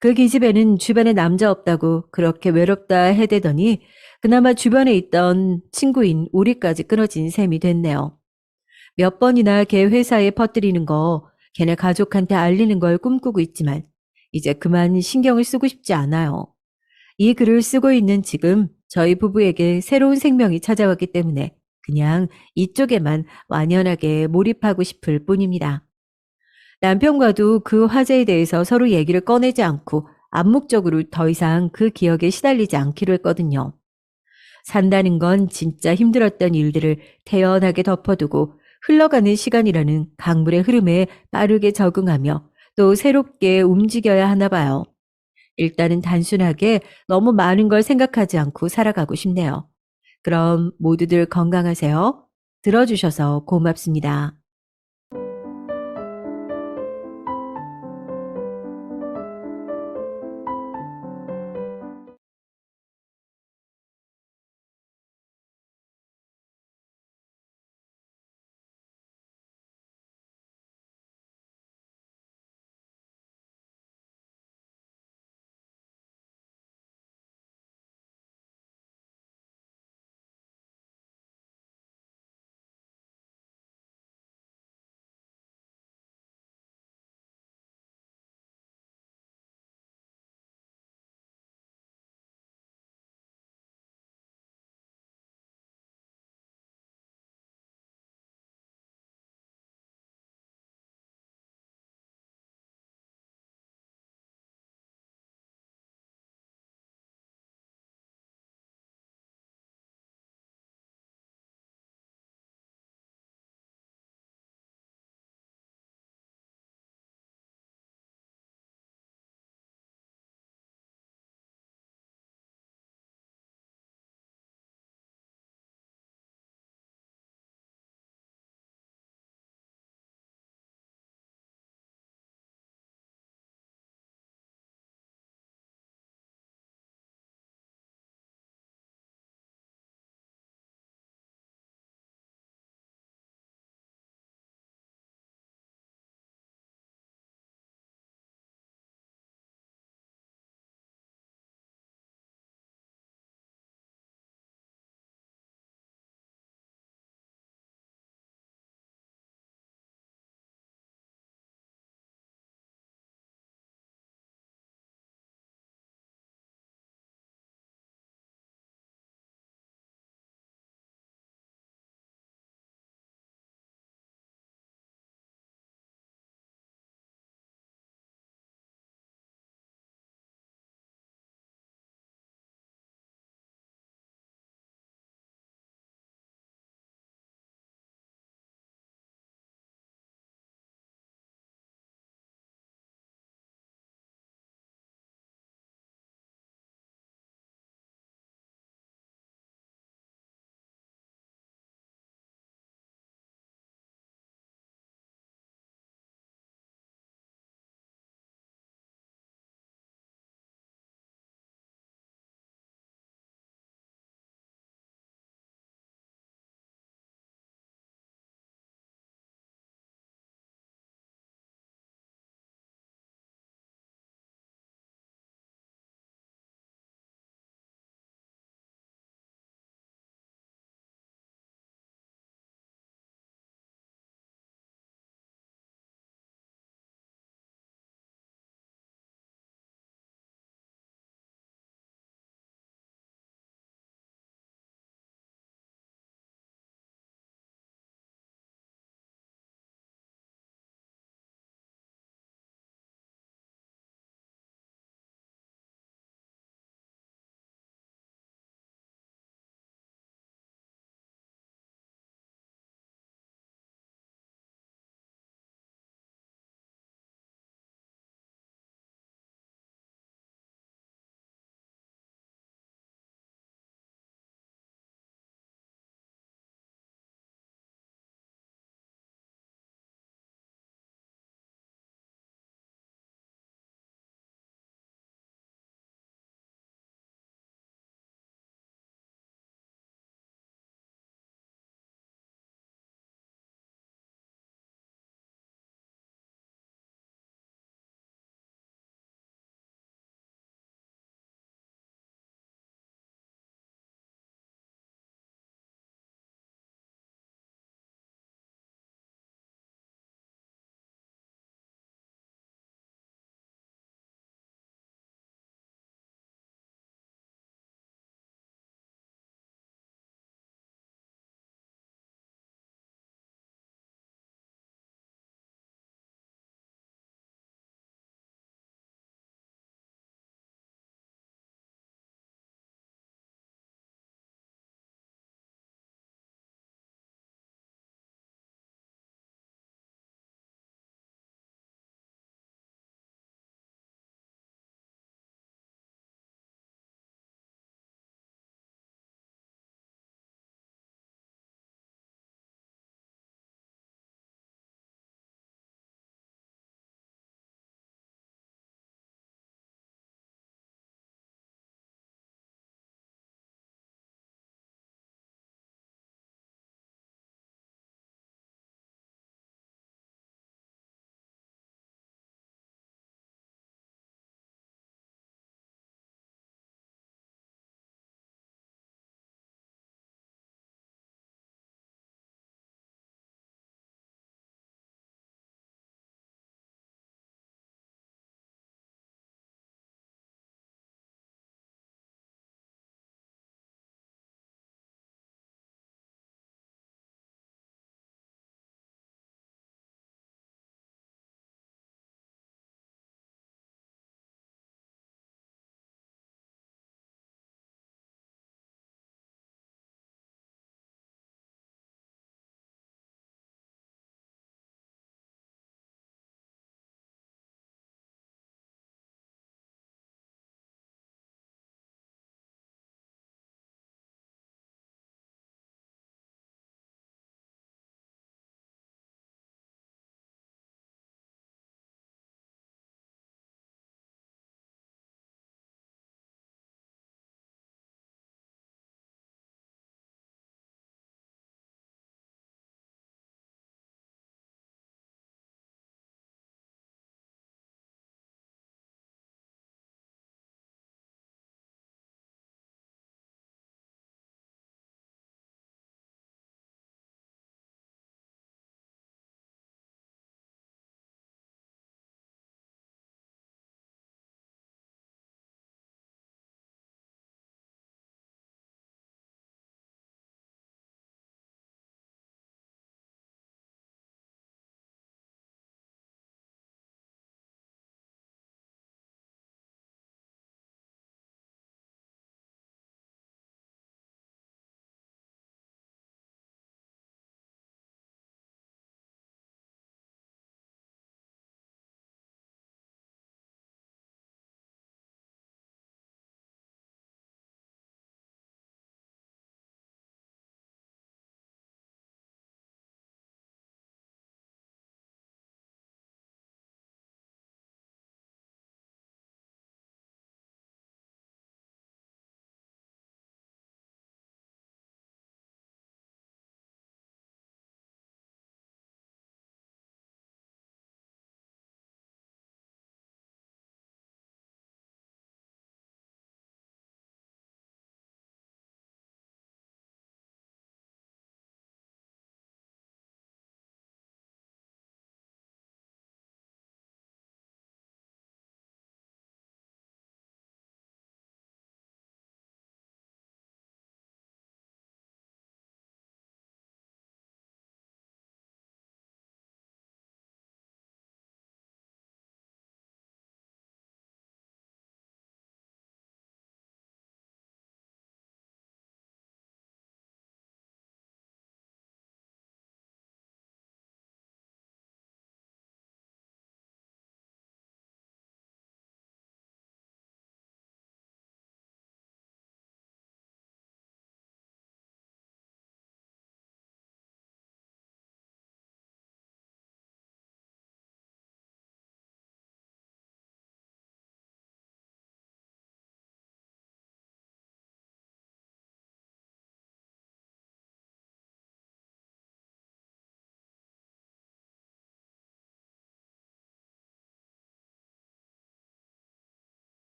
그 기집애는 주변에 남자 없다고 그렇게 외롭다 해대더니 그나마 주변에 있던 친구인 우리까지 끊어진 셈이 됐네요. 몇 번이나 걔 회사에 퍼뜨리는 거, 걔네 가족한테 알리는 걸 꿈꾸고 있지만 이제 그만 신경을 쓰고 싶지 않아요. 이 글을 쓰고 있는 지금 저희 부부에게 새로운 생명이 찾아왔기 때문에 그냥 이쪽에만 완연하게 몰입하고 싶을 뿐입니다. 남편과도 그 화제에 대해서 서로 얘기를 꺼내지 않고 암묵적으로 더 이상 그 기억에 시달리지 않기로 했거든요. 산다는 건 진짜 힘들었던 일들을 태연하게 덮어두고 흘러가는 시간이라는 강물의 흐름에 빠르게 적응하며 또 새롭게 움직여야 하나 봐요. 일단은 단순하게 너무 많은 걸 생각하지 않고 살아가고 싶네요. 그럼 모두들 건강하세요. 들어주셔서 고맙습니다.